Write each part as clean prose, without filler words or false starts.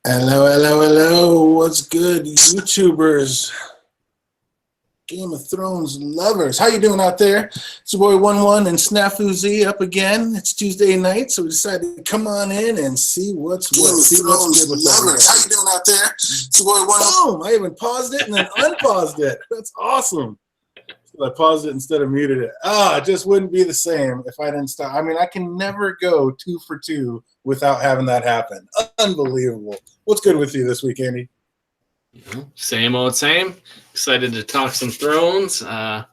Hello, hello, hello. What's good, YouTubers? Game of Thrones lovers. How you doing out there? It's your boy 1-1 and Snafu Z up again. It's Tuesday night, so we decided to come on in and see what's what. See what's good with lovers. How you doing out there? It's your boy 1-1. Boom! I even paused it and then unpaused it. That's awesome. So I paused it instead of muted it. It just wouldn't be the same if I didn't stop. I mean, I can never go 2 for 2 without having that happen. Unbelievable. What's good with you this week, Andy? Same old same. Excited to talk some Thrones. I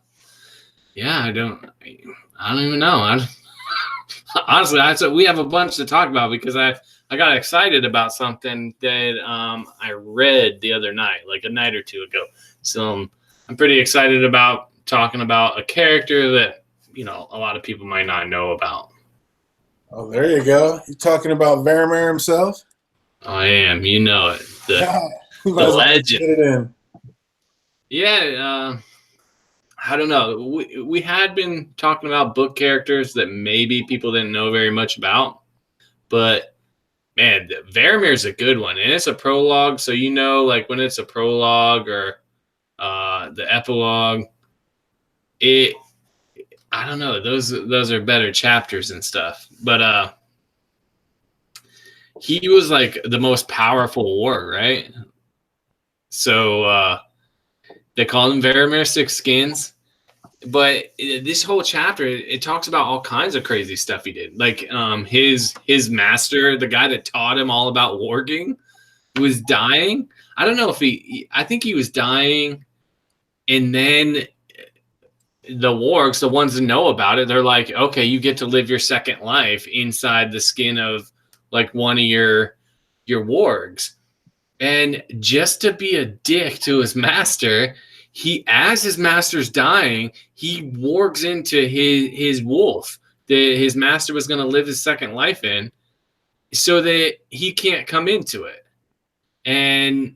don't even know. Honestly, we have a bunch to talk about because I got excited about something that I read the other night, like a night or two ago. So I'm pretty excited about talking about a character that a lot of people might not know about. Oh, there you go. You talking about Varamir himself? I am. You know it. The legend. Yeah. I don't know. We had been talking about book characters that maybe people didn't know very much about. But, man, Varamir's a good one. And it's a prologue. So, like when it's a prologue or the epilogue, I don't know. Those are better chapters and stuff. But he was like the most powerful warg, right? So they call him Varamir Six Skins. But this whole chapter, it talks about all kinds of crazy stuff he did. Like his master, the guy that taught him all about warging, was dying. I don't know if I think he was dying. And then the wargs, the ones that know about it, they're like, okay, you get to live your second life inside the skin of like one of your wargs. And just to be a dick to his master, as his master's dying, he wargs into his wolf that his master was going to live his second life in so that he can't come into it. And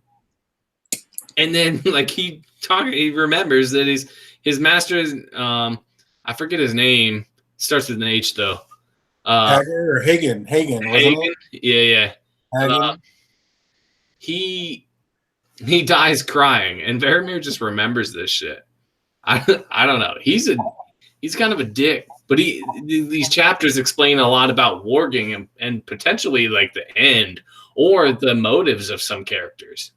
then like he remembers that his master is, I forget his name. Starts with an H though. Hager or Hagen? Hagen, wasn't it? Yeah. Hagen. He dies crying, and Varamir just remembers this shit. I don't know. He's kind of a dick, but these chapters explain a lot about warging and potentially like the end or the motives of some characters.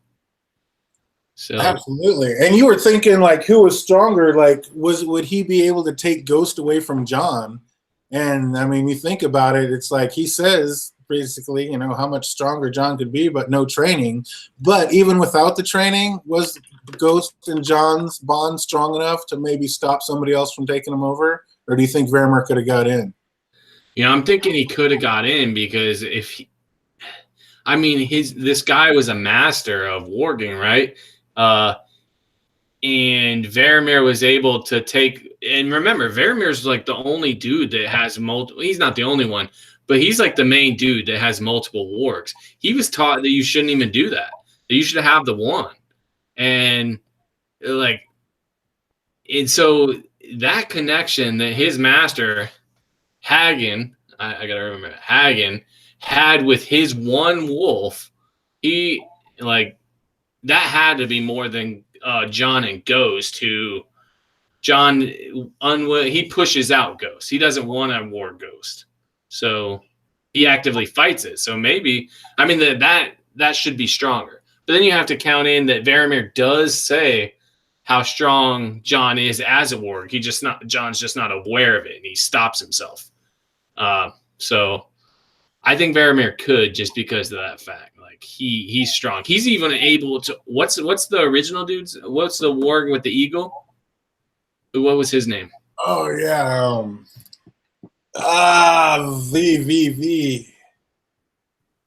So Absolutely. And you were thinking like who was stronger? Like would he be able to take Ghost away from Jon? And I mean, you think about it, it's like he says basically, how much stronger Jon could be, but no training. But even without the training, was Ghost and Jon's bond strong enough to maybe stop somebody else from taking him over? Or do you think Varamir could have got in? I'm thinking he could have got in because this guy was a master of warging, right? And Varamir was able to take, and remember, Varamir's like the only dude that has multiple. He's not the only one, but he's like the main dude that has multiple wargs. He was taught that you shouldn't even do that. That you should have the one, and so that connection that his master Hagen, I gotta remember Hagen had with his one wolf, that had to be more than Jon and Ghost, who Jon he pushes out Ghost. He doesn't want to war Ghost, so he actively fights it. So maybe that should be stronger. But then you have to count in that Varamir does say how strong Jon is as a warg. Jon's just not aware of it, and he stops himself. So I think Varamir could, just because of that fact. Like he's strong. He's even able to. What's the original dude's? What's the warg with the eagle? What was his name? Oh yeah.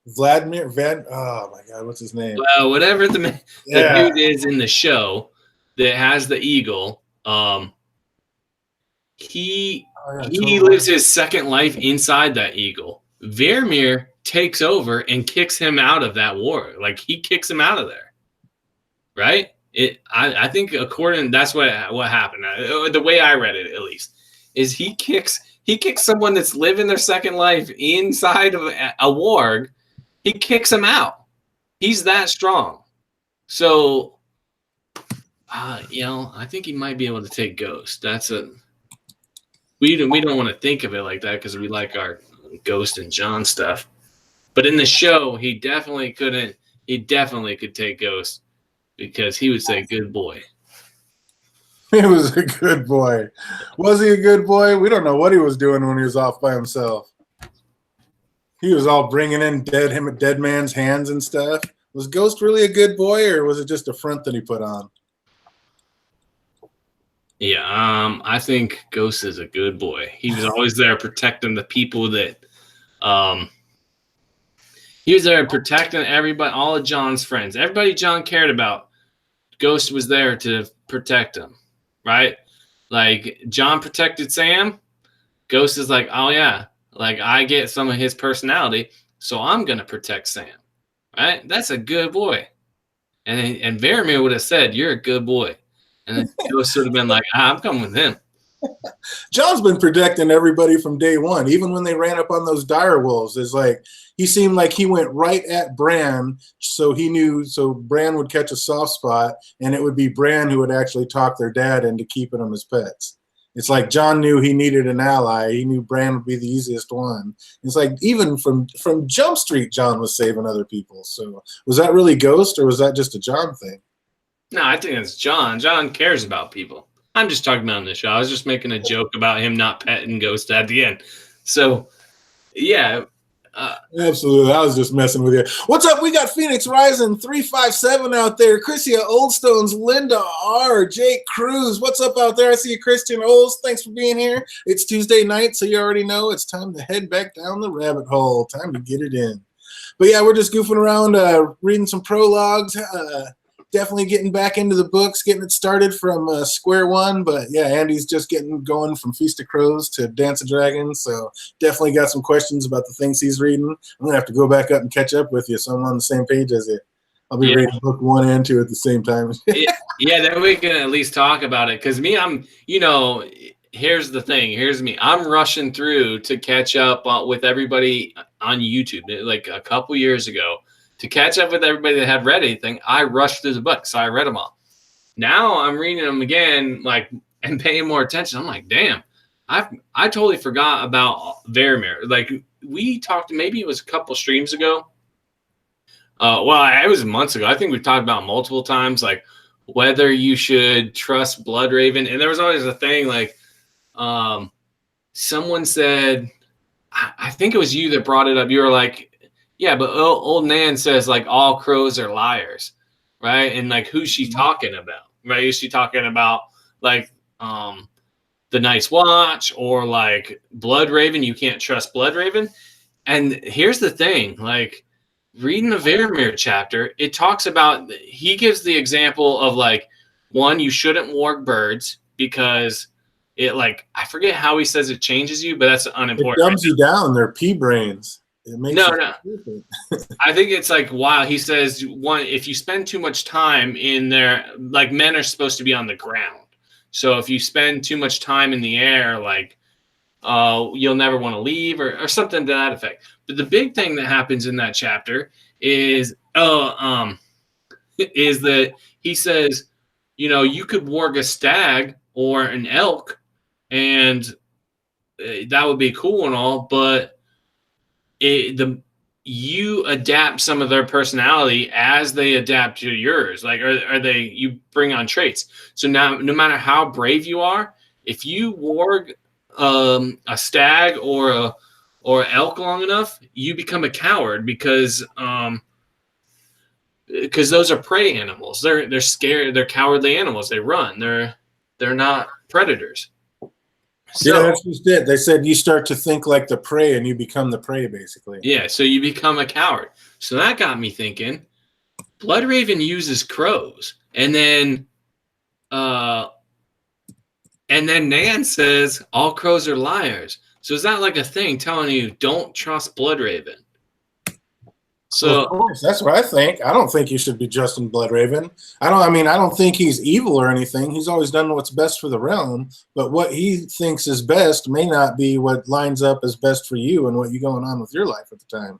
Vladimir Van. Oh my God, what's his name? Well, whatever the dude is in the show that has the eagle. He lives his second life inside that eagle. Varamir takes over and kicks him out of that war. Like he kicks him out of there, right? I think that's what happened. The way I read it, at least, is he kicks someone that's living their second life inside of a warg. He kicks him out. He's that strong. So, I think he might be able to take Ghost. We don't want to think of it like that because we like our Ghost and John stuff. But in the show, he definitely couldn't. He definitely could take Ghost because he would say, "Good boy." He was a good boy. Was he a good boy? We don't know what he was doing when he was off by himself. He was all bringing in dead man's hands and stuff. Was Ghost really a good boy, or was it just a front that he put on? Yeah, I think Ghost is a good boy. He was always there protecting the people that, he was there protecting everybody, all of John's friends, everybody John cared about. Ghost was there to protect him, right? Like John protected Sam. Ghost is like, oh yeah, like I get some of his personality, so I'm gonna protect Sam, right? That's a good boy. And Varamir would have said, "You're a good boy," and then Ghost would have been like, "I'm coming with him." John's been protecting everybody from day one, even when they ran up on those dire wolves. It's like he seemed like he went right at Bran, so he knew, so Bran would catch a soft spot, and it would be Bran who would actually talk their dad into keeping them as pets. It's like John knew he needed an ally. He knew Bran would be the easiest one. It's like even from Jump Street, John was saving other people. So was that really Ghost, or was that just a John thing? No, I think it's John. John cares about people. I'm just talking about in the show. I was just making a joke about him not petting Ghost at the end. So, yeah. Absolutely. I was just messing with you. What's up? We got Phoenix Rising 357 out there. Chrissy Oldstones, Linda R, Jake Cruz. What's up out there? I see you, Christian Olds. Thanks for being here. It's Tuesday night, so you already know it's time to head back down the rabbit hole. Time to get it in. But yeah, we're just goofing around, reading some prologues, definitely getting back into the books, getting it started from square one. But yeah, Andy's just getting going from Feast of Crows to Dance of Dragons. So definitely got some questions about the things he's reading. I'm going to have to go back up and catch up with you so I'm on the same page as you. I'll be reading book 1 and 2 at the same time. Yeah, then we can at least talk about it. Because me, here's the thing. Here's me. I'm rushing through to catch up with everybody on YouTube. Like a couple years ago, to catch up with everybody that had read anything, I rushed through the books, so I read them all. Now I'm reading them again, and paying more attention. I'm like, damn, I totally forgot about Varamir. Like we talked, maybe it was a couple streams ago. It was months ago. I think we've talked about multiple times, like whether you should trust Bloodraven. And there was always a thing like, someone said, I think it was you that brought it up. You were like, yeah, but old Nan says like all crows are liars, right? And like who's she talking about, right? Is she talking about like the Night's Watch or like Bloodraven? You can't trust Bloodraven. And here's the thing, like reading the Varamir chapter, it talks about, he gives the example of like, one, you shouldn't warg birds because it like, I forget how he says it changes you, but that's unimportant. It dumbs you down. They're pea brains. It makes no. I think it's like, wow. He says, one, if you spend too much time in there, like men are supposed to be on the ground. So if you spend too much time in the air, like you'll never want to leave or something to that effect. But the big thing that happens in that chapter is that he says, you could warg a stag or an elk, and that would be cool and all, but you adapt some of their personality as they adapt to yours. Like, you bring on traits. So now, no matter how brave you are, if you warg a stag or elk long enough, you become a coward because those are prey animals. They're scared. They're cowardly animals. They run. They're not predators. So, yeah, that's just it. They said you start to think like the prey and you become the prey, basically. Yeah, so you become a coward. So that got me thinking, Bloodraven uses crows. And then Nan says all crows are liars. So is that like a thing telling you don't trust Bloodraven? So well, of course, that's what I think. I don't think you should be trusting Bloodraven. I don't think he's evil or anything. He's always done what's best for the realm, but what he thinks is best may not be what lines up as best for you and what you going on with your life at the time.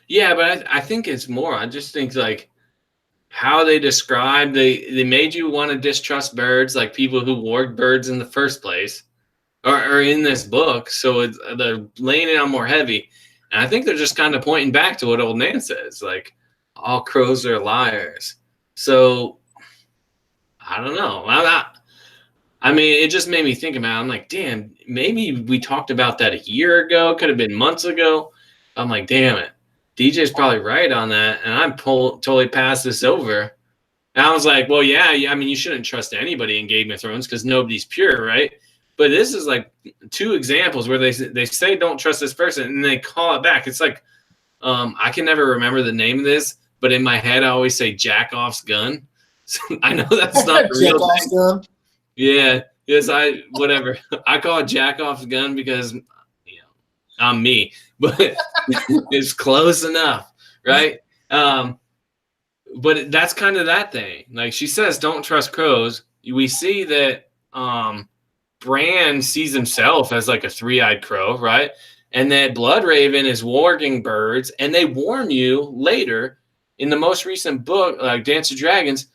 Yeah, but I think it's more. I just think like how they describe they made you want to distrust birds, like people who warged birds in the first place, or in this book. So they're laying it on more heavy, and I think they're just kind of pointing back to what Old Nan says, like all crows are liars. So I don't know. I mean, it just made me think about it. I'm like, damn, maybe we talked about that a year ago. Could have been months ago. I'm like, damn it. DJ's probably right on that. And I'm totally passed this over. And I was like, well, yeah, I mean, you shouldn't trust anybody in Game of Thrones because nobody's pure, right? But this is like two examples where they say don't trust this person and they call it back. It's like, I can never remember the name of this, but in my head, I always say Jack Off's gun. So I know that's not the real Chekhov's thing. gun. Yeah. Yes, whatever. I call it Jack Off's gun because I'm me, but it's close enough, right? But that's kind of that thing. Like she says, don't trust crows. We see that Bran sees himself as like a three-eyed crow, right? And that Bloodraven is warging birds, and they warn you later in the most recent book, like Dance of Dragons,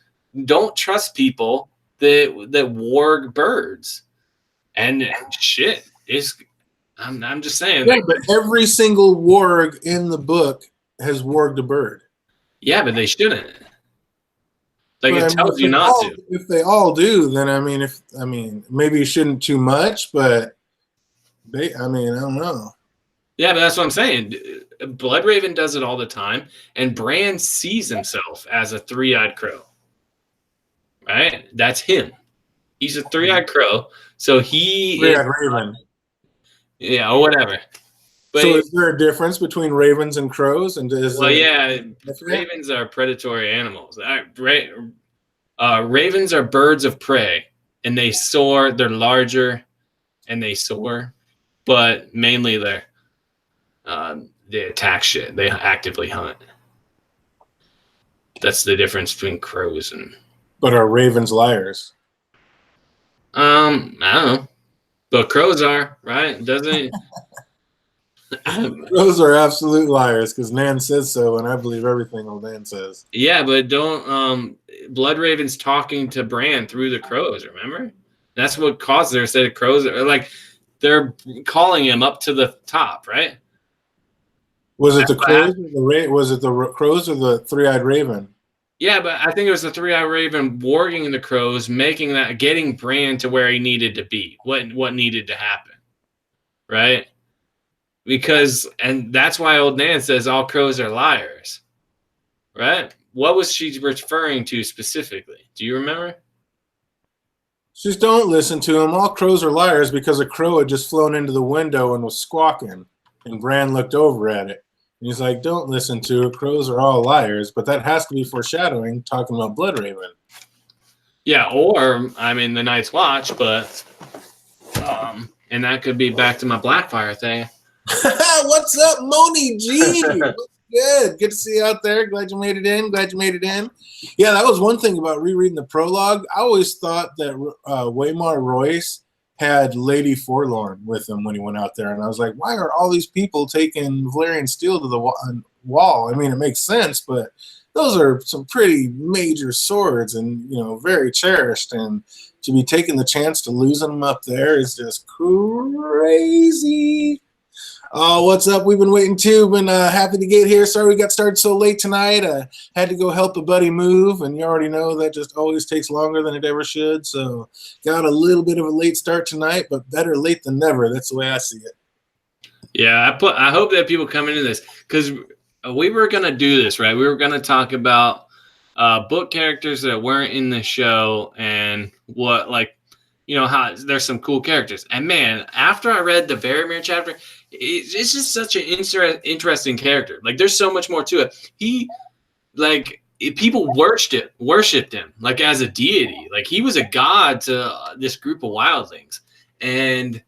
don't trust people that warg birds. And shit is I'm just saying. Yeah, but every single warg in the book has warged a bird. Yeah, but they shouldn't. Like But, it tells you not to. If they all do, then I mean, maybe you shouldn't too much, but I don't know. Yeah, but that's what I'm saying. Bloodraven does it all the time, and Bran sees himself as a three-eyed crow. Right? That's him. He's a three-eyed crow, so he Three-eyed raven. Yeah, or whatever. But so is there a difference between ravens and crows? And ravens are predatory animals. Ravens are birds of prey, and they soar. They're larger, and they soar, but mainly they attack shit. They actively hunt. That's the difference between crows and. But are ravens liars? I don't know, but crows are right. Doesn't. Crows are absolute liars because Nan says so, and I believe everything old Nan says. Yeah, but don't Bloodraven's talking to Bran through the crows, remember? That's what caused their set of crows are like they're calling him up to the top, right? Was it the crows was it the crows or the three-eyed raven? Yeah, but I think it was the three-eyed raven warging the crows, getting Bran to where he needed to be, what needed to happen. Right? And that's why old Nan says all crows are liars. Right? What was she referring to specifically? Do you remember? Just don't listen to him. All crows are liars because a crow had just flown into the window and was squawking. And Bran looked over at it. And he's like, don't listen to it. Crows are all liars. But that has to be foreshadowing, talking about Bloodraven. Yeah, or, the Night's Watch, but... and that could be back to my Blackfire thing. What's up, Moni G? What's good? Good to see you out there. Glad you made it in. Yeah, that was one thing about rereading the prologue. I always thought that Waymar Royce had Lady Forlorn with him when he went out there. And I was like, why are all these people taking Valyrian steel to the wall? I mean, it makes sense, but those are some pretty major swords and, very cherished. And to be taking the chance to losing them up there is just crazy. What's up? We've been waiting too. Been happy to get here. Sorry we got started so late tonight. Had to go help a buddy move, and you already know that just always takes longer than it ever should. So got a little bit of a late start tonight, but better late than never. That's the way I see it. Yeah, I hope that people come into this because we were gonna do this, right? We were gonna talk about book characters that weren't in the show and what, how there's some cool characters. And man, after I read the Varamir chapter, it's just such an interesting character. Like, there's so much more to it. People worshipped him like as a deity. Like, he was a god to this group of wildlings. And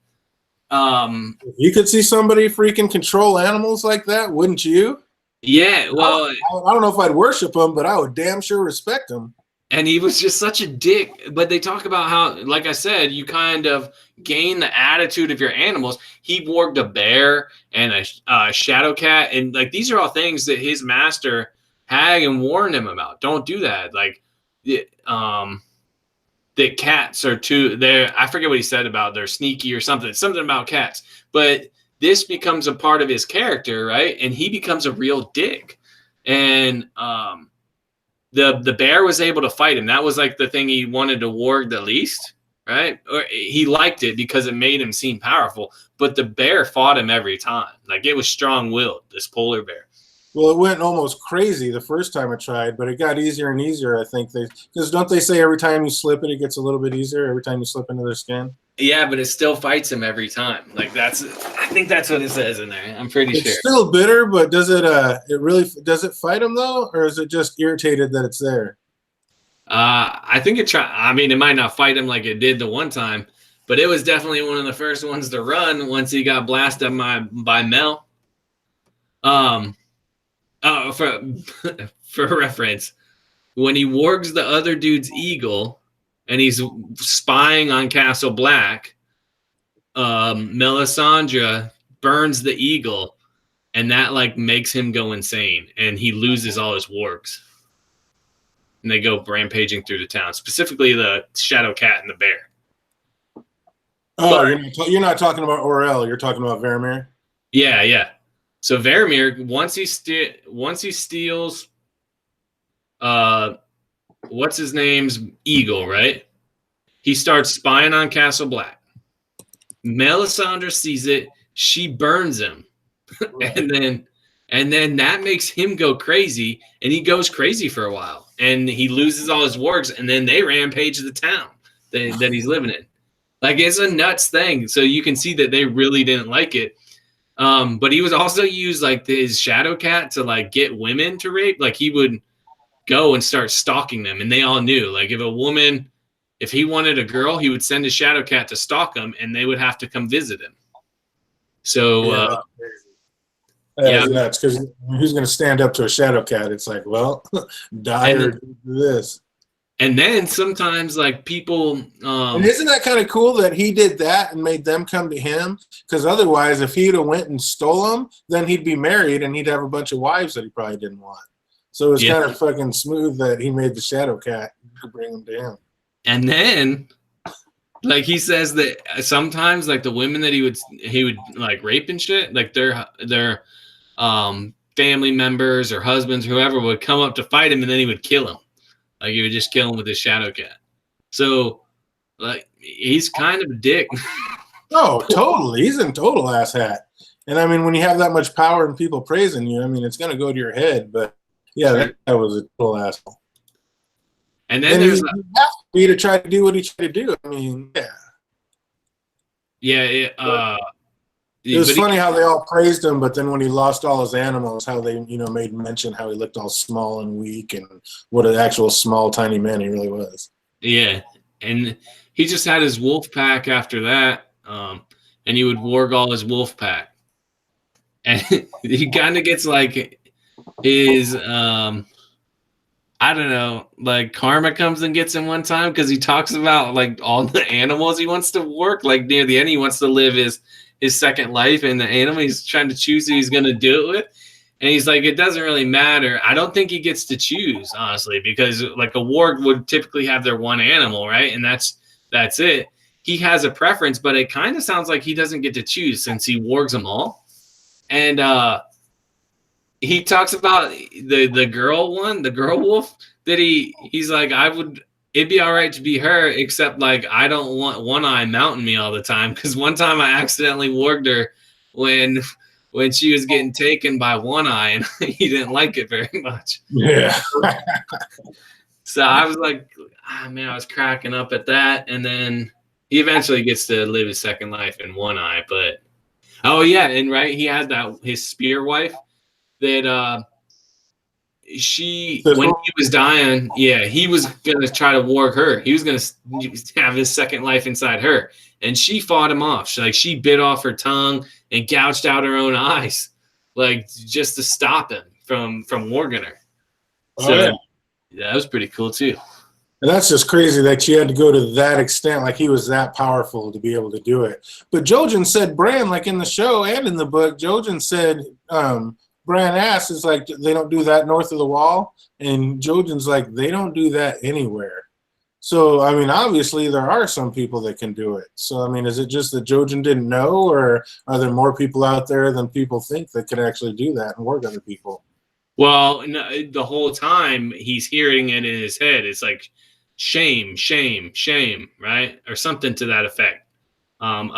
you could see somebody freaking control animals like that, wouldn't you? Yeah, well, I don't know if I'd worship him, but I would damn sure respect him. And he was just such a dick. But they talk about how, like I said, you kind of gain the attitude of your animals. He warged a bear and a shadow cat. And like these are all things that his master had and warned him about. Don't do that. Like that cats are too they're I forget what he said about they're sneaky or something about cats. But this becomes a part of his character, right? And he becomes a real dick. And the bear was able to fight him. That was like the thing he wanted to warg the least, right? Or he liked it because it made him seem powerful. But the bear fought him every time. Like it was strong-willed, this polar bear. Well, it went almost crazy the first time I tried, but it got easier and easier. I think because don't they say every time you slip it gets a little bit easier every time you slip into their skin? Yeah, but it still fights him every time. Like I think that's what it says in there. I'm pretty sure. It's still bitter, but does does it fight him though, or is it just irritated that it's there? I think it might not fight him like it did the one time, but it was definitely one of the first ones to run once he got blasted by Mel. For reference, when he wargs the other dude's eagle and he's spying on Castle Black, Melisandre burns the eagle, and that like makes him go insane, and he loses all his wargs. And they go rampaging through the town, specifically the shadow cat and the bear. Oh, you're not talking about Orel. You're talking about Vermeer. Yeah. So Vermeer, once he steals, what's his name's eagle, right? He starts spying on Castle Black. Melisandre sees it. She burns him, right. and then that makes him go crazy, and he goes crazy for a while, and he loses all his wargs, and then they rampage the town that he's living in. Like it's a nuts thing. So you can see that they really didn't like it. But he was also used like his shadow cat to like get women to rape. Like he would go and start stalking them, and they all knew. Like if he wanted a girl, he would send his shadow cat to stalk them, and they would have to come visit him. So that's nuts, because who's going to stand up to a shadow cat? It's like, well, die or do this. And then sometimes like people and isn't that kind of cool that he did that and made them come to him? Because otherwise, if he'd have went and stole them, then he'd be married and he'd have a bunch of wives that he probably didn't want. So it was kind of fucking smooth that he made the shadow cat to bring them to him. And then like he says that sometimes like the women that he would like rape and shit, like their family members or husbands, whoever, would come up to fight him, and then he would kill him. Like he would just kill him with his shadow cat. So like he's kind of a dick. Oh, totally. He's in total asshat. And I mean, when you have that much power and people praising you, I mean, it's going to go to your head. But yeah, sure. that was a total asshole. And then there's you have to be to try to do what he tried to do. I mean, yeah. It was funny how they all praised him, but then when he lost all his animals, how they made mention how he looked all small and weak, and what an actual small, tiny man he really was. Yeah, and he just had his wolf pack after that, and he would warg all his wolf pack, and he kind of gets like his I don't know, like karma comes and gets him one time because he talks about like all the animals he wants to work. Like near the end, he wants to live his second life, and the animal he's trying to choose who he's going to do it with. And he's like, it doesn't really matter. I don't think he gets to choose, honestly, because like a warg would typically have their one animal, right? And that's it. He has a preference, but it kind of sounds like he doesn't get to choose since he wargs them all. And he talks about the girl wolf, that he's like, it'd be all right to be her, except like I don't want One Eye mounting me all the time, because one time I accidentally warged her when she was getting taken by One Eye, and he didn't like it very much. Yeah. So I was like, man, I was cracking up at that. And then he eventually gets to live his second life in One Eye. But and right, he had his spear wife that when he was dying, he was gonna try to warg her. He was gonna have his second life inside her, and she fought him off. She bit off her tongue and gouged out her own eyes, like just to stop him from warging her. So that was pretty cool too. And that's just crazy that you had to go to that extent, like he was that powerful to be able to do it. But Jojen said Bran, like in the show and in the book, Jojen said Bran asked is like they don't do that north of the wall, and Jojen's like they don't do that anywhere. So I mean, obviously there are some people that can do it. So I mean, is it just that Jojen didn't know, or are there more people out there than people think that can actually do that and work other people? Well, no, the whole time he's hearing it in his head. It's like shame, shame, shame, right? Or something to that effect. Kind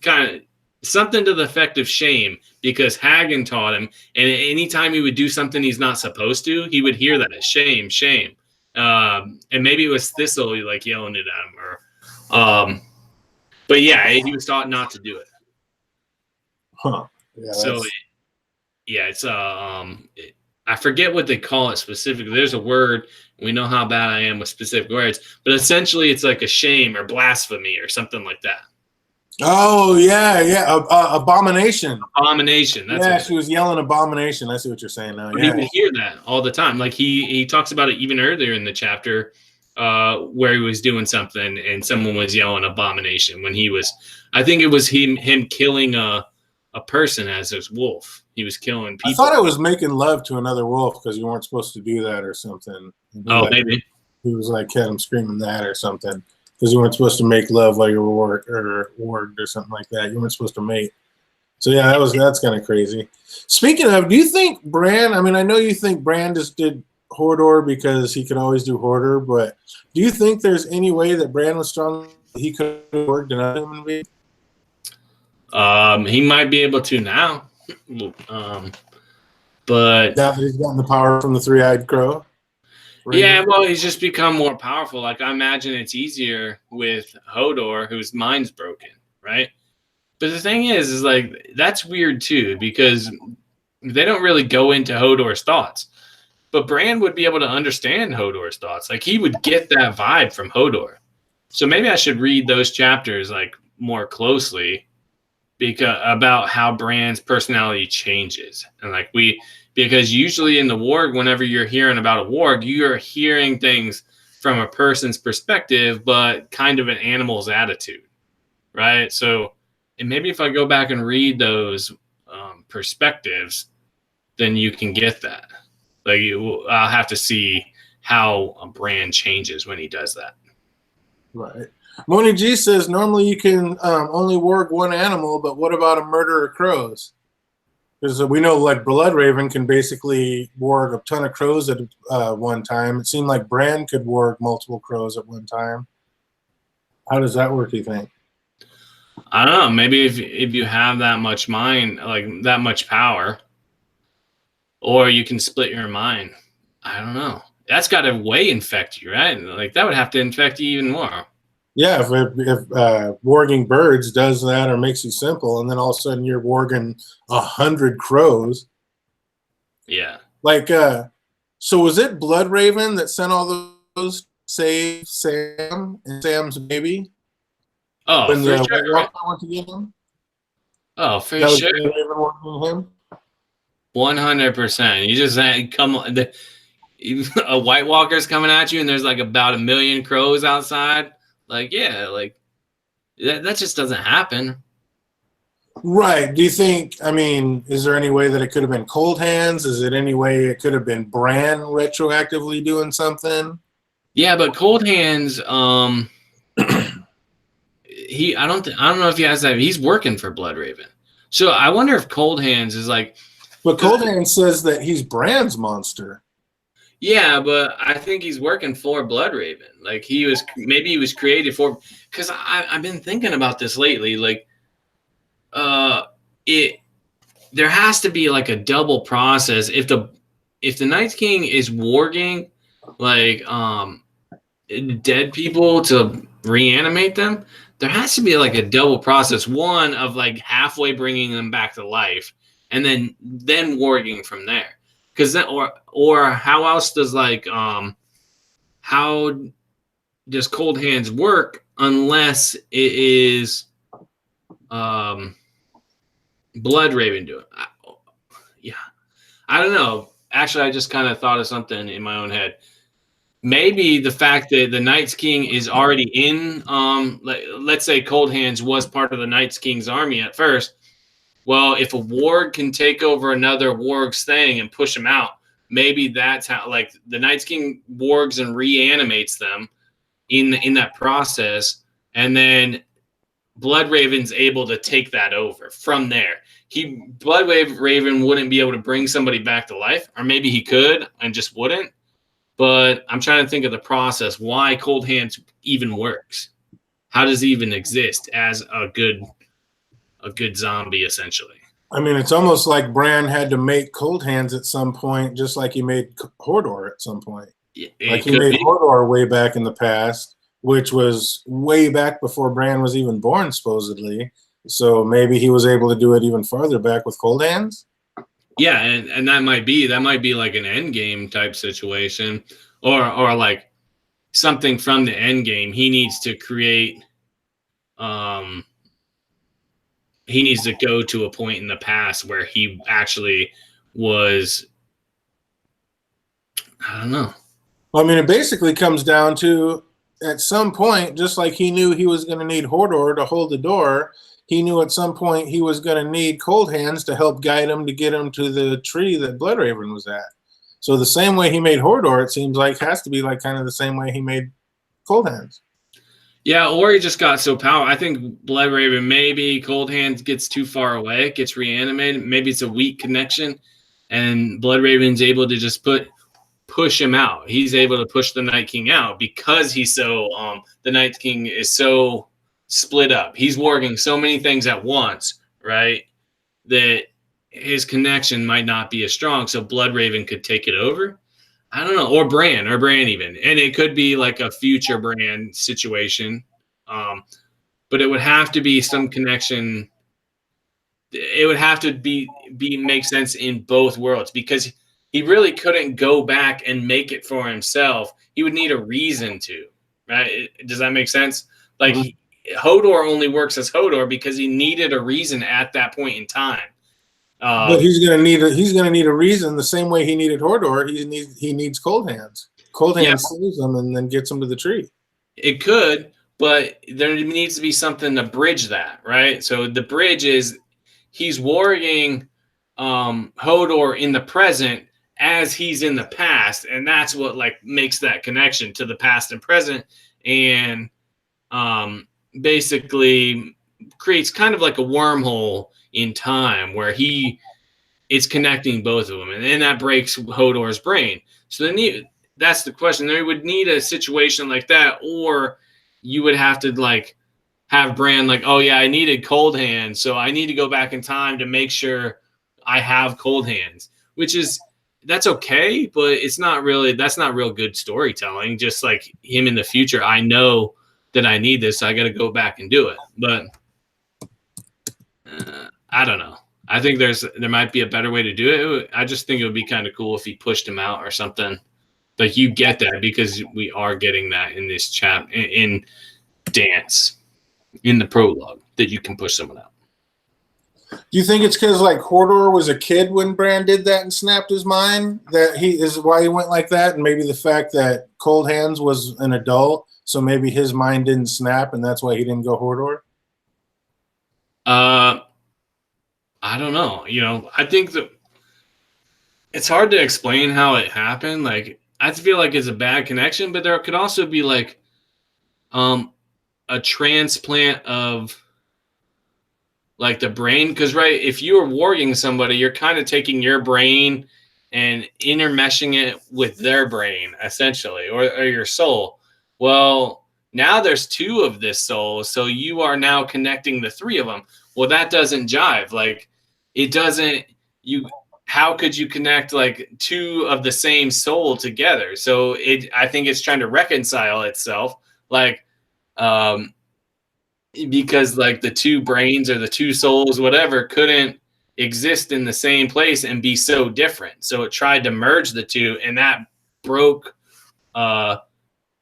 of something to the effect of shame, because Hagen taught him, and anytime he would do something he's not supposed to, he would hear that shame, shame. And maybe it was Thistle like yelling it at him, but yeah, he was taught not to do it. Huh. Yeah, So yeah, it's I forget what they call it specifically. There's a word. We know how bad I am with specific words, but essentially it's like a shame or blasphemy or something like that. oh yeah. Abomination. Abomination. That's Yeah, what she was yelling abomination. I see what you're saying now. he Yeah. would hear that all the time. Like he talks about it even earlier in the chapter, where he was doing something and someone was yelling abomination when he was. I think it was him killing a person as his wolf. He was killing people. I thought it was making love to another wolf because you weren't supposed to do that or something. Oh, maybe. He was like had him screaming that or something because you weren't supposed to make love while you were warged or something like that. You weren't supposed to mate. So yeah, that's kind of crazy. Speaking of, do you think Bran? I mean, I know you think Bran just did Hodor because he could always do Hodor, but do you think there's any way that Bran was strong that he could have worked another human being? He might be able to now, but Now that he's gotten the power from the three-eyed crow. Yeah, well, he's just become more powerful. Like I imagine it's easier with Hodor, whose mind's broken, right? But the thing is like that's weird too, because they don't really go into Hodor's thoughts. But Bran would be able to understand Hodor's thoughts. Like he would get that vibe from Hodor. So maybe I should read those chapters like more closely about how Bran's personality changes. And like because usually in the warg, whenever you're hearing about a warg, you're hearing things from a person's perspective, but kind of an animal's attitude, right? So, and maybe if I go back and read those perspectives, then you can get that. Like I'll have to see how a Bran changes when he does that. Right. Moni G says normally you can only warg one animal, but what about a murder of crows? Because we know like Bloodraven can basically warg a ton of crows at one time. It seemed like Bran could warg multiple crows at one time. How does that work, do you think? I don't know. Maybe if you have that much mind, like that much power, or you can split your mind. I don't know. That's got to way infect you, right? Like that would have to infect you even more. Yeah, if warging birds does that or makes you simple, and then all of a sudden you're warging 100 crows. Yeah. Like, so was it Bloodraven that sent all those to save Sam and Sam's baby? Oh, when for the sure. White Walker went to get him? Oh, for That was sure. Bloodraven warging him? 100%. You just come on. A White Walker's coming at you, and there's like about 1 million crows outside. Like, yeah, like that just doesn't happen. Right. Do you think, I mean, is there any way that it could have been Cold Hands? Is it any way it could have been Bran retroactively doing something? Yeah, but Cold Hands, I don't know if he has that. He's working for Bloodraven. So I wonder if Cold Hands is like. But Cold Hands says that he's Bran's monster. Yeah, but I think he's working for Bloodraven. Like maybe he was created for, because I've been thinking about this lately. Like, there has to be like a double process. If the Night King is warging like dead people to reanimate them, there has to be like a double process. One of like halfway bringing them back to life, and then warging from there. Because then, or how else does like how does Cold Hands work unless it is Bloodraven doing? Yeah, I don't know. Actually, I just kind of thought of something in my own head. maybe the fact that the Night's King is already in, let's say Cold Hands was part of the Night's King's army at first. Well, if a warg can take over another warg's thing and push him out, maybe that's how, like, the Night's King wargs and reanimates them in that process, and then Bloodraven's able to take that over from there. Bloodraven wouldn't be able to bring somebody back to life, or maybe he could and just wouldn't. But I'm trying to think of the process, why Cold Hands even works. How does it even exist as a good zombie, essentially? I mean, it's almost like Bran had to make Cold Hands at some point, just like he made Hodor at some point. Like he made Hodor way back in the past, which was way back before Bran was even born, supposedly. So maybe he was able to do it even farther back with Cold Hands. Yeah, and that might be like an end game type situation, or like something from the end game. He needs to create. He needs to go to a point in the past where he actually was. I don't know. Well, I mean, it basically comes down to, at some point, just like he knew he was going to need Hodor to hold the door, he knew at some point he was going to need Cold Hands to help guide him to get him to the tree that Bloodraven was at. So the same way he made Hodor, it seems like, has to be like kind of the same way he made Cold Hands. Yeah, or he just got so powerful. I think Bloodraven, maybe Cold Hands gets too far away, gets reanimated. Maybe it's a weak connection, and Bloodraven's able to just push him out. He's able to push the Night King out because he's so the Night King is so split up. He's warging so many things at once, right? That his connection might not be as strong. So Bloodraven could take it over. I don't know, or Bran even, and it could be like a future Bran situation, but it would have to be some connection. It would have to be make sense in both worlds, because he really couldn't go back and make it for himself. He would need a reason to, right? Does that make sense? Like, Hodor only works as Hodor because he needed a reason at that point in time. But he's gonna need a reason the same way he needed Hodor. He needs Cold Hands. Cold Hands saves him and then gets him to the tree. It could, but there needs to be something to bridge that, right? So the bridge is he's warring Hodor in the present as he's in the past, and that's what like makes that connection to the past and present, and basically creates kind of like a wormhole in time where it's connecting both of them, and then that breaks Hodor's brain. So then that's the question. They would need a situation like that, or you would have to like have Bran like, oh yeah, I needed Cold Hands, so I need to go back in time to make sure I have Cold Hands, that's okay, but that's not real good storytelling. Just like him in the future, I know that I need this, so I got to go back and do it. But I don't know. I think there might be a better way to do it. I just think it would be kind of cool if he pushed him out or something. Like, you get that because we are getting that in this chat in Dance, in the prologue, that you can push someone out. Do you think it's because like Hodor was a kid when Bran did that and snapped his mind, that he is why he went like that, and maybe the fact that Cold Hands was an adult, so maybe his mind didn't snap and that's why he didn't go Hodor? I don't know. I think that it's hard to explain how it happened. Like, I feel like it's a bad connection, but there could also be like a transplant of like the brain, because right, if you are warging somebody, you're kind of taking your brain and intermeshing it with their brain, essentially, or your soul. Well, now there's two of this soul, so you are now connecting the three of them. Well, that doesn't jive. Like, it doesn't. How could you connect like two of the same soul together? So I think it's trying to reconcile itself, like, because like the two brains or the two souls, whatever, couldn't exist in the same place and be so different. So it tried to merge the two, and that broke other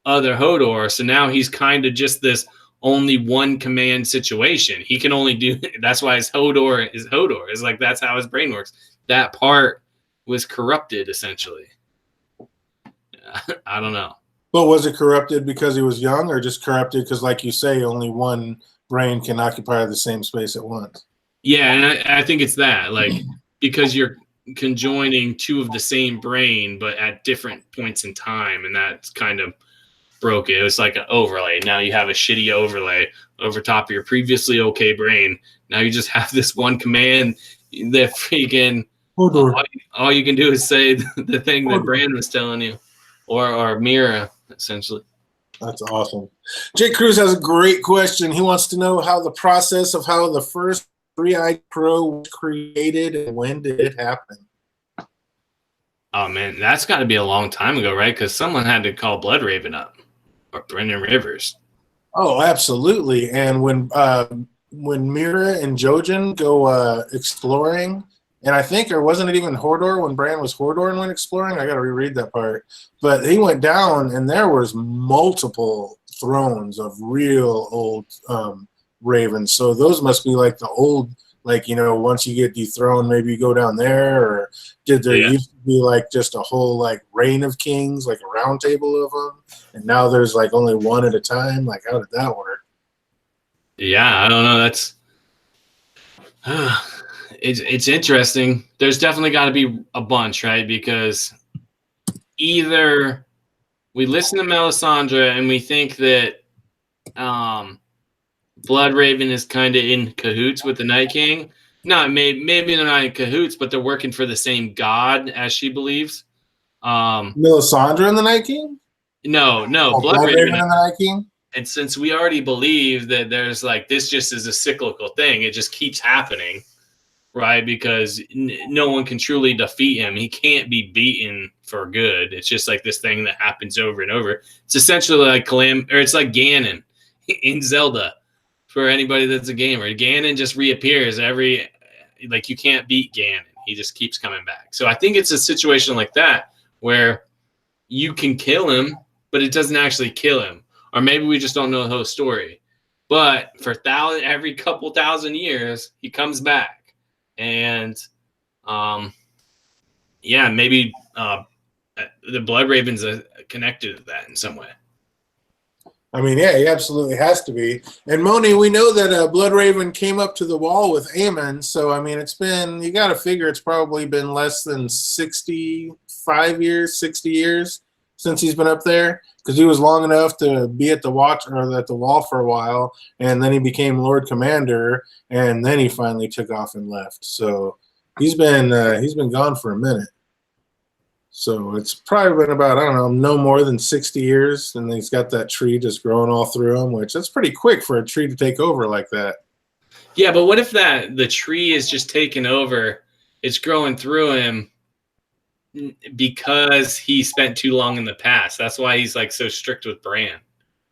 Hodor. So now he's kind of just this only one command situation. He can only do, that's why his Hodor is Hodor. It's like, that's how his brain works. That part was corrupted, essentially. I don't know. But was it corrupted because he was young, or just corrupted because, like you say, only one brain can occupy the same space at once? Yeah, and I think it's that, like, because you're conjoining two of the same brain, but at different points in time, and that's kind of broke it. It was like an overlay. Now you have a shitty overlay over top of your previously okay brain. Now you just have this one command that freaking all you can do is say the thing that Brand was telling you, or Mira, essentially. That's awesome. Jake Cruz has a great question. He wants to know how the process of how the first three-eyed crow was created and when did it happen? Oh man, that's got to be a long time ago, right? Because someone had to call Blood Raven up or Brendan Rivers. Oh, absolutely. And when Mira and Jojen go exploring, and I think, or wasn't it even Hordor when Bran was Hordor and went exploring? I got to reread that part. But he went down, and there was multiple thrones of real old ravens. So those must be like the old, like, you know, once you get dethroned, maybe you go down there. Or did there used to be like just a whole like reign of kings, like a round table of them, and now there's like only one at a time? Like, how did that work? Yeah, I don't know. That's it's interesting. There's definitely got to be a bunch, right? Because either we listen to Melisandre and we think that Blood Raven is kind of in cahoots with the Night King. Not maybe they're not in cahoots, but they're working for the same god as she believes. Melisandre and the Night King? No, Oh, Blood Raven Raven. and the Night King? And since we already believe that there's like this just is a cyclical thing, it just keeps happening, right? Because no one can truly defeat him. He can't be beaten for good. It's just like this thing that happens over and over. It's essentially like it's like Ganon in Zelda. For anybody that's a gamer, Ganon just reappears like you can't beat Ganon. He just keeps coming back. So I think it's a situation like that where you can kill him, but it doesn't actually kill him. Or maybe we just don't know the whole story. But for every couple thousand years, he comes back. And maybe the Blood Raven's connected to that in some way. I mean, yeah, he absolutely has to be. And Moni, we know that Blood Raven came up to the wall with Aemon. So, I mean, you got to figure it's probably been less than 65 years, 60 years since he's been up there. Because he was long enough to be at the wall for a while. And then he became Lord Commander. And then he finally took off and left. So he's been gone for a minute. So it's probably been about, I don't know, no more than 60 years. And he's got that tree just growing all through him, which that's pretty quick for a tree to take over like that. Yeah, but what if the tree is just taking over, it's growing through him because he spent too long in the past? That's why he's like so strict with Bran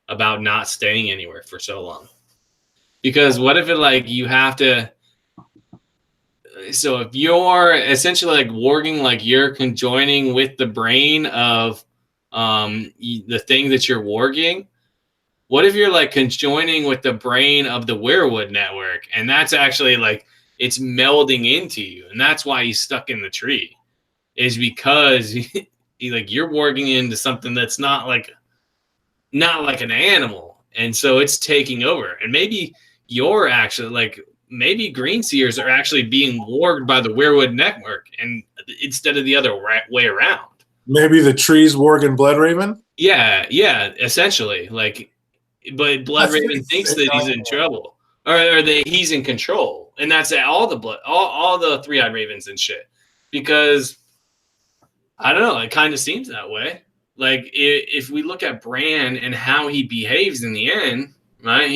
about not staying anywhere for so long. Because what if it like you have to... So if you're essentially like warging, like you're conjoining with the brain of the thing that you're warging, what if you're like conjoining with the brain of the werewood network, and that's actually like it's melding into you, and that's why he's stuck in the tree, is because you're warging into something that's not like an animal, and so it's taking over, and maybe you're actually like. Maybe green seers are actually being warged by the werewood network, and instead of the other way around. Maybe the tree's warging Blood Raven? Yeah, essentially. Like, but Blood Raven thinks that he's in trouble, or that he's in control, and that's all the three-eyed ravens and shit. Because I don't know, it kind of seems that way. Like if we look at Bran and how he behaves in the end, right?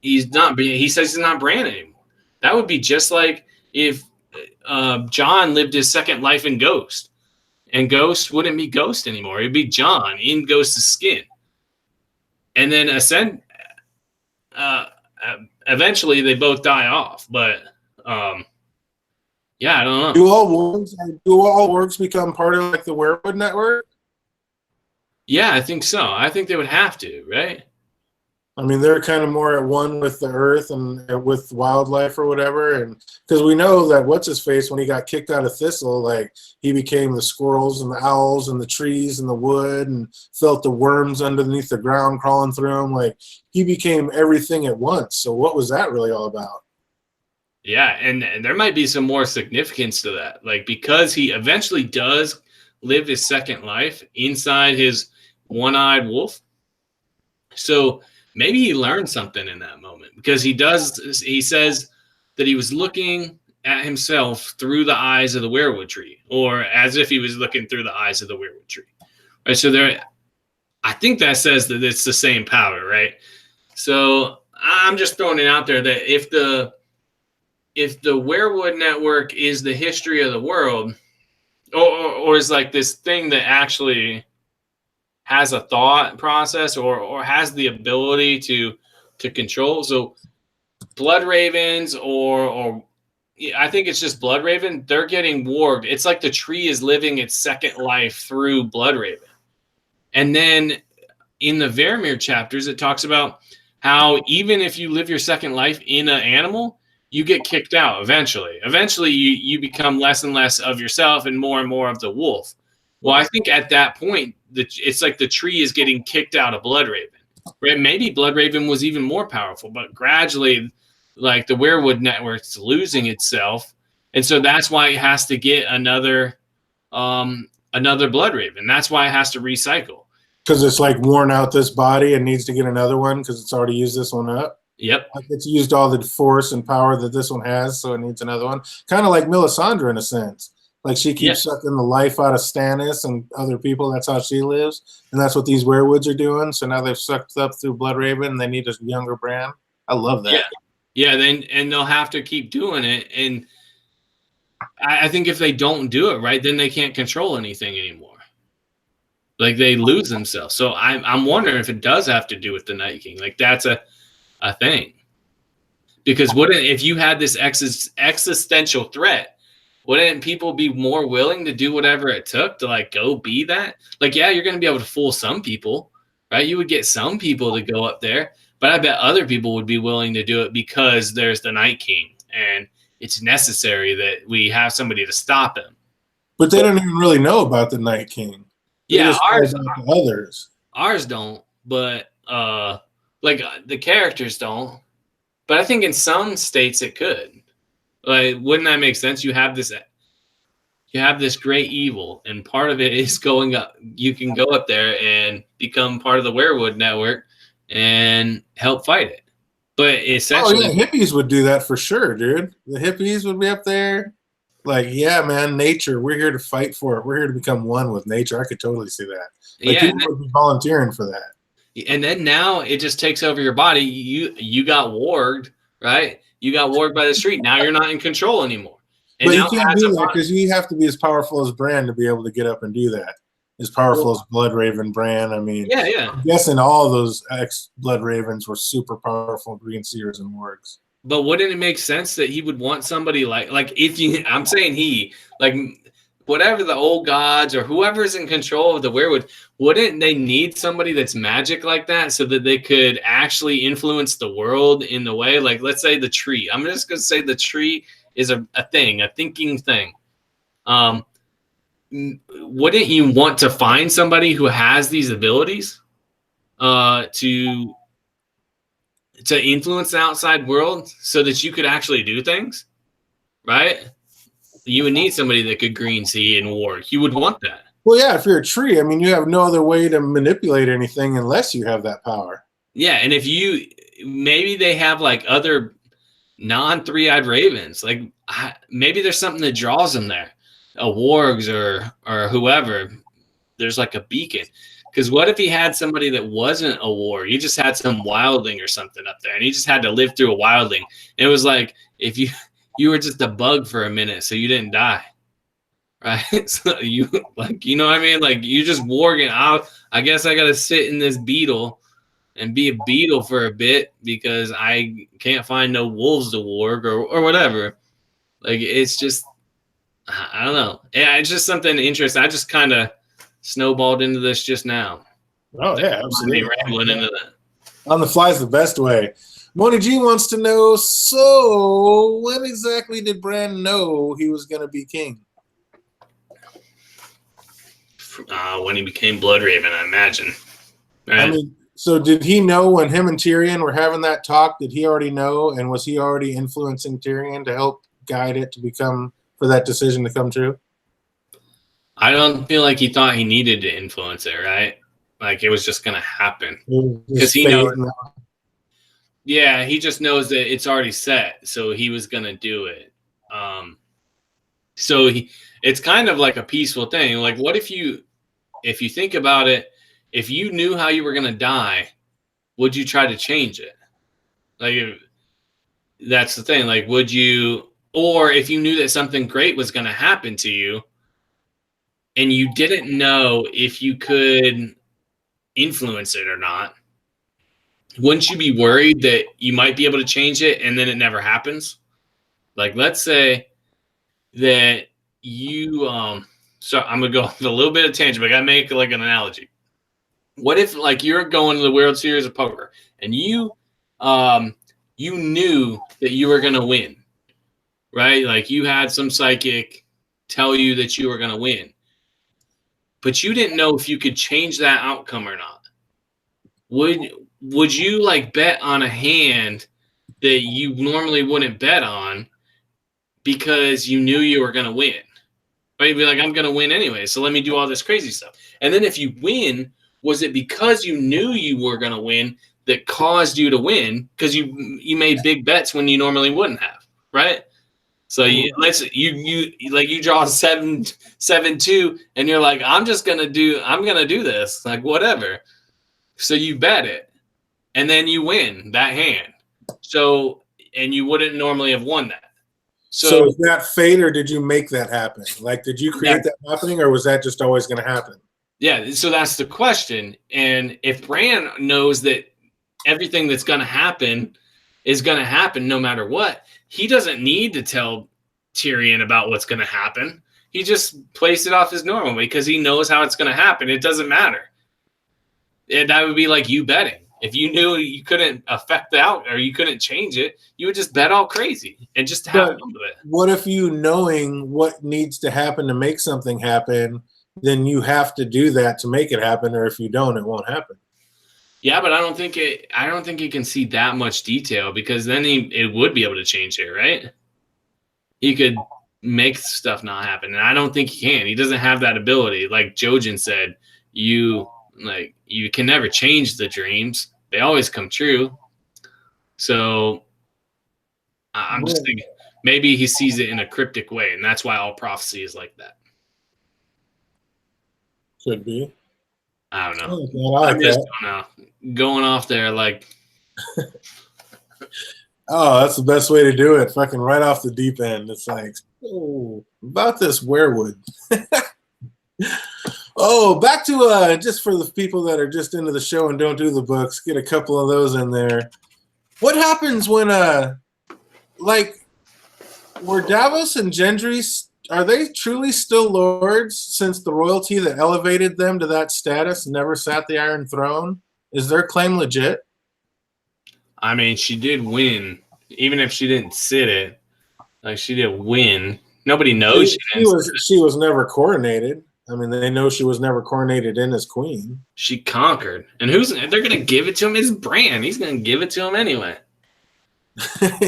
He's not. He says he's not Bran anymore. That would be just like if John lived his second life in Ghost, and Ghost wouldn't be Ghost anymore. It'd be John in Ghost's skin, and then eventually they both die off. But I don't know. Do all wargs become part of like the werewood network? Yeah, I think so. I think they would have to, right? I mean, they're kind of more at one with the earth and with wildlife or whatever. And because we know that what's his face, when he got kicked out of Thistle, like he became the squirrels and the owls and the trees and the wood and felt the worms underneath the ground crawling through him. Like he became everything at once. So what was that really all about? Yeah, and there might be some more significance to that. Like, because he eventually does live his second life inside his one-eyed wolf. So maybe he learned something in that moment, because he says that he was looking at himself through the eyes of the weirwood tree, or as if he was looking through the eyes of the weirwood tree. Right. So I think that says that it's the same power, right? So I'm just throwing it out there that if the weirwood network is the history of the world, or is like this thing that actually has a thought process, or has the ability to control. So blood ravens, or I think it's just blood raven, they're getting warged. It's like the tree is living its second life through blood raven. And then in the Vermeer chapters, it talks about how even if you live your second life in an animal, you get kicked out eventually. Eventually, you become less and less of yourself and more of the wolf. Well, I think at that point, it's like the tree is getting kicked out of Blood Raven. Right? Maybe Blood Raven was even more powerful, but gradually, like the weirwood network's losing itself, and so that's why it has to get another Blood Raven. That's why it has to recycle. Because it's like worn out this body and needs to get another one because it's already used this one up. Yep. Like it's used all the force and power that this one has, so it needs another one. Kind of like Melisandre in a sense. Like she keeps sucking the life out of Stannis and other people. That's how she lives. And that's what these weirwoods are doing. So now they've sucked up through Blood Raven and they need a younger brand. I love that. Yeah, and they'll have to keep doing it. And I think if they don't do it right, then they can't control anything anymore. Like they lose themselves. So I'm wondering if it does have to do with the Night King. Like that's a thing. Because if you had this existential threat, wouldn't people be more willing to do whatever it took to like go be that? Like, yeah, you're going to be able to fool some people, right? You would get some people to go up there, but I bet other people would be willing to do it because there's the Night King and it's necessary that we have somebody to stop him. But they don't even really know about the Night King. They Yeah, ours don't, but like the characters don't. But I think in some states it could. Like, wouldn't that make sense? You have this great evil, and part of it is going up. You can go up there and become part of the weirwood network and help fight it. But essentially, hippies would do that for sure, dude. The hippies would be up there. Like, yeah, man, nature. We're here to fight for it. We're here to become one with nature. I could totally see that. Like, people would be volunteering for that. And then now it just takes over your body. You got warged, right? You got warged by the street. Now you're not in control anymore. And but you can't do that because you have to be as powerful as Bran to be able to get up and do that. As powerful as Blood Raven Bran. I mean, I'm guessing all those ex-Blood Ravens were super powerful Green Seers and Wargs. But wouldn't it make sense that he would want somebody like if you? I'm saying like whatever the old gods or whoever's in control of the weirwood, wouldn't they need somebody that's magic like that so that they could actually influence the world in the way? Like, let's say the tree. I'm just going to say the tree is a thing, a thinking thing. Wouldn't you want to find somebody who has these abilities to influence the outside world so that you could actually do things, right? You would need somebody that could green see and warg. You would want that. Well, yeah, if you're a tree, I mean, you have no other way to manipulate anything unless you have that power. Yeah, and if maybe they have like other non-three-eyed ravens. Like maybe there's something that draws them there. A wargs or whoever. There's like a beacon. Because what if he had somebody that wasn't a warg? He just had some wildling or something up there, and he just had to live through a wildling. And it was like if you were just a bug for a minute, so you didn't die, right? So you know what I mean? Like you just warging out. I guess I got to sit in this beetle and be a beetle for a bit because I can't find no wolves to warg or whatever. Like it's just, I don't know. Yeah, it's just something interesting. I just kind of snowballed into this just now. Oh yeah, absolutely. Rambling into that. On the fly is the best way. Moni G wants to know, so when exactly did Bran know he was going to be king? When he became Bloodraven, I imagine. Right? I mean, so did he know when him and Tyrion were having that talk? Did he already know, and was he already influencing Tyrion to help guide it to become, for that decision to come true? I don't feel like he thought he needed to influence it, right? Like it was just going to happen. Because he knows. Yeah, he just knows that it's already set, so he was going to do it. So it's kind of like a peaceful thing. Like, what if you think about it, if you knew how you were going to die, would you try to change it? Like, that's the thing. Like, would you, or if you knew that something great was going to happen to you and you didn't know if you could influence it or not, wouldn't you be worried that you might be able to change it and then it never happens? Like, let's say that you, so I'm going to go off a little bit of tangent, but I got to make like an analogy. What if like you're going to the World Series of Poker and you knew that you were going to win, right? Like you had some psychic tell you that you were going to win, but you didn't know if you could change that outcome or not. Would you like bet on a hand that you normally wouldn't bet on because you knew you were going to win? Right? You'd be like, I'm going to win anyway, so let me do all this crazy stuff. And then if you win, was it because you knew you were going to win that caused you to win? Because you made big bets when you normally wouldn't have, right? So you draw 7-2, and you're like, I'm gonna do this, like whatever. So you bet it, and then you win that hand. So and you wouldn't normally have won that. So is that fate, or did you make that happen? Like, did you create that happening, or was that just always going to happen? Yeah, so that's the question. And if Bran knows that everything that's going to happen is going to happen no matter what, he doesn't need to tell Tyrion about what's going to happen. He just plays it off as normal because he knows how it's going to happen. It doesn't matter. And that would be like you betting. If you knew you couldn't affect the out or you couldn't change it, you would just bet all crazy and just have fun with it. What if you knowing what needs to happen to make something happen, then you have to do that to make it happen, or if you don't, it won't happen? Yeah, but I don't think he can see that much detail because then it would be able to change it, right? He could make stuff not happen, and I don't think he can. He doesn't have that ability. Like Jojen said, you can never change the dreams. They always come true. So I'm just thinking maybe he sees it in a cryptic way, and that's why all prophecy is like that. Could be. I don't know. I just don't know. Going off there like oh, that's the best way to do it. Fucking right off the deep end. It's like, oh, about this werewood. Oh, back to just for the people that are just into the show and don't do the books, get a couple of those in there. What happens when like were Davos and Gendry, are they truly still lords since the royalty that elevated them to that status never sat the Iron Throne? Is their claim legit? I mean, she did win, even if she didn't sit it. Like she did win. Nobody knows she was never coronated. I mean, they know she was never coronated in as queen. She conquered, and they're gonna give it to him? It's Bran. He's gonna give it to him anyway.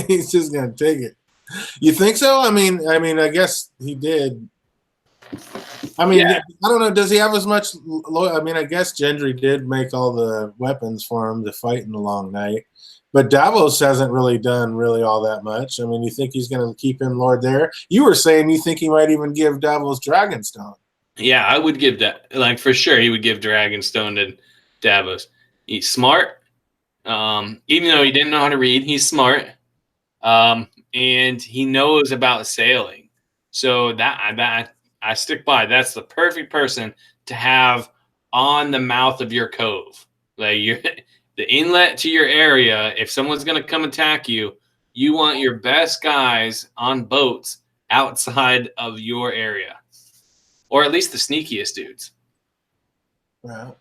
He's just gonna take it. You think so? I mean, I guess he did. I mean, yeah. I don't know. Does he have as much? I mean, I guess Gendry did make all the weapons for him to fight in the long night, but Davos hasn't really done all that much. I mean, you think he's going to keep him Lord there? You were saying you think he might even give Davos Dragonstone. Yeah, I would give that. Like for sure, he would give Dragonstone to Davos. He's smart. Even though he didn't know how to read, he's smart. And he knows about sailing. So that I stick by. That's the perfect person to have on the mouth of your cove. Like the inlet to your area. If someone's going to come attack you, you want your best guys on boats outside of your area, or at least the sneakiest dudes. Right.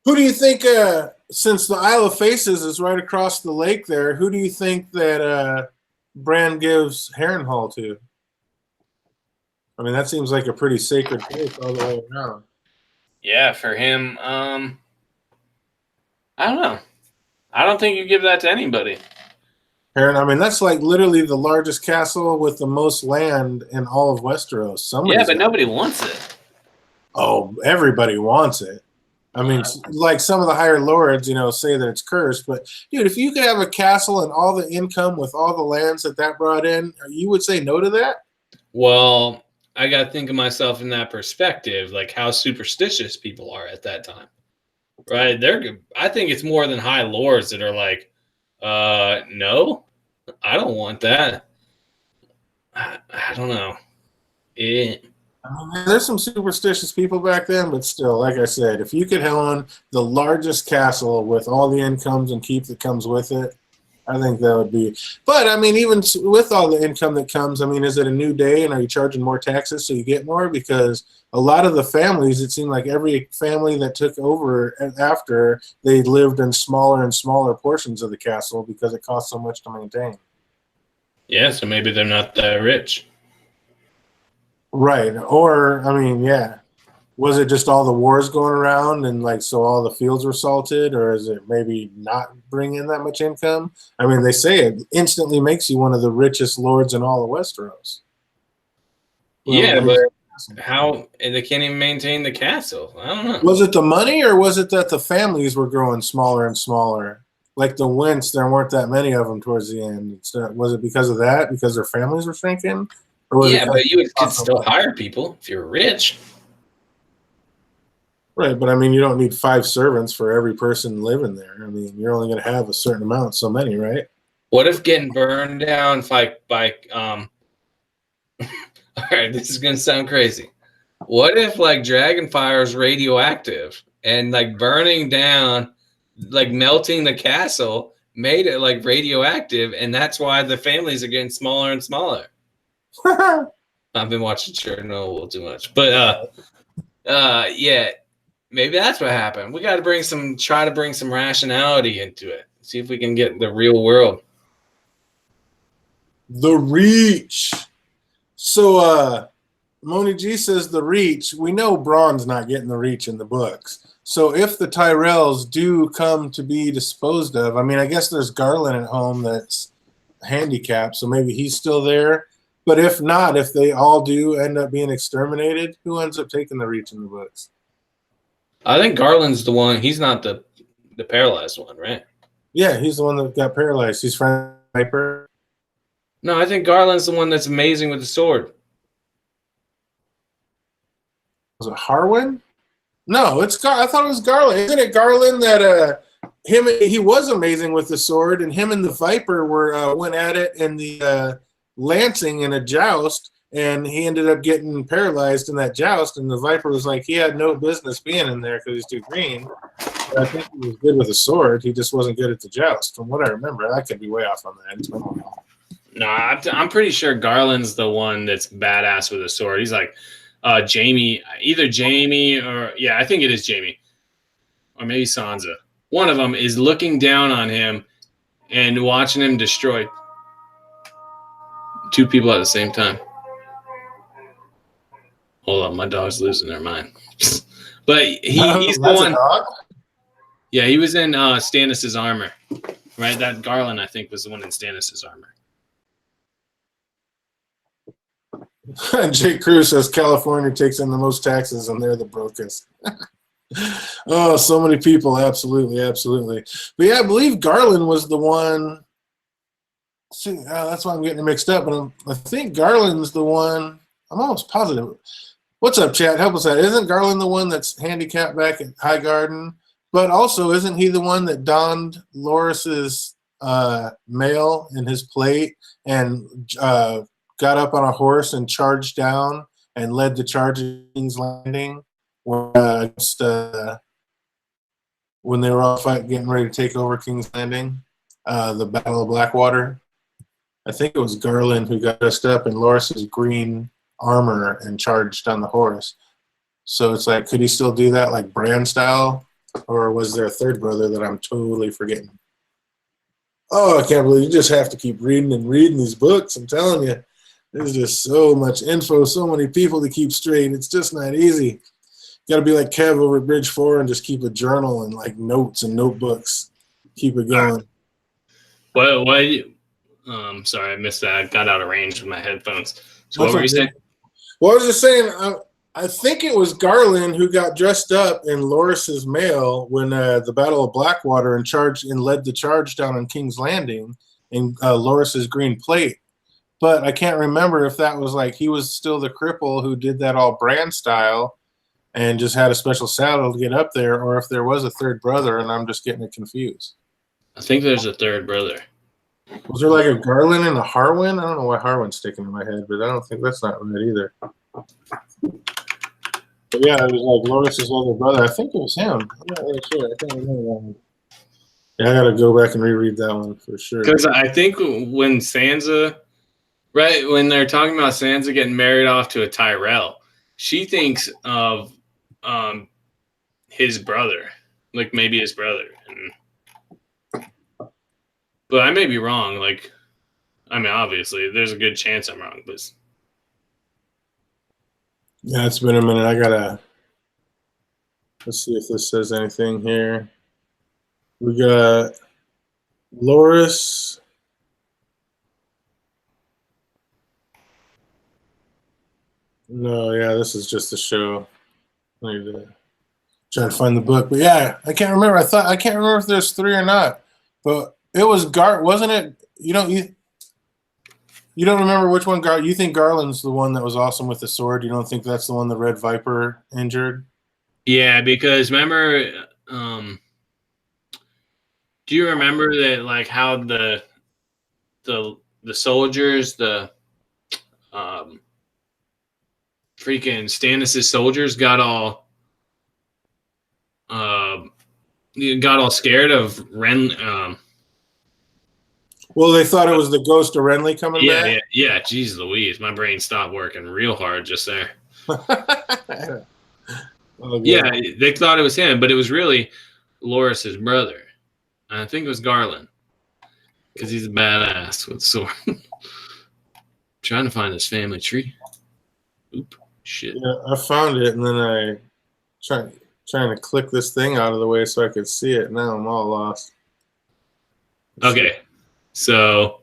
Who do you think, since the Isle of Faces is right across the lake there, who do you think that Bran gives Harrenhal to? I mean, that seems like a pretty sacred place all the way around. Yeah, for him, I don't know. I don't think you give that to anybody. I mean, that's like literally the largest castle with the most land in all of Westeros. Yeah, but nobody wants it. Oh, everybody wants it. I mean, like some of the higher lords, say that it's cursed. But, dude, if you could have a castle and all the income with all the lands that brought in, you would say no to that? Well, I got to think of myself in that perspective, like how superstitious people are at that time. Right? I think it's more than high lords that are like, no, I don't want that. I don't know. I mean, there's some superstitious people back then, but still, like I said, if you could own the largest castle with all the incomes and keep that comes with it, I think that would be. But I mean, even with all the income that comes, I mean, is it a new day and are you charging more taxes so you get more? Because a lot of the families, it seemed like every family that took over after, they lived in smaller and smaller portions of the castle because it cost so much to maintain. Yeah, so maybe they're not that rich. Right. Or, I mean, yeah. Was it just all the wars going around and like so all the fields were salted, or is it maybe not bring in that much income? I mean, they say it instantly makes you one of the richest lords in all of Westeros. Yeah, but how? And they can't even maintain the castle. I don't know. Was it the money, or was it that the families were growing smaller and smaller? Like the Wights, there weren't that many of them towards the end. Was it because of that? Because their families were shrinking? Or was but you could still hire people if you're rich. Right, but I mean, you don't need 5 servants for every person living there. I mean, you're only going to have a certain amount, so many, right? What if getting burned down by all right, this is going to sound crazy. What if like Dragonfire is radioactive and like burning down, like melting the castle made it like radioactive, and that's why the families are getting smaller and smaller? I've been watching Chernobyl too much, but yeah. Maybe that's what happened. We got to try to bring some rationality into it. See if we can get the real world. The Reach. So, Moni G says the Reach. We know Bronn's not getting the Reach in the books. So if the Tyrells do come to be disposed of, I mean, I guess there's Garland at home that's handicapped, so maybe he's still there. But if not, if they all do end up being exterminated, who ends up taking the Reach in the books? I think Garland's the one. He's not the paralyzed one, right? Yeah, he's the one that got paralyzed. He's friend Viper. No, I think Garland's the one that's amazing with the sword. Was it Harwin? No, I thought it was Garland. Isn't it Garland that he was amazing with the sword, and him and the Viper went at it in the lancing in a joust, and he ended up getting paralyzed in that joust, and the Viper was like, he had no business being in there because he's too green. But I think he was good with a sword. He just wasn't good at the joust, from what I remember. I could be way off on that. It's been a while. No, I'm pretty sure Garland's the one that's badass with a sword. He's like Jamie, either Jamie or, yeah, I think it is Jamie. Or maybe Sansa. One of them is looking down on him and watching him destroy 2 people at the same time. Hold on, my dog's losing their mind. But he's the one. Yeah, he was in Stannis' armor, right? That Garland, I think, was the one in Stannis' armor. Jake Cruz says California takes in the most taxes, and they're the brokest. Oh, so many people. Absolutely, absolutely. But yeah, I believe Garland was the one. See, that's why I'm getting mixed up. But I think Garland's the one. I'm almost positive. What's up, chat? Help us out. Isn't Garland the one that's handicapped back at High Garden? But also, isn't he the one that donned Loras's mail in his plate and got up on a horse and charged down and led the charge at King's Landing when they were all getting ready to take over King's Landing, the Battle of Blackwater? I think it was Garland who got dressed up in Loras's green armor and charged on the horse. So it's like, could he still do that like Bran style? Or was there a third brother that I'm totally forgetting? Oh, I can't believe you just have to keep reading and reading these books. I'm telling you, there's just so much info, so many people to keep straight. It's just not easy. Got to be like Kev over at Bridge 4 and just keep a journal and like notes and notebooks. Keep it going. Sorry, I missed that. I got out of range with my headphones. So That's what were you okay. saying? Well, I was just saying, I think it was Garland who got dressed up in Loris's mail when the Battle of Blackwater and led the charge down on King's Landing in Loris's green plate. But I can't remember if that was like he was still the cripple who did that all brand style and just had a special saddle to get up there, or if there was a third brother and I'm just getting it confused. I think there's a third brother. Was there like a Garland and a Harwin? I don't know why Harwin's sticking in my head, but I don't think that's not right either. But yeah, it was like Loris's older brother. I think it was him. I'm not really sure. I can't remember that one. Yeah, I got to go back and reread that one for sure. Because I think when Sansa, right, when they're talking about Sansa getting married off to a Tyrell, she thinks of his brother, like maybe his brother. But I may be wrong. Like, I mean, obviously, there's a good chance I'm wrong, but Yeah, it's been a minute. Let's see if this says anything here. We got Loris. No, yeah, this is just a show. I need to try to find the book. But yeah, I can't remember. I can't remember if there's 3 or not. But it was wasn't it? You don't remember which one you think Garland's the one that was awesome with the sword. You don't think that's the one the Red Viper injured? yeah, because remember, do you remember that like how the soldiers, the freaking Stannis' soldiers got all scared of Ren. Well, they thought it was the ghost of Renly coming back. Yeah. Jeez Louise, my brain stopped working real hard just there. Oh, yeah, they thought it was him, but it was really Loris's brother. I think it was Garland because he's a badass with a sword. Trying to find his family tree. Oop, shit. Yeah, I found it, and then I trying to click this thing out of the way so I could see it. Now I'm all lost. Okay, so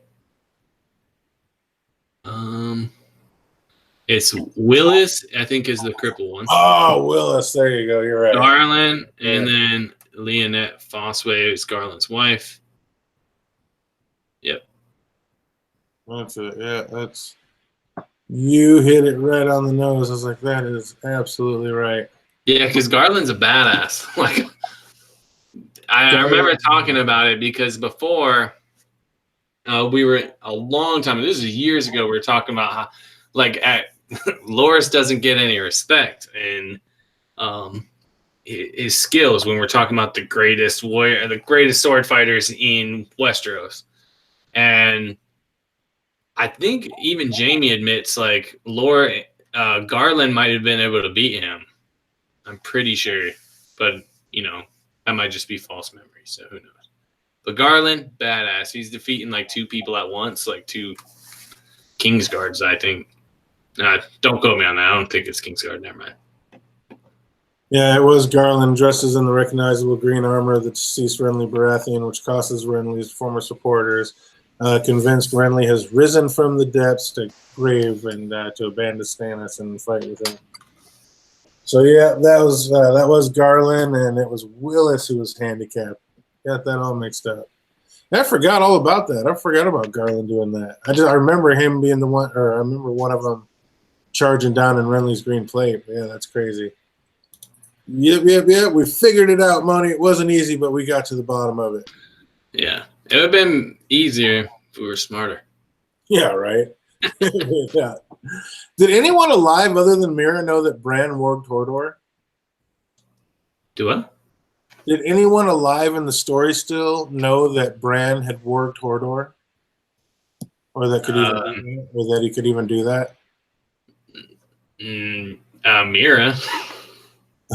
it's Willis, I think, is the cripple one. Oh, Willis, there you go. You're right. Garland, and then Leonette Fosway is Garland's wife. Yep. That's it. Yeah, you hit it right on the nose. I was like, that is absolutely right. Yeah, because Garland's a badass. Like, I remember talking about it because before we were a long time. This is years ago. We were talking about how, like, Loris doesn't get any respect and his skills when we're talking about the greatest warrior, the greatest sword fighters in Westeros, and I think even Jamie admits like Garland might have been able to beat him. I'm pretty sure, but that might just be false memory. So who knows? But Garland, badass. He's defeating like 2 people at once, like 2 Kingsguards, I think. Don't quote me on that. I don't think it's Kingsguard. Never mind. Yeah, it was Garland, dresses in the recognizable green armor that deceased Renly Baratheon, which causes Renly's former supporters, convinced Renly has risen from the depths to grave and to abandon Stannis and fight with him. So yeah, that was Garland, and it was Willis who was handicapped. Got that all mixed up. I forgot all about that. I forgot about Garland doing that. I remember him being the one, or I remember one of them charging down in Renly's green plate. Yeah, that's crazy. Yep. We figured it out, Money. It wasn't easy, but we got to the bottom of it. Yeah, it would have been easier if we were smarter. Yeah, right. Yeah. Did anyone alive other than Mira know that Bran warged Hodor? Do what? Did anyone alive in the story still know that Bran had warged Hodor, or that he could even do that? Mira.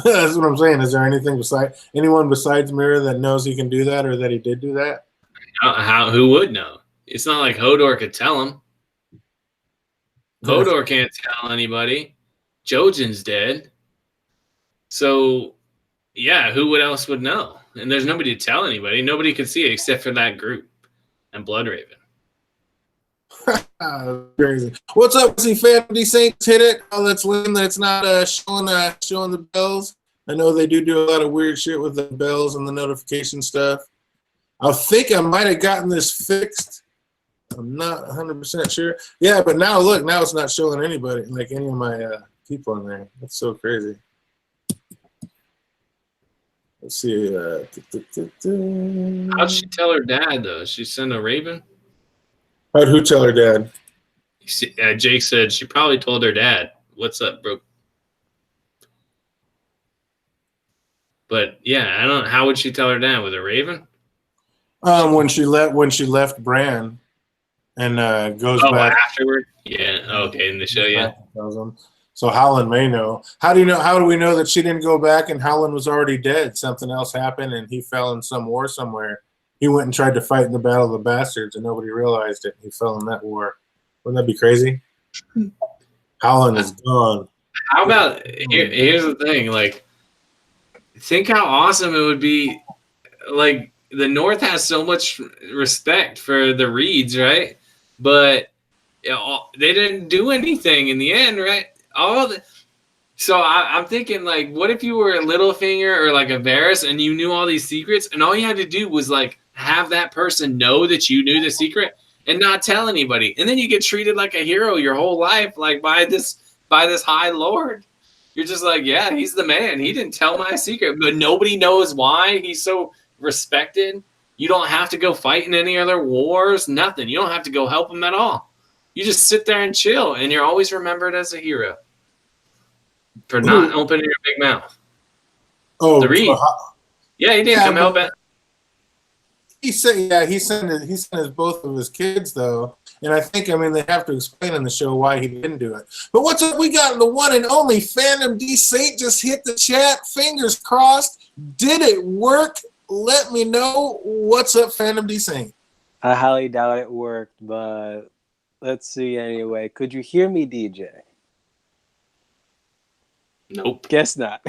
That's what I'm saying. Is there anyone besides Mira that knows he can do that or that he did do that? Who would know? It's not like Hodor could tell him. Hodor can't tell anybody. Jojen's dead. So, yeah, who else would know? And there's nobody to tell anybody. Nobody could see it except for that group and Bloodraven. Crazy. What's up, see Family Saints? Hit it. Oh, that's lame that it's not showing the bells. I know they do a lot of weird shit with the bells and the notification stuff. I think I might have gotten this fixed. I'm not 100% sure. Yeah, but now look, now it's not showing anybody, like any of my people in there. That's so crazy. Let's see. How'd she tell her dad, though? She sent a raven? How'd who tell her dad? Jake said she probably told her dad, "What's up, bro?" But yeah, I don't. How would she tell her dad? With a raven? When she left Bran, and goes back afterward. Yeah. Okay. In the show, yeah. So Howland may know. How do we know that she didn't go back and Howland was already dead? Something else happened and he fell in some war somewhere. He went and tried to fight in the Battle of the Bastards and nobody realized it. He fell in that war. Wouldn't that be crazy? Howland is gone. How about here's the thing, like, think how awesome it would be. Like, the North has so much respect for the Reeds, right? But they didn't do anything in the end, right? So I'm thinking, like, what if you were a Littlefinger or like a Varys and you knew all these secrets and all you had to do was like have that person know that you knew the secret and not tell anybody, and then you get treated like a hero your whole life, like by this high lord. You're just like, yeah, he's the man. He didn't tell my secret, but nobody knows why he's so respected. You don't have to go fight in any other wars, nothing. You don't have to go help him at all. You just sit there and chill, and you're always remembered as a hero for not opening your big mouth. Oh, the Reed. Yeah, he didn't come help it. He said, he sent his both of his kids though, and I mean they have to explain in the show why he didn't do it. But what's up? We got the one and only Phantom D Saint just hit the chat. Fingers crossed. Did it work? Let me know. What's up, Phantom D Saint? I highly doubt it worked, but let's see anyway. Could you hear me, DJ? Nope. Guess not.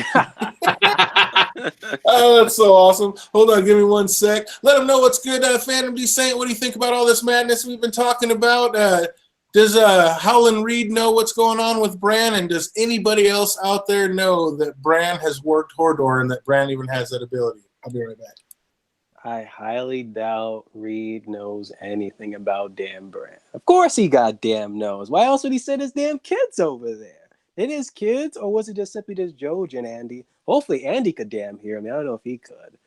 Oh, that's so awesome. Hold on, give me 1 sec. Let them know what's good, Phantom D Saint. What do you think about all this madness we've been talking about? Does Howland Reed know what's going on with Bran? And does anybody else out there know that Bran has worked Hodor and that Bran even has that ability? I'll be right back. I highly doubt Reed knows anything about damn Bran. Of course he goddamn knows. Why else would he send his damn kids over there? It is kids, or was it just simply just Jojen and Andy? Hopefully Andy could damn hear me. I don't know if he could.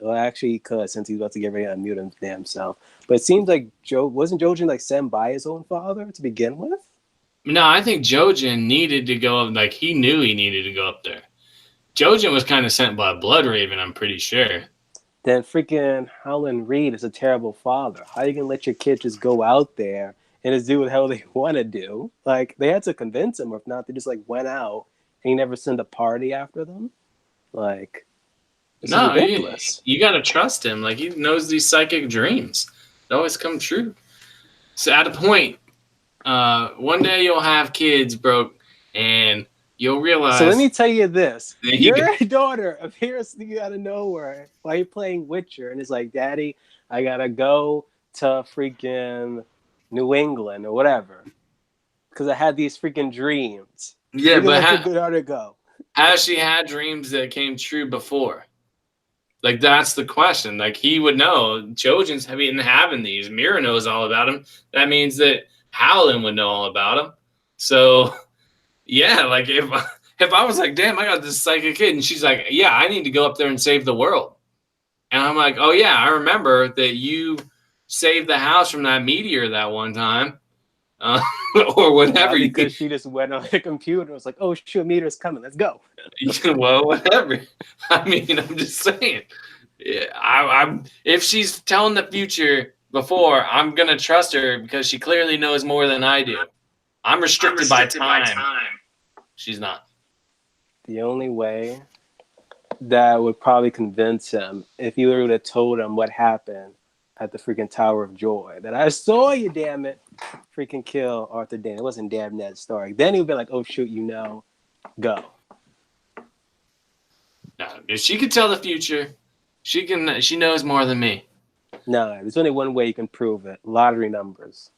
Well, actually he could, since he's about to get ready to unmute his damn self. But it seems like wasn't Jojen like sent by his own father to begin with? No, I think Jojen needed to go up. Like, he knew he needed to go up there. Jojen was kind of sent by Bloodraven, I'm pretty sure. Then freaking Howland Reed is a terrible father. How are you going to let your kids just go out there and just do what the hell they want to do? Like, they had to convince him, or if not, they just, like, went out and he never sent a party after them. Like, this is ridiculous. You got to trust him. Like, he knows these psychic dreams. They always come true. So, at a point, one day you'll have kids, bro, and you'll realize. So let me tell you this: your daughter appears to you out of nowhere while you're playing Witcher, and is like, "Daddy, I gotta go to freaking New England or whatever because I had these freaking dreams." Yeah, but let your daughter go. Has she had dreams that came true before? Like, that's the question. Like, he would know. Jojen's been having these. Mira knows all about him. That means that Howland would know all about him. So. Yeah, like if I was like, damn, I got this psychic kid, and she's like, yeah, I need to go up there and save the world. And I'm like, oh, yeah, I remember that you saved the house from that meteor that one time. Or whatever. Yeah, because she just went on the computer and was like, oh, shoot, a meteor's coming. Let's go. Well, whatever. I mean, I'm just saying. Yeah, if she's telling the future before, I'm going to trust her because she clearly knows more than I do. I'm restricted by time. She's not. The only way that would probably convince him if you would have told him what happened at the freaking Tower of Joy. That I saw you, damn it, freaking kill Arthur Dane. It wasn't damn Ned Stark. Then he would be like, oh, shoot, go. No, if she could tell the future, she knows more than me. No, there's only one way you can prove it. Lottery numbers.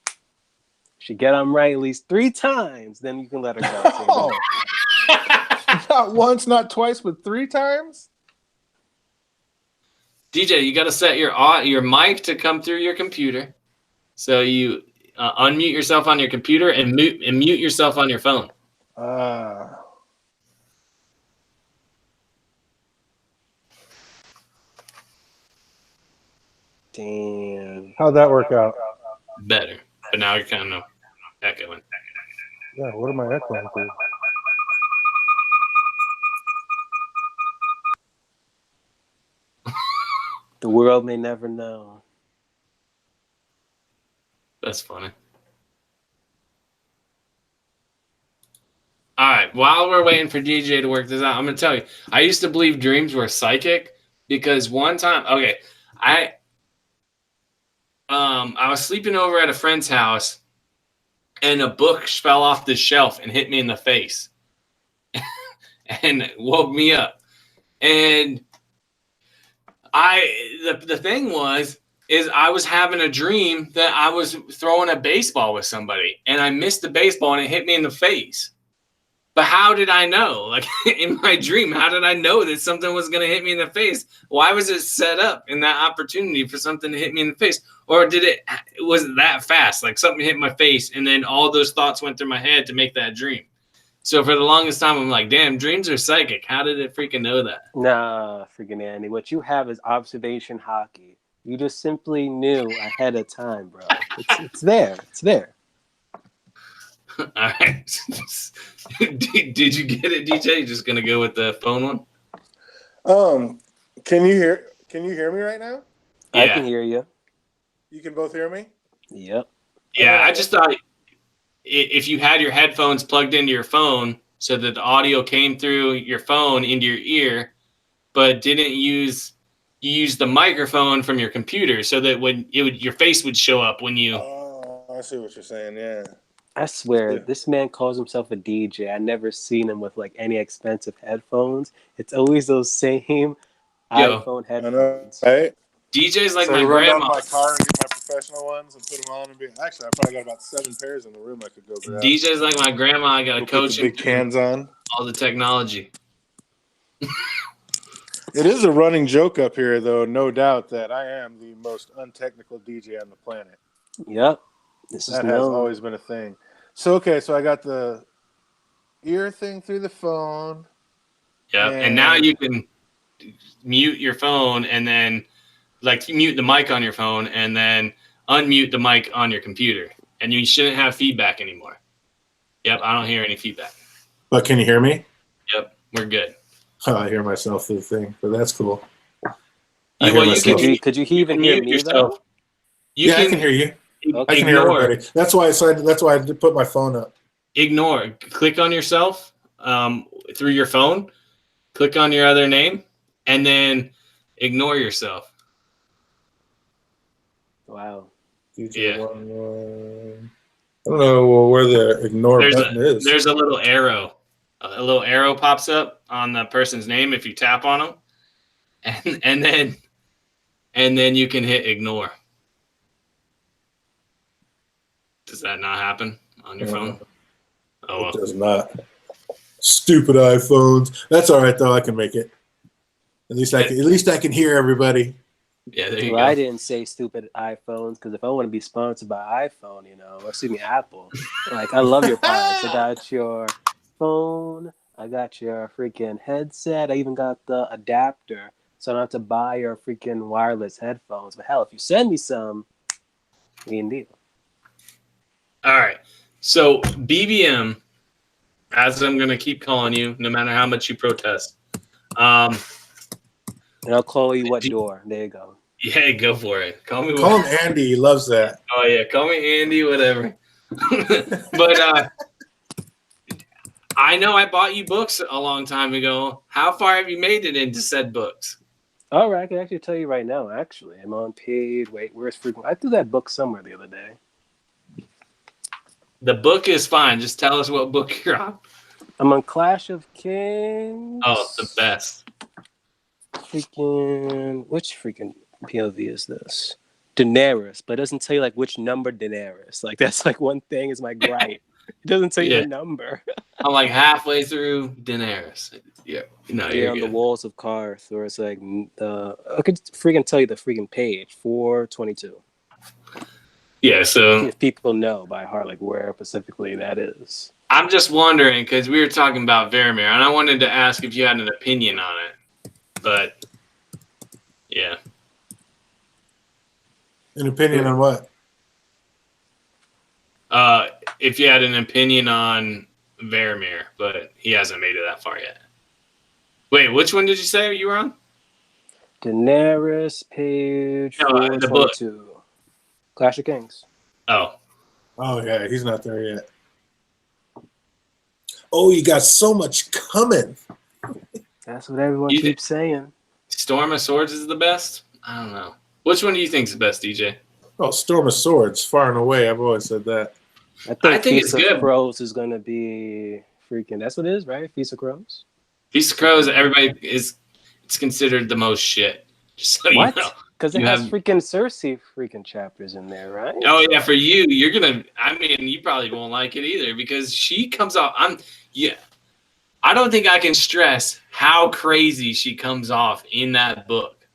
She get them right at least 3 times, then you can let her go. Oh. Not once, not twice, but 3 times? DJ, you got to set your mic to come through your computer. So you unmute yourself on your computer and mute yourself on your phone. Damn. How'd that work out? Better. But now you're kind of echoing. Yeah, what am I echoing to? The world may never know. That's funny. All right. While we're waiting for DJ to work this out, I'm going to tell you, I used to believe dreams were psychic because one time, okay, I was sleeping over at a friend's house and a book fell off the shelf and hit me in the face and woke me up. And the thing is I was having a dream that I was throwing a baseball with somebody and I missed the baseball and it hit me in the face. But how did I know? Like in my dream, how did I know that something was going to hit me in the face? Why was it set up in that opportunity for something to hit me in the face? Or was it that fast? Like something hit my face and then all those thoughts went through my head to make that dream. So for the longest time, I'm like, damn, dreams are psychic. How did it freaking know that? Nah, freaking Andy. What you have is observation hockey. You just simply knew ahead of time, bro. It's there. It's there. All right. Did you get it, DJ? You just gonna go with the phone one? Can you hear me right now? Yeah. I can hear you. You can both hear me? Yep. Yeah, I just thought if you had your headphones plugged into your phone so that the audio came through your phone into your ear, but didn't use the microphone from your computer so that when your face would show up when you. Oh, I see what you're saying. Yeah. I swear, this man calls himself a DJ. I never seen him with like any expensive headphones. It's always those same iPhone headphones. I know, right? DJ's like So my I run down grandma. to my car and get my professional ones and put them on and be. Actually, I probably got about 7 pairs in the room I could go grab. DJ's like my grandma. I got to coach him. Big cans on. All the technology. It is a running joke up here, though, no doubt, that I am the most untechnical DJ on the planet. Yep. That has always been a thing. So I got the ear thing through the phone. Yeah, and now you can mute your phone and then like mute the mic on your phone and then unmute the mic on your computer. And you shouldn't have feedback anymore. Yep, I don't hear any feedback. But can you hear me? Yep, we're good. Oh, I hear myself through the thing, but that's cool. Could you even hear me yourself. though? I can hear you. Okay. I can hear everybody. That's why I did put my phone up. Ignore. Click on yourself through your phone. Click on your other name, and then ignore yourself. Wow. Yeah. I don't know where the ignore button is. There's a little arrow. A little arrow pops up on the person's name if you tap on them, and then you can hit ignore. Does that not happen on your phone? Oh, well. It does not. Stupid iPhones. That's all right though. I can make it. At least I can hear everybody. Yeah, there you go. I didn't say stupid iPhones because if I want to be sponsored by iPhone, or excuse me, Apple, like I love your products. I got your phone. I got your freaking headset. I even got the adapter, so I don't have to buy your freaking wireless headphones. But hell, if you send me some, we can deal. All right. So BBM, as I'm going to keep calling you, no matter how much you protest. And I'll call you what door. There you go. Yeah, go for it. Call him Andy. He loves that. Oh, yeah. Call me Andy, whatever. But I know I bought you books a long time ago. How far have you made it into said books? All right, I can actually tell you right now. Actually, I'm on page. Wait, where's freaking? I threw that book somewhere the other day. The book is fine. Just tell us what book you're on. I'm on Clash of Kings. Oh, the best. Freaking, which freaking POV is this? Daenerys, but it doesn't tell you like which number Daenerys. Like that's like one thing is my gripe. It doesn't tell you Yeah. the number. I'm like halfway through Daenerys. Yeah, no, Yeah, you're on good. the walls of Karth, or it's like I could freaking tell you the freaking page 422. Yeah, so If people know by heart, like where specifically that is. I'm just wondering because we were talking about Vermeer, and I wanted to ask if you had an opinion on it. But yeah, An opinion on what? if you had an opinion on Vermeer, but he hasn't made it that far yet. Wait, which one did you say you were on? Daenerys, page No, the book. 422. Clash of Kings. Oh, Oh yeah, he's not there yet. Oh, you got so much coming. That's what everyone You keeps saying. Storm of Swords is the best? I don't know. Which one do you think is the best, DJ? Oh, Storm of Swords, far and away. I've always said that. I think Feast it's of good. Crows is going to be freaking. That's what it is, right? Feast of Crows. Feast of Crows, everybody it's considered the most shit. Just so What? you know. Because it You has have- freaking Cersei freaking chapters in there, right? Oh yeah, for you, you're gonna. I mean, you probably won't like it either because she comes off. I don't think I can stress how crazy she comes off in that book.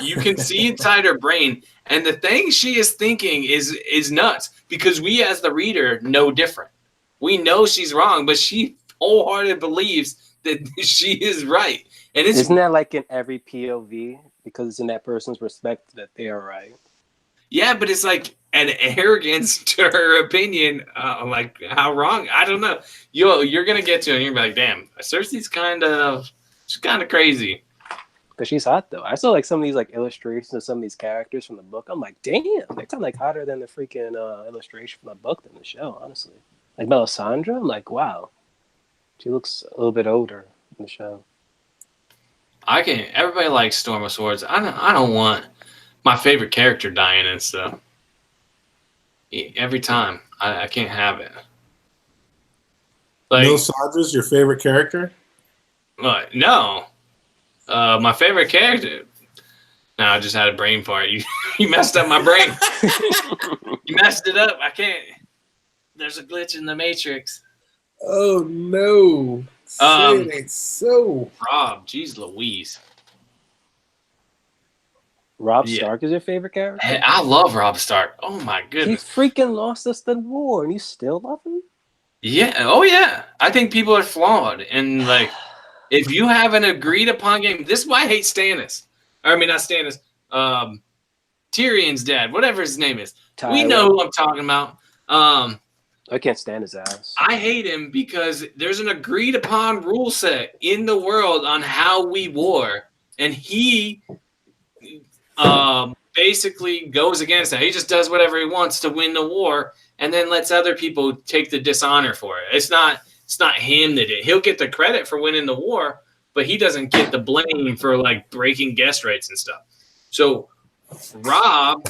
You can see inside her brain, and the thing she is thinking is nuts because we, as the reader, know different. We know she's wrong, but she wholeheartedly believes that she is right, and it's Isn't that like in every POV? Because it's in that person's respect that they are right. yeah, but it's like an arrogance to her opinion, like how wrong. I don't know. You're gonna get to it, and you're gonna be like, damn, Cersei's she's kind of crazy. Because she's hot though. I saw like some of these like illustrations of some of these characters from the book. I'm like, damn, they're kind of like hotter than the freaking illustration from the book than the show, honestly. Like Melisandre, I'm like, wow, she looks a little bit older in the show. Everybody likes Storm of Swords. I don't want my favorite character dying and stuff. Every time I can't have it. Like Melisandre's your favorite character? no, my favorite character. No, I just had a brain fart. You messed up my brain. You messed it up. I can't. There's a glitch in the Matrix. Oh no. Say it ain't so. Rob, jeez Louise. Robb Yeah. Stark is your favorite character? Hey, I love Rob Stark. Oh my He goodness. freaking lost us the war, and you still love him? Yeah. Oh yeah. I think people are flawed, and like, if you have an agreed upon game, this is why I hate Stannis. Or, I mean, not Stannis. Tyrion's dad, whatever his name is. Tywin. We know who I'm talking about. I can't stand his ass. I hate him because there's an agreed upon rule set in the world on how we war, and he basically goes against that. He just does whatever he wants to win the war, and then lets other people take the dishonor for it. It's not him that did. He'll get the credit for winning the war, but he doesn't get the blame for like breaking guest rights and stuff. So Rob,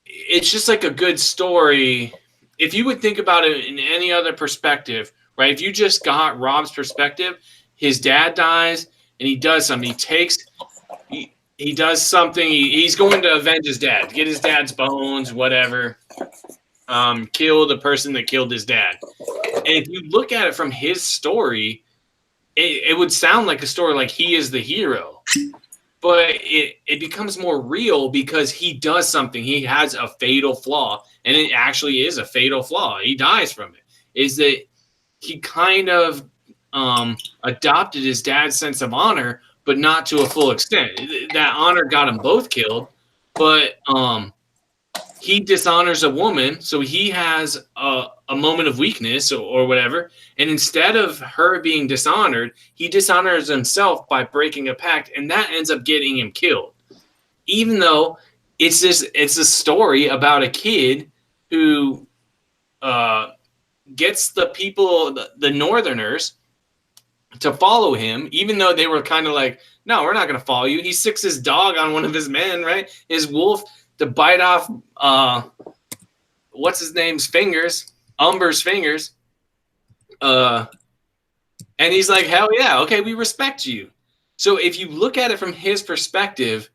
it's just like a good story. If you would think about it in any other perspective, right? If you just got Rob's perspective, his dad dies and he does something. He does something. He's going to avenge his dad, get his dad's bones, whatever. Kill the person that killed his dad. And if you look at it from his story, it would sound like a story like he is the hero. But it becomes more real because he does something. He has a fatal flaw, and it actually is a fatal flaw. He dies from it. Is that he kind of adopted his dad's sense of honor, but not to a full extent. That honor got them both killed, but he dishonors a woman, so he has a moment of weakness or whatever. And instead of her being dishonored, he dishonors himself by breaking a pact, and that ends up getting him killed. Even though it's a story about a kid who gets the people, the Northerners, to follow him, even though they were kind of like, no, we're not going to follow you. He sicks his dog on one of his men, right? His wolf, to bite off, what's his name's fingers, Umber's fingers. And he's like, hell yeah, okay, we respect you. So if you look at it from his perspective,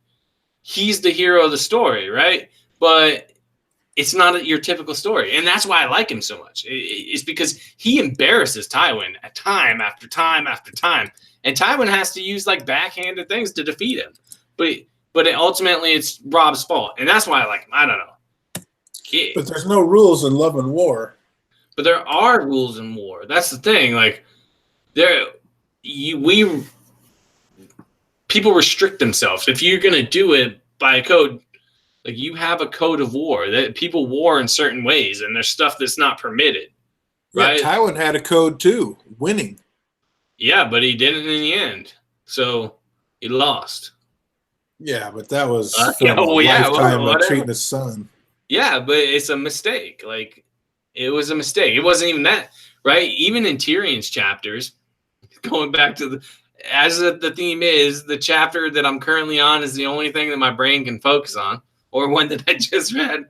he's the hero of the story, right? But it's not your typical story. And that's why I like him so much. It's because he embarrasses Tywin time after time after time. And Tywin has to use like backhanded things to defeat him. But ultimately it's Rob's fault. And that's why I like him. I don't know. But there's no rules in Love and War. But there are rules in war. That's the thing. Like people restrict themselves. If you're going to do it by a code, like you have a code of war that people war in certain ways, and there's stuff that's not permitted, right? Yeah, Tywin had a code too, winning. Yeah, but he didn't in the end, so he lost. Yeah, but that was lifetime of treating his son. Yeah, but it's a mistake. Like it was a mistake. It wasn't even that, right? Even in Tyrion's chapters, going back to the theme is the chapter that I'm currently on is the only thing that my brain can focus on. Or one that I just read.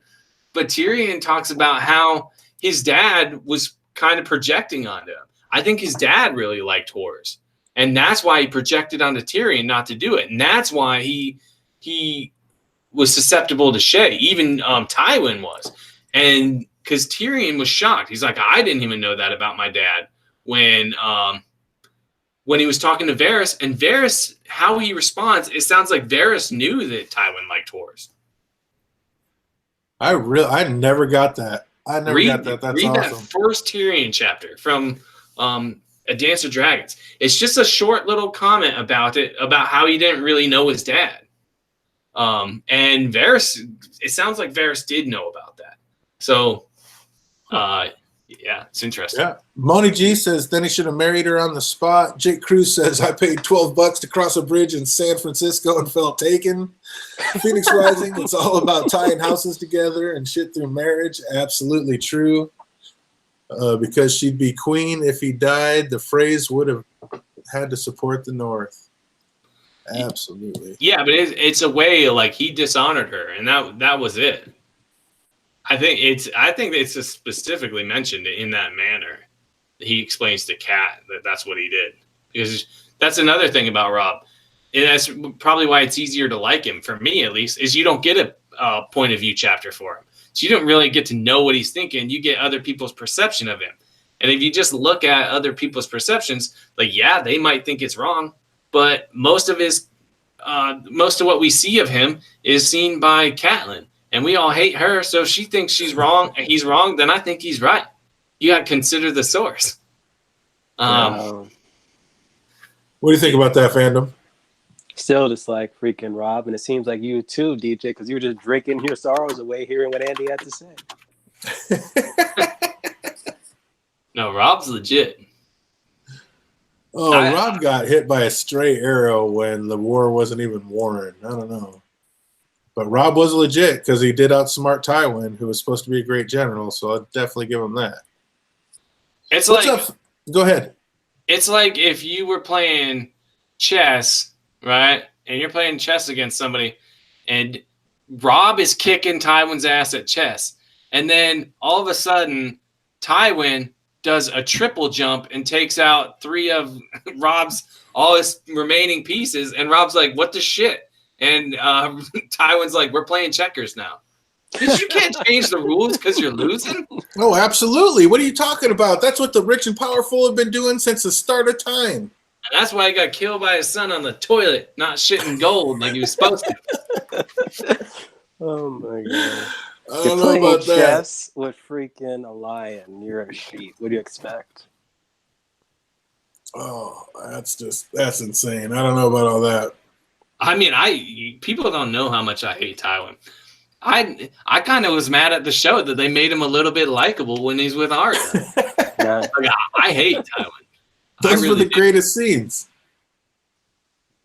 But Tyrion talks about how his dad was kind of projecting onto him. I think his dad really liked horrors. And that's why he projected onto Tyrion not to do it. And that's why he was susceptible to Shay. Even Tywin was. And because Tyrion was shocked. He's like, I didn't even know that about my dad when he was talking to Varys. And Varys, how he responds, it sounds like Varys knew that Tywin liked horrors. I never got that. I never got that. That's read awesome. That first Tyrion chapter from A Dance of Dragons. It's just a short little comment about it, about how he didn't really know his dad. And Varys, it sounds like Varys did know about that. So, yeah, it's interesting. Yeah. Moni G says, then he should have married her on the spot. Jake Cruz says, I paid $12 to cross a bridge in San Francisco and felt taken. Phoenix Rising, it's all about tying houses together and shit through marriage. Absolutely true. Because she'd be queen if he died. The phrase would have had to support the North. Absolutely. Yeah, but it's a way like he dishonored her, and that was it. I think it's specifically mentioned in that manner. He explains to Kat that's what he did, because that's another thing about Rob. And that's probably why it's easier to like him, for me at least, is you don't get a point of view chapter for him. So you don't really get to know what he's thinking. You get other people's perception of him. And if you just look at other people's perceptions, like, yeah, they might think it's wrong, but most of what we see of him is seen by Catelyn. And we all hate her, so if she thinks she's wrong and he's wrong, then I think he's right. You got to consider the source. What do you think about that, fandom? Still just like freaking Rob, and it seems like you too, DJ, because you were just drinking your sorrows away hearing what Andy had to say. No, Rob's legit. Rob got hit by a stray arrow when the war wasn't even warring. I don't know. But Rob was legit because he did outsmart Tywin, who was supposed to be a great general, so I'll definitely give him that. It's What's like, up? Go ahead. It's like if you were playing chess, right? And you're playing chess against somebody, and Rob is kicking Tywin's ass at chess. And then all of a sudden, Tywin does a triple jump and takes out 3 of all his remaining pieces. And Rob's like, what the shit? And Tywin's like, we're playing checkers now. Because you can't change the rules because you're losing. Oh, absolutely. What are you talking about? That's what the rich and powerful have been doing since the start of time. And that's why he got killed by his son on the toilet, not shitting gold like he was supposed to. Oh, my God. I don't know about that. Chess with freaking a lion. You're a sheep. What do you expect? Oh, that's insane. I don't know about all that. I mean, people don't know how much I hate Tywin. I kind of was mad at the show that they made him a little bit likable when he's with Arya. Yeah. Like, I hate Tywin. Those were the greatest scenes.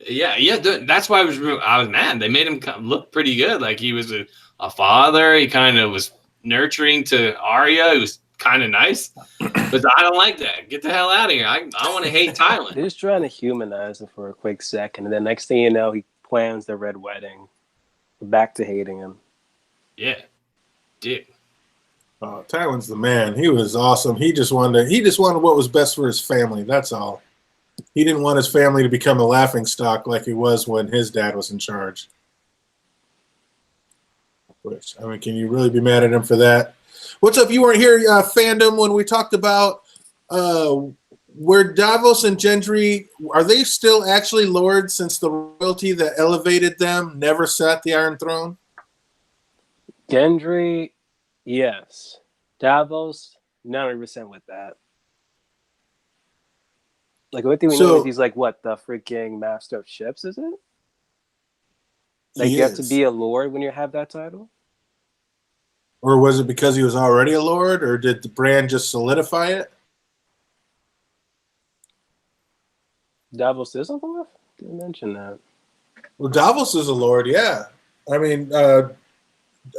Yeah. That's why I was mad. They made him look pretty good. Like he was a father. He kind of was nurturing to Arya. He was kind of nice. But I don't like that. Get the hell out of here. I want to hate Thailand. They're just trying to humanize him for a quick second, and then next thing you know, he plans the red wedding. Back to hating him. Yeah, dick. Tylen's the man. He was awesome. He just wanted what was best for his family. That's all. He didn't want his family to become a laughingstock like he was when his dad was in charge. Which, I mean, can you really be mad at him for that? What's up? You weren't here, fandom, when we talked about where Davos and Gendry, are they still actually lords since the royalty that elevated them never sat the Iron Throne? Gendry, yes. Davos, 90% with that. Like, what do we know is he's like, what, the freaking master of ships, is it? Like, you have to be a lord when you have that title? Or was it because he was already a lord, or did the brand just solidify it? Davos is a lord? Didn't mention that. Well, Davos is a lord, yeah. I mean,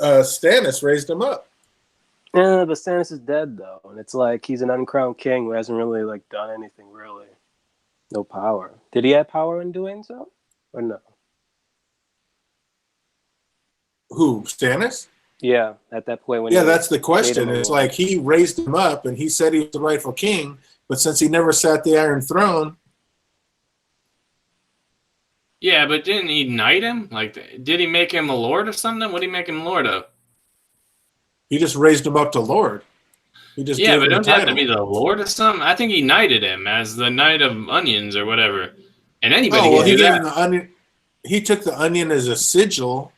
Stannis raised him up. Yeah, but Stannis is dead, though. And it's like he's an uncrowned king who hasn't really, like, done anything, really. No power. Did he have power in doing so? Or no? Who, Stannis? Yeah, at that point when that's the question. It's like he raised him up and he said he was the rightful king, but since he never sat the Iron Throne. Yeah, but didn't he knight him? Like, did he make him a lord of something? What did he make him lord of? He just raised him up to lord. He just but don't you have to be the lord of something? I think he knighted him as the knight of onions or whatever. And anybody can do that. The onion. He took the onion as a sigil.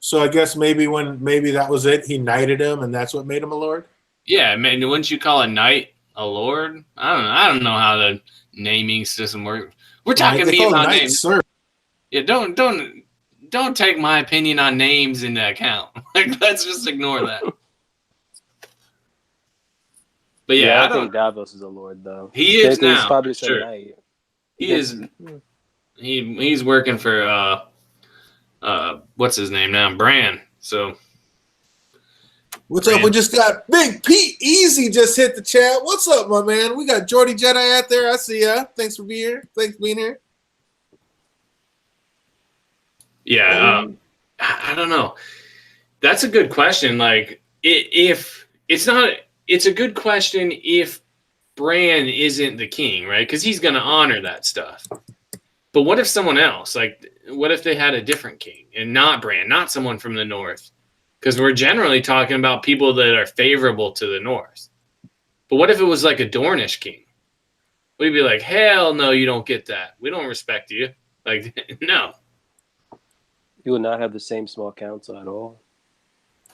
So I guess maybe that was it. He knighted him, and that's what made him a lord. Yeah, man. Wouldn't you call a knight a lord? I don't know how the naming system works. We're talking me about names. Sir. Yeah, don't take my opinion on names into account. Like, let's just ignore that. But yeah, I think Davos is a lord, though. He is now. He's probably sure. Knight. He is. He's working for what's his name now? Bran. So what's up? We just got Big Pete Easy just hit the chat. What's up, my man? We got Jordy Jedi out there. I see ya. Thanks for being here. Thanks for being here. Yeah, I don't know. That's a good question. Like, if it's not, it's a good question if Bran isn't the king, right? Because he's going to honor that stuff. But what if someone else? Like, what if they had a different king and not Bran, not someone from the north? Because we're generally talking about people that are favorable to the north. But what if it was like a Dornish king? We'd be like, hell no, you don't get that. We don't respect you. Like, no. You would not have the same small council at all.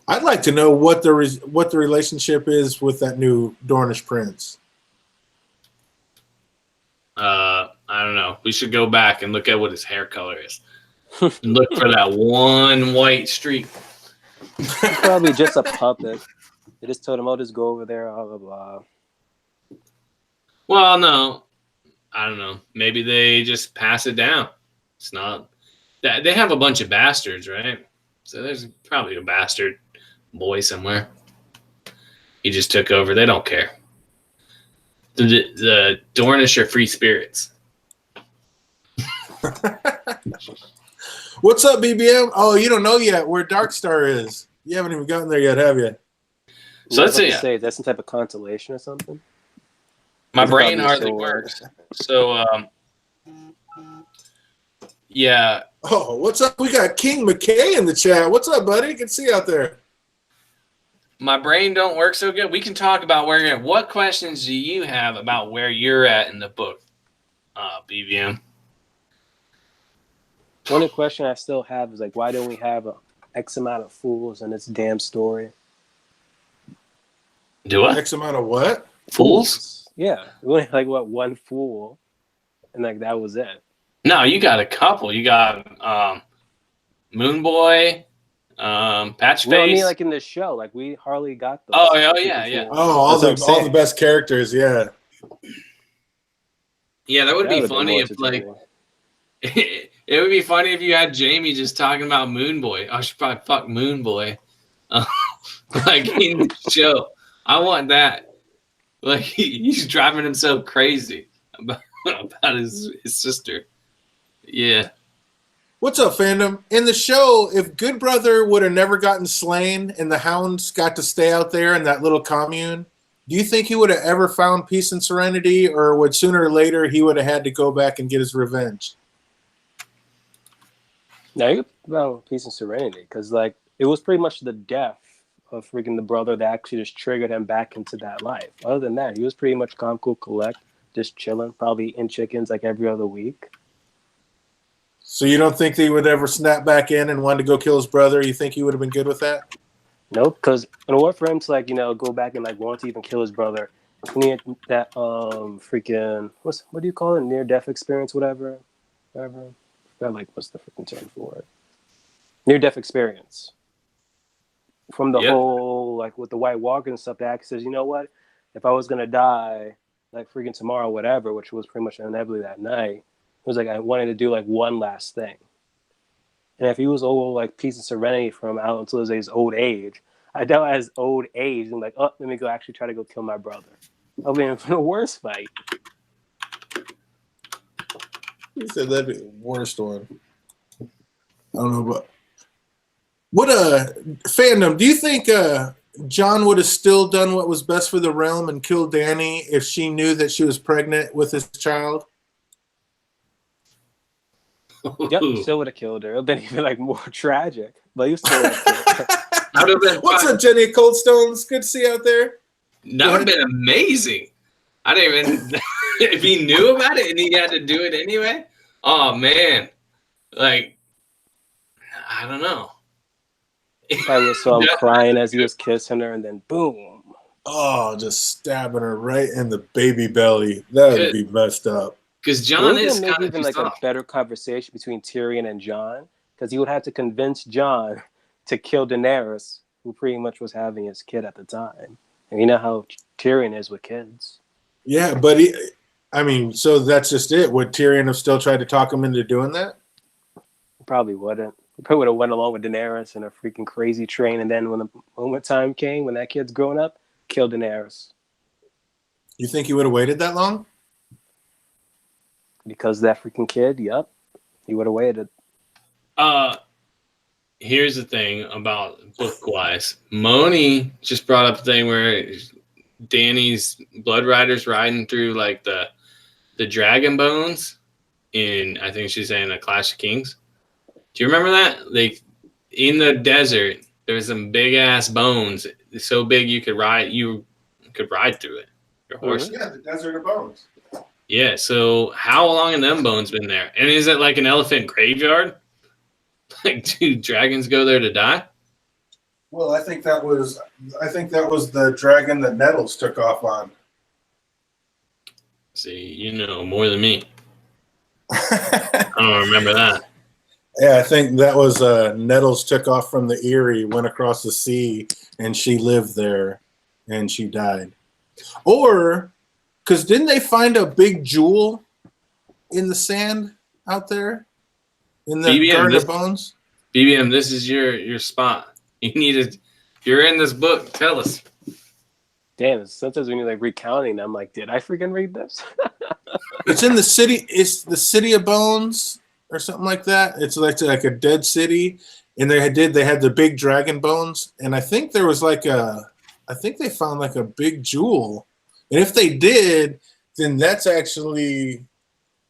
I'd like to know what the relationship is with that new Dornish prince. I don't know. We should go back and look at what his hair color is. And look for that one white streak. He's probably just a puppet. They just told him, "Oh, just go over there." Blah blah blah. Well, no, I don't know. Maybe they just pass it down. It's not that they have a bunch of bastards, right? So there's probably a bastard boy somewhere. He just took over. They don't care. The Dornish are free spirits. What's up, BBM? Oh, you don't know yet where Darkstar is. You haven't even gotten there yet, have you? So let's see. Say, is that some type of constellation or something? My brain hardly works. So, yeah. Oh, what's up? We got King McKay in the chat. What's up, buddy? Good to see you out there. My brain don't work so good. We can talk about where you're at. What questions do you have about where you're at in the book, BBM? The only question I still have is, like, why don't we have X amount of fools in this damn story? Do what? X amount of what? Fools? Yeah. We only like, what, one fool? And, like, that was it. No, you got a couple. You got Moon Boy, Patchface. No, I mean, like, in the show. Like, we hardly got those. Oh, yeah. Oh, all the best characters, yeah. Yeah, that would be funny if, like... It would be funny if you had Jamie just talking about Moon Boy. I should probably fuck Moon Boy. Like in the show. I want that. Like he's driving himself crazy about his sister. Yeah. What's up, fandom? In the show, if Good Brother would have never gotten slain and the Hounds got to stay out there in that little commune, do you think he would have ever found peace and serenity, or would sooner or later he would have had to go back and get his revenge? Now you about peace and serenity, because like it was pretty much the death of freaking the brother that actually just triggered him back into that life. Other than that, he was pretty much calm, cool, collect, just chilling, probably eating chickens like every other week. So you don't think that he would ever snap back in and want to go kill his brother? You think he would have been good with that? Nope, because in order for him to like go back and like want to even kill his brother, he needed that freaking what do you call it, near death experience, whatever. I forgot like what's the freaking term for it? Near death experience. From the whole like with the White Walkers and stuff, that actually says, you know what, if I was gonna die like freaking tomorrow, whatever, which was pretty much inevitably that night, it was like I wanted to do like one last thing. And if he was all like peace and serenity from out until his old age, I doubt at his old age and like, oh, let me go actually try to go kill my brother. I'll be in for the worst fight. He said that'd be the worst one. I don't know, but what fandom? Do you think John would have still done what was best for the realm and killed Dany if she knew that she was pregnant with his child? Yep, still would have killed her. It would have been even like more tragic. But you still would have killed her. What's up, Jenny Coldstones? Good to see you out there. That would have been amazing. I didn't even if he knew about it and he had to do it anyway. Oh man. Like I don't know. I was so crying as he was kissing her and then boom. Oh, just stabbing her right in the baby belly. That would be messed up. Because John is maybe kind even like a better conversation between Tyrion and John, because he would have to convince John to kill Daenerys, who pretty much was having his kid at the time. And you know how Tyrion is with kids. Yeah, but so that's just it. Would Tyrion have still tried to talk him into doing that? Probably wouldn't. He probably would have went along with Daenerys in a freaking crazy train, and then when the moment time came, when that kid's grown up, kill Daenerys. You think he would have waited that long? Because that freaking kid, yep, he would have waited. Here's the thing about book-wise. Moni just brought up the thing where Dany's blood riders riding through like the dragon bones in, I think she's saying, a Clash of Kings. Do you remember that? Like in the desert, there's some big ass bones, so big you could ride through it. Your horse. Yeah, the desert of bones. Yeah, so how long have them bones been there? And is it like an elephant graveyard? Like, do dragons go there to die? Well, I think that was the dragon that Nettles took off on. See, you know more than me. I don't remember that. Yeah, I think that was Nettles took off from the Erie, went across the sea, and she lived there, and she died. Or, because didn't they find a big jewel in the sand out there? In the Garden of Bones? BBM, this is your spot. You need to, if you're in this book, tell us. Damn, sometimes when you're like recounting, I'm like, did I freaking read this? It's in the city. It's the City of Bones or something like that. It's like a dead city, and they had the big dragon bones, and I think there was I think they found like a big jewel, and if they did, then that's actually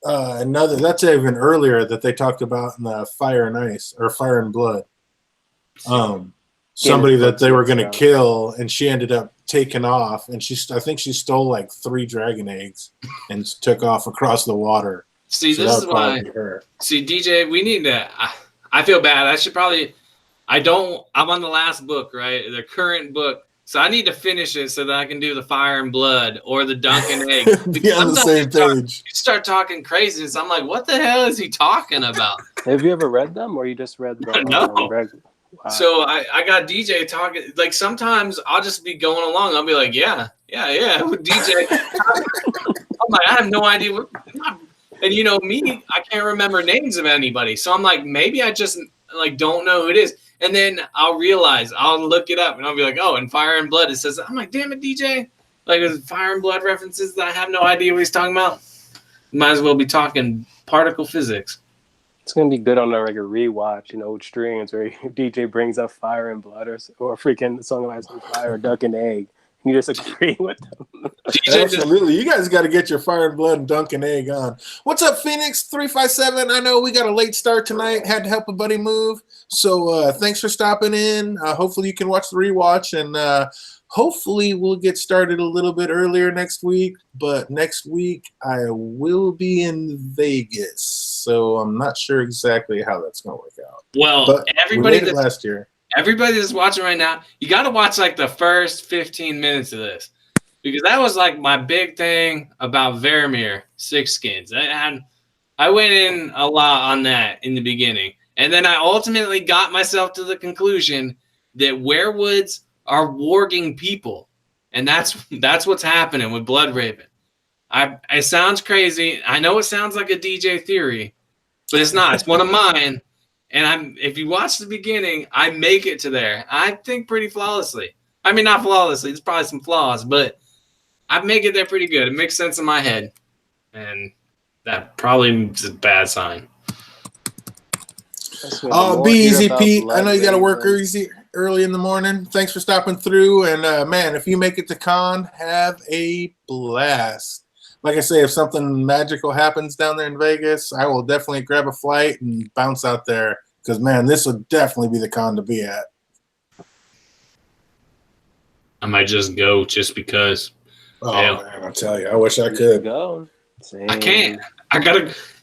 that's even earlier that they talked about in the Fire and Ice or Fire and Blood. Somebody that they were going to kill, and she ended up taking off, and I think she stole like 3 dragon eggs and took off across the water. See, so this is why. See, DJ, we need to. I feel bad. I should probably. I'm on the last book, right? The current book. So I need to finish it so that I can do the Fire and Blood or the Dunkin' Egg. Be on the same page. You start talking crazy, so I'm like, what the hell is he talking about? Have you ever read them, or you just read them? No. Wow. So I got DJ talking. Like sometimes I'll just be going along. I'll be like, yeah, with DJ. I'm like, I have no idea. And you know me, I can't remember names of anybody. So I'm like, maybe I just like don't know who it is. And then I'll realize, I'll look it up and I'll be like, oh, in Fire and Blood it says, I'm like, damn it, DJ. Like there's Fire and Blood references that I have no idea what he's talking about. Might as well be talking particle physics. It's gonna be good on like a rewatch, old streams where DJ brings up Fire and Blood or freaking Song of Ice and Fire or Duck and Egg. And you just agree with them. Absolutely. You guys got to get your Fire and Blood and Dunk and Egg on. What's up, Phoenix 357? I know we got a late start tonight. Had to help a buddy move. So thanks for stopping in. Hopefully you can watch the rewatch, and hopefully we'll get started a little bit earlier next week. But next week I will be in Vegas, so I'm not sure exactly how that's going to work out. Well, but everybody we made it last year. Everybody that's watching right now, you got to watch like the first 15 minutes of this, because that was like my big thing about Varamir Six Skins. I went in a lot on that in the beginning, and then I ultimately got myself to the conclusion that werewoods are warging people, and that's what's happening with Bloodraven. It sounds crazy. I know it sounds like a DJ theory, but it's not. It's one of mine. And if you watch the beginning, I make it to there. I think pretty flawlessly. I mean, not flawlessly. There's probably some flaws, but I make it there pretty good. It makes sense in my head. And that probably is a bad sign. Be easy, Pete. I know you got to work early in the morning. Thanks for stopping through. And, man, if you make it to con, have a blast. Like I say, if something magical happens down there in Vegas, I will definitely grab a flight and bounce out there because, man, this would definitely be the con to be at. I might just go just because. Oh, man, I'll tell you. I wish I could. Go. Same. I can't.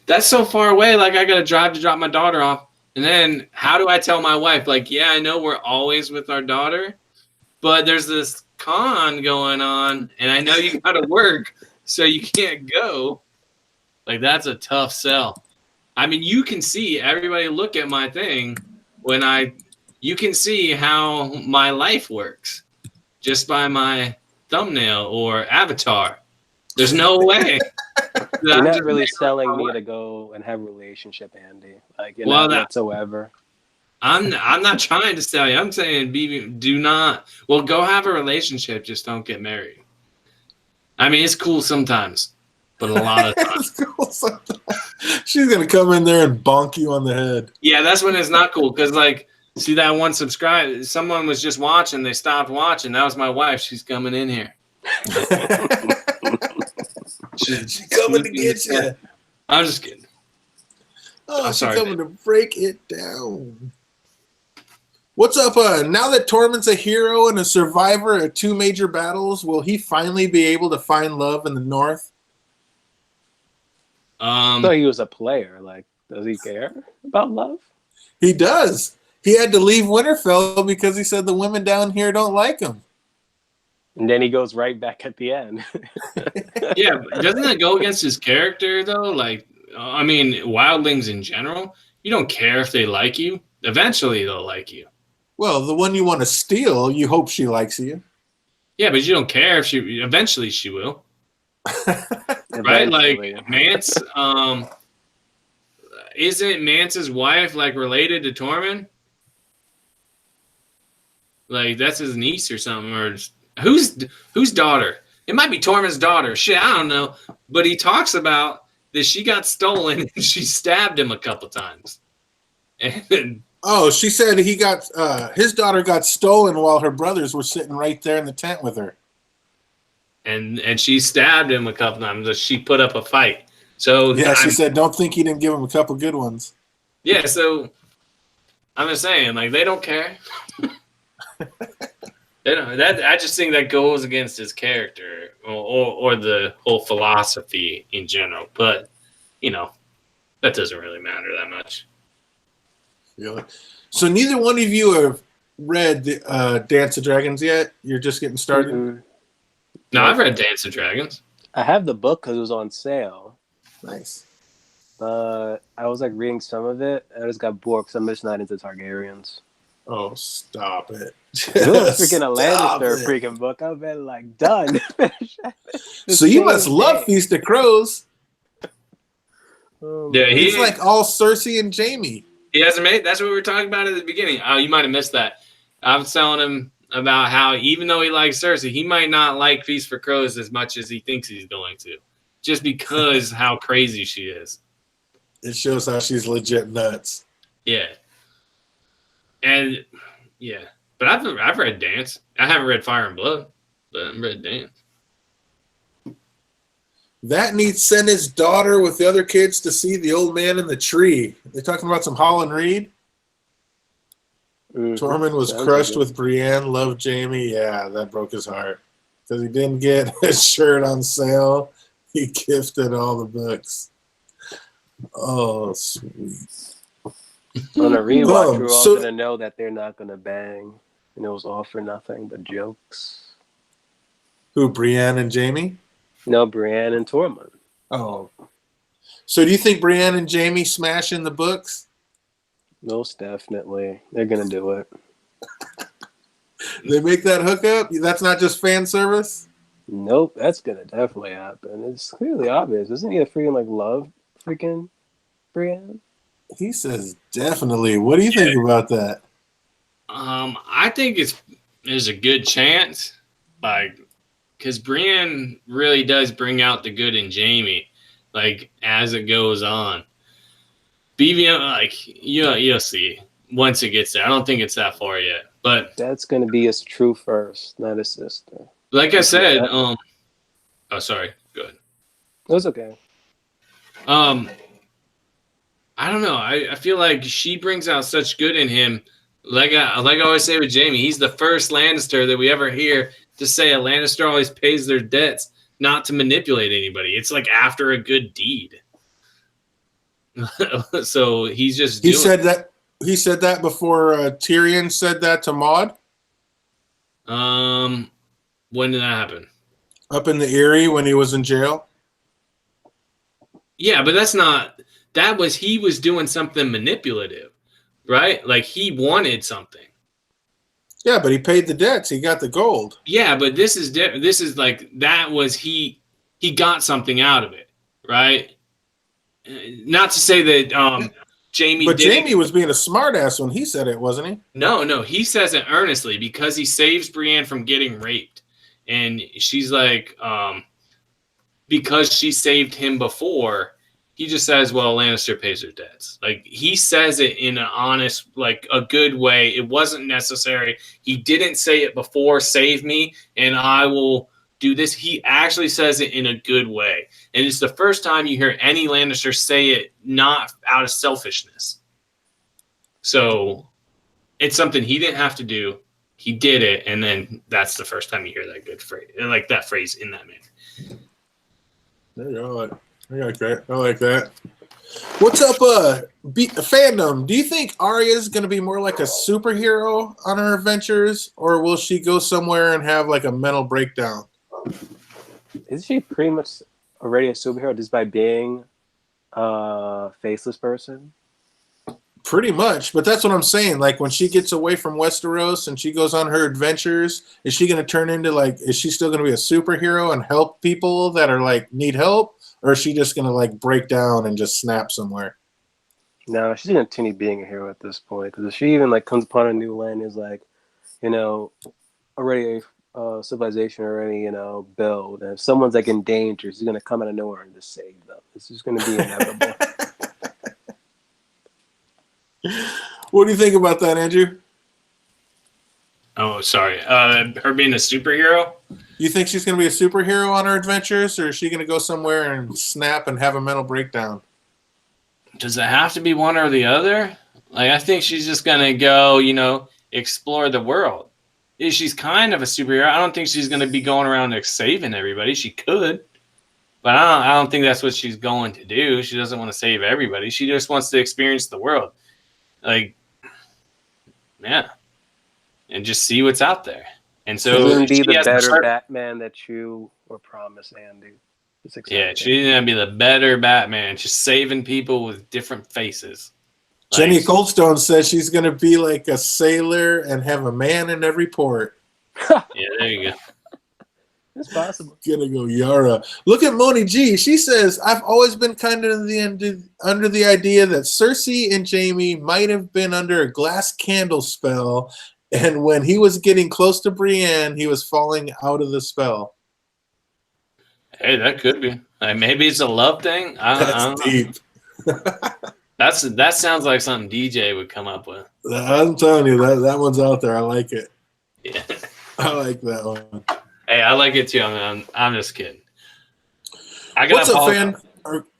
That's so far away. Like, I got to drive to drop my daughter off. And then how do I tell my wife? Like, yeah, I know we're always with our daughter, but there's this con going on, and I know you got to work. So you can't go. Like, that's a tough sell. I mean, you can see, everybody look at my thing you can see how my life works just by my thumbnail or avatar. There's no way. You're not really selling me to go and have a relationship, Andy. Like, not whatsoever. I'm not trying to sell you. I'm saying go have a relationship, just don't get married. I mean, it's cool sometimes, but a lot of times. It's cool sometimes. She's going to come in there and bonk you on the head. Yeah, that's when it's not cool. Because, like, see that one subscribe? Someone was just watching. They stopped watching. That was my wife. She's coming in here. She's coming to get you. I'm just kidding. Oh, she's coming to break it down. What's up? Now that Tormund's a hero and a survivor at 2 major battles, will he finally be able to find love in the North? I thought he was a player. Like, does he care about love? He does. He had to leave Winterfell because he said the women down here don't like him. And then he goes right back at the end. Yeah, doesn't that go against his character, though? Like, I mean, wildlings in general, you don't care if they like you. Eventually, they'll like you. Well, the one you want to steal, you hope she likes you. Yeah, but you don't care if eventually she will. Right? Like, Mance, isn't Mance's wife, like, related to Tormund? Like, that's his niece or something. Or whose daughter? It might be Tormund's daughter. Shit, I don't know. But he talks about that she got stolen and she stabbed him a couple times. And oh, she said his daughter got stolen while her brothers were sitting right there in the tent with her. And she stabbed him a couple times. She put up a fight. So yeah, she said, don't think he didn't give him a couple good ones. Yeah, so I'm just saying, like, they don't care. They don't. I just think that goes against his character or the whole philosophy in general. But, that doesn't really matter that much. Really? So neither one of you have read Dance of Dragons yet? You're just getting started? Mm-hmm. No, I've read Dance of Dragons. I have the book because it was on sale. Nice. But I was, like, reading some of it. And I just got bored because I'm just not into Targaryens. Oh, stop it. It was freaking a Lannister freaking book. I've been, like, done. So you must love Feast of Crows. Oh, yeah, he's like all Cersei and Jaime. He hasn't made. That's what we were talking about at the beginning. Oh, you might have missed that. I was telling him about how even though he likes Cersei, he might not like Feast for Crows as much as he thinks he's going to, just because how crazy she is. It shows how she's legit nuts. Yeah. And yeah, but I've read Dance. I haven't read Fire and Blood, but I've read Dance. That needs send his daughter with the other kids to see the old man in the tree. They're talking about some Holland Reed. Tormund was crushed with Brienne, loved Jaime. Yeah, that broke his heart because he didn't get his shirt on sale. He gifted all the books. Oh, sweet. On a rewatch, we're all gonna know that they're not gonna bang, and it was all for nothing but jokes. Who, Brienne and Jaime? No, Brienne and Tormund. Oh, so do you think Brienne and Jaime smash in the books? Most definitely, they're gonna do it. They make that hookup? That's not just fan service? Nope, that's gonna definitely happen. It's clearly obvious. Isn't he a freaking love freaking Brienne? He says definitely. What do you think about that? I think there's a good chance, because Brienne really does bring out the good in Jaime, as it goes on. BBM, you'll see once it gets there. I don't think it's that far yet, but that's gonna be his true first, not his sister. Like I said, oh, sorry. Go ahead. That's okay. I don't know. I feel like she brings out such good in him. Like I always say with Jaime, he's the first Lannister that we ever hear to say a Lannister always pays their debts, not to manipulate anybody. It's after a good deed. So he's just. He said that before Tyrion said that to Maud. When did that happen? Up in the Eyrie when he was in jail. Yeah, but that's not. He was doing something manipulative, right? He wanted something. Yeah, but he paid the debts. He got the gold. Yeah, but this is different. This is that was he got something out of it, right? Not to say that Jaime. But Jaime was being a smartass when he said it, wasn't he? No, he says it earnestly because he saves Brienne from getting raped, and she's because she saved him before. He just says, well, Lannister pays her debts. He says it in an honest, a good way. It wasn't necessary. He didn't say it before, save me, and I will do this. He actually says it in a good way. And it's the first time you hear any Lannister say it not out of selfishness. So it's something he didn't have to do. He did it, and then that's the first time you hear that good phrase, that phrase in that manner. There you go. I like that. What's up, fandom? Do you think Arya's going to be more like a superhero on her adventures, or will she go somewhere and have a mental breakdown? Isn't she pretty much already a superhero just by being a faceless person? Pretty much, but that's what I'm saying. When she gets away from Westeros and she goes on her adventures, is she going to turn into is she still going to be a superhero and help people that are need help? Or is she just going to break down and just snap somewhere? No, she's going to continue being a hero at this point. Because if she even comes upon a new land, is already a civilization already built, and if someone's in danger, she's going to come out of nowhere and just save them. It's just going to be inevitable. What do you think about that, Andrew? Oh, sorry. Her being a superhero? You think she's going to be a superhero on her adventures, or is she going to go somewhere and snap and have a mental breakdown? Does it have to be one or the other? I think she's just going to go, explore the world. She's kind of a superhero. I don't think she's going to be going around saving everybody. She could, but I don't think that's what she's going to do. She doesn't want to save everybody. She just wants to experience the world. Yeah. And just see what's out there. And so she's going to be the better Batman that you were promised, Andy. Yeah, she's going to be the better Batman, just saving people with different faces. Jenny Coldstone says she's going to be like a sailor and have a man in every port. Yeah, there you go. It's possible. Gonna go Yara. Look at Moni G. She says, I've always been kind of under the idea that Cersei and Jaime might have been under a glass candle spell, and when he was getting close to Brienne, he was falling out of the spell. Hey, that could be. Maybe it's a love thing. I That's don't deep. know. That sounds like something DJ would come up with. I'm telling you, that one's out there. I like it. Yeah. I like that one. Hey, I like it too. I'm just kidding. What's up, fan?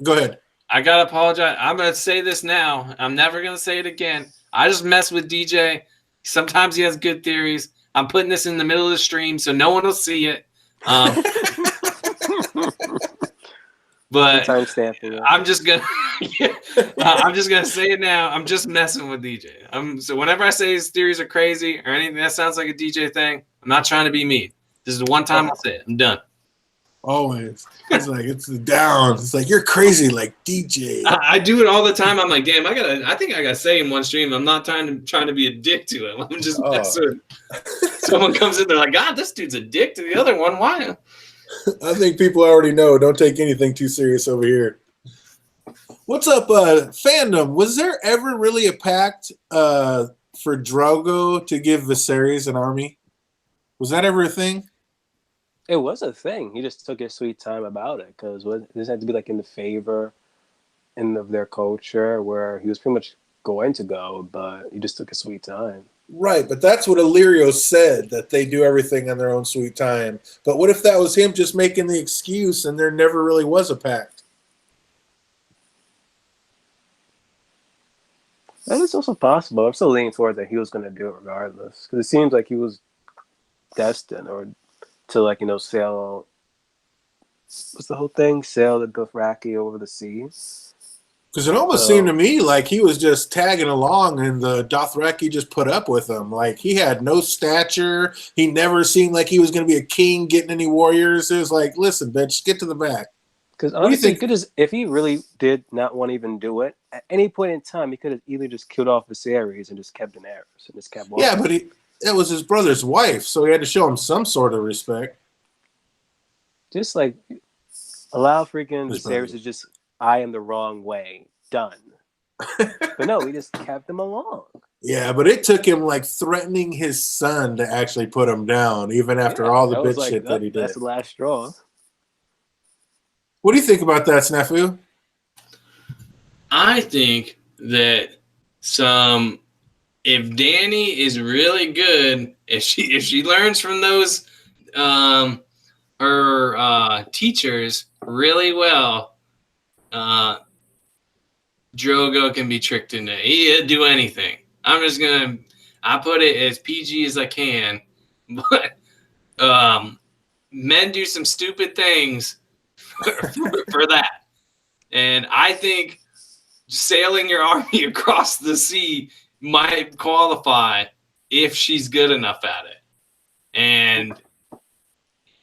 Go ahead. I gotta apologize. I'm gonna say this now. I'm never gonna say it again. I just mess with DJ. Sometimes he has good theories. I'm putting this in the middle of the stream so no one will see it. But I'm just gonna I'm just gonna say it now. I'm just messing with DJ. So whenever I say his theories are crazy or anything that sounds like a DJ thing, I'm not trying to be mean. This is the one time I'll say it. I'm done. Always. It's like it's the down. It's like you're crazy, like DJ. I do it all the time. I'm like, damn, I think I gotta say in one stream. I'm not trying to be a dick to it. I'm just messing. Someone comes in, they're like, God, this dude's a dick to the other one. Why? I think people already know. Don't take anything too serious over here. What's up, fandom? Was there ever really a pact for Drogo to give Viserys an army? Was that ever a thing? It was a thing. He just took his sweet time about it because this had to be like in the favor of their culture where he was pretty much going to go, but he just took his sweet time. Right, but that's what Illyrio said, that they do everything on their own sweet time. But what if that was him just making the excuse and there never really was a pact? That is also possible. I'm still leaning toward that he was going to do it regardless because it seems like he was destined to sail. What's the whole thing? Sail the Dothraki over the sea. Because it almost seemed to me like he was just tagging along and the Dothraki just put up with him. Like he had no stature. He never seemed like he was going to be a king getting any warriors. It was like, listen, bitch, get to the back. Because honestly, if he really did not want to even do it, at any point in time, he could have either just killed off Viserys and just kept Daenerys and just kept walking. Yeah, but it was his brother's wife, so he had to show him some sort of respect. Just like allow freaking Viserys to just, I am the wrong way, done. But no, he just kept him along. Yeah, but it took him like threatening his son to actually put him down, even after all the bitch shit that he did. That's the last straw. What do you think about that, Snafu? I think that if Dany is really good, if she learns from those her teachers really well, Drogo can be tricked into it. He'll do anything. I put it as PG as I can, but men do some stupid things for that. And I think sailing your army across the sea might qualify if she's good enough at it. And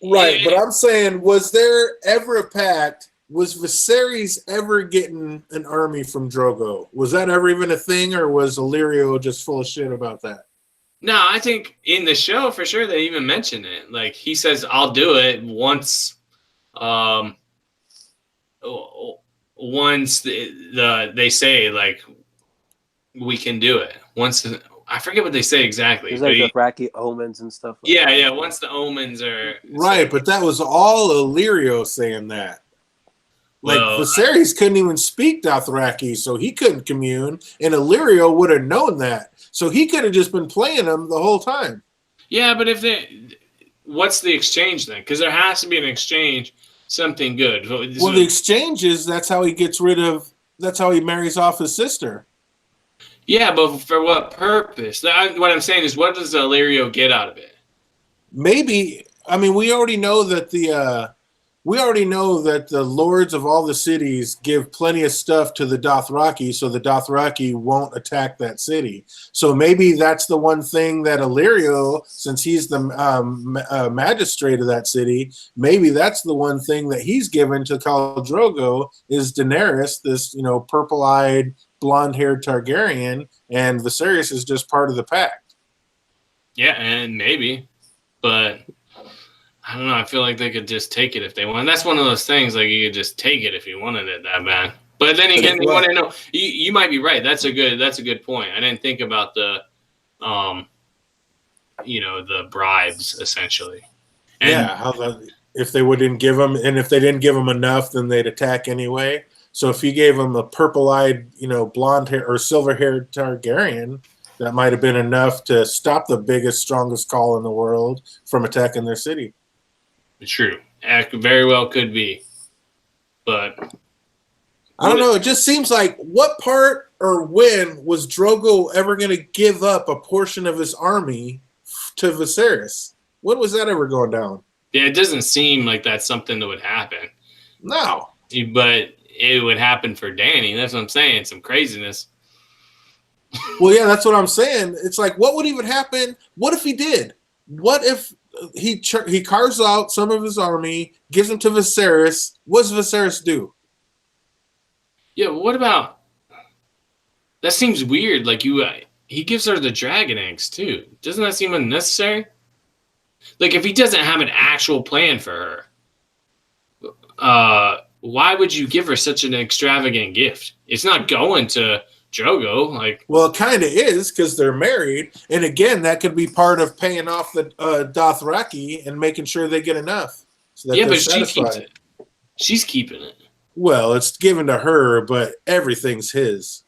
right, but I'm saying, was there ever a pact? Was Viserys ever getting an army from Drogo? Was that ever even a thing, or was Illyrio just full of shit about that? No, I think in the show for sure they even mention it. Like he says, "I'll do it once." Once they say like we can do it. Once I forget what they say exactly. There's like Dothraki omens and stuff. Yeah. Once the omens are right, but that was all Illyrio saying that. Like Viserys couldn't even speak Dothraki, so he couldn't commune, and Illyrio would have known that, so he could have just been playing them the whole time. Yeah, but what's the exchange then? Because there has to be an exchange. Something good. Well, the exchange is that's how he marries off his sister. Yeah, but for what purpose? What I'm saying is, what does Illyrio get out of it? Maybe, I mean, we already know that the lords of all the cities give plenty of stuff to the Dothraki, so the Dothraki won't attack that city. So maybe that's the one thing that Illyrio, since he's the magistrate of that city, maybe that's the one thing that he's given to Khal Drogo is Daenerys, this purple-eyed, blonde-haired Targaryen, and Viserys is just part of the pact. Yeah, and maybe, but I don't know. I feel like they could just take it if they want. That's one of those things. Like you could just take it if you wanted it that bad. But then again, you want to know. You might be right. That's a good point. I didn't think about the, the bribes essentially. And yeah, if they wouldn't give them, and if they didn't give them enough, then they'd attack anyway. So if you gave them a purple-eyed, blonde hair or silver-haired Targaryen, that might have been enough to stop the biggest, strongest call in the world from attacking their city. True. Very well could be. But I don't know. It just seems like what part or when was Drogo ever going to give up a portion of his army to Viserys? When was that ever going down? Yeah, it doesn't seem like that's something that would happen. No. But it would happen for Danny. That's what I'm saying. Some craziness. Well, yeah, that's what I'm saying. It's like, what would even happen? What if he did? What if he carves out some of his army, gives them to Viserys? What does Viserys do? Yeah, what about... That seems weird. Like, he gives her the dragon eggs, too. Doesn't that seem unnecessary? Like, if he doesn't have an actual plan for her, why would you give her such an extravagant gift? It's not going to Drogo. Like, well, it kind of is because they're married, and again, that could be part of paying off the Dothraki and making sure they get enough. So that but she keeps it. She's keeping it. Well, it's given to her, but everything's his.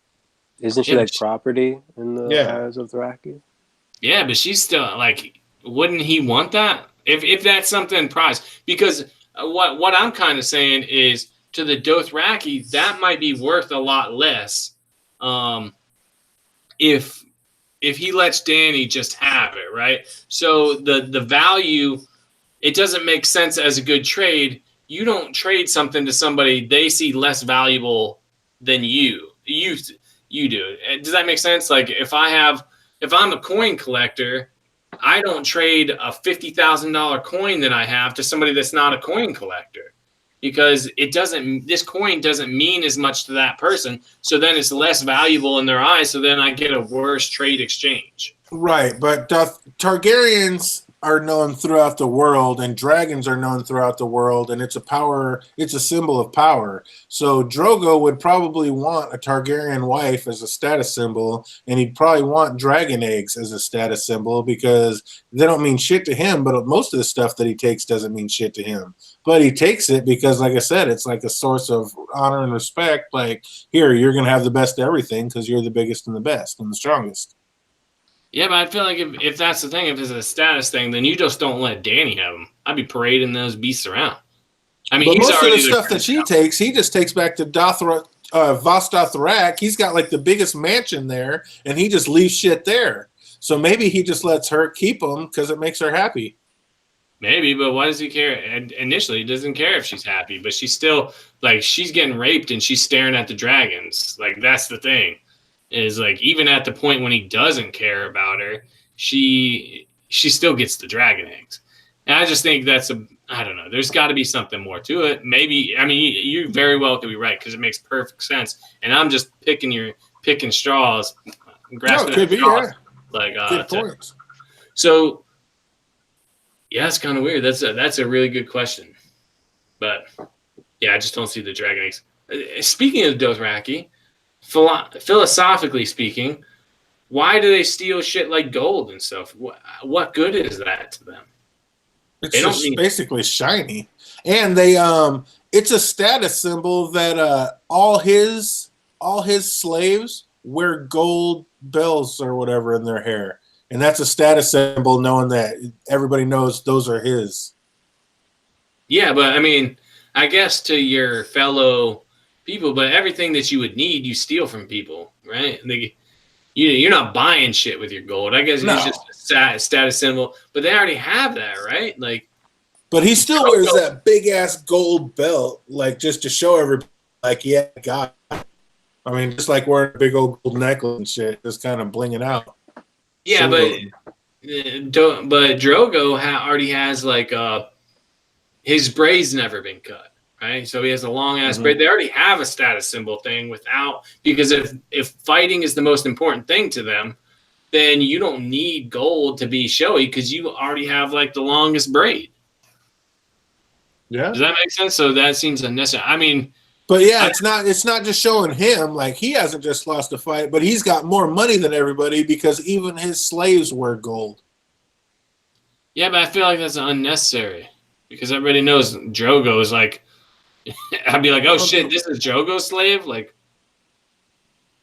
Isn't she like property in the eyes of Dothraki? Yeah, but she's still like. Wouldn't he want that if that's something prized? Because what I'm kind of saying is to the Dothraki that might be worth a lot less, if he lets Danny just have it, right? So the value, it doesn't make sense as a good trade. You don't trade something to somebody they see less valuable than you. You do. Does that make sense? Like if I'm a coin collector, I don't trade a $50,000 coin that I have to somebody that's not a coin collector because this coin doesn't mean as much to that person. So then it's less valuable in their eyes. So then I get a worse trade exchange. Right. But Targaryens are known throughout the world and dragons are known throughout the world, and it's a symbol of power. So Drogo would probably want a Targaryen wife as a status symbol, and he'd probably want dragon eggs as a status symbol because they don't mean shit to him, but most of the stuff that he takes doesn't mean shit to him. But he takes it because, like I said, it's like a source of honor and respect. Like, here, you're going to have the best of everything because you're the biggest and the best and the strongest. Yeah, but I feel like if that's the thing, if it's a status thing, then you just don't let Danny have them. I'd be parading those beasts around. I mean, but he's most already of the stuff that she takes, he just takes back to Vas Dothrak. He's got like the biggest mansion there, and he just leaves shit there. So maybe he just lets her keep them because it makes her happy. Maybe, but why does he care? Initially, he doesn't care if she's happy, but she's still like she's getting raped and she's staring at the dragons. Like that's the thing. Is like even at the point when he doesn't care about her, she still gets the dragon eggs. And I just think I don't know. There's got to be something more to it. Maybe you very well could be right because it makes perfect sense. And I'm just picking straws, grasping at straws. Like good points. So yeah, it's kind of weird. That's a really good question, but yeah, I just don't see the dragon eggs. Speaking of Dothraki. Philosophically speaking, why do they steal shit like gold and stuff? What good is that to them? It's basically shiny, and it's a status symbol that all his slaves wear gold bells or whatever in their hair, and that's a status symbol, knowing that everybody knows those are his. Yeah, but I mean, I guess to your fellow people, but everything that you would need, you steal from people, right? You're not buying shit with your gold. I guess it's just a status symbol, but they already have that, right? Like, but he still wears that big ass gold belt, like just to show everybody, like, yeah, God. I mean, just like wearing a big old gold necklace and shit, just kind of blinging out. Yeah, so, but Drogo already has like his braid's never been cut. Right, so he has a long ass braid. They already have a status symbol thing because if fighting is the most important thing to them, then you don't need gold to be showy because you already have like the longest braid. Yeah. Does that make sense? So that seems unnecessary. I mean, But yeah, it's not just showing him like he hasn't just lost a fight, but he's got more money than everybody because even his slaves wear gold. yeah, but I feel like that's unnecessary because everybody knows Drogo is like. I'd be like, oh shit, this is Drogo's slave. Like,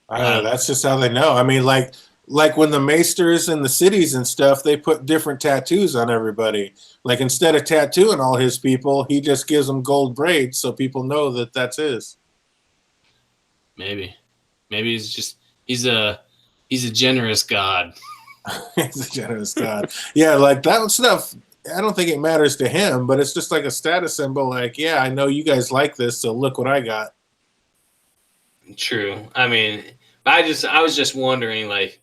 I don't know. That's just how they know. I mean, like when the maesters and the cities and stuff, they put different tattoos on everybody. Like instead of tattooing all his people, he just gives them gold braids so people know that that's his. maybe he's a generous god. He's a generous god. Yeah, like that stuff. I don't think it matters to him, but it's just like a status symbol. Like, yeah, I know you guys like this, so look what I got. True. I mean, I was just wondering, like,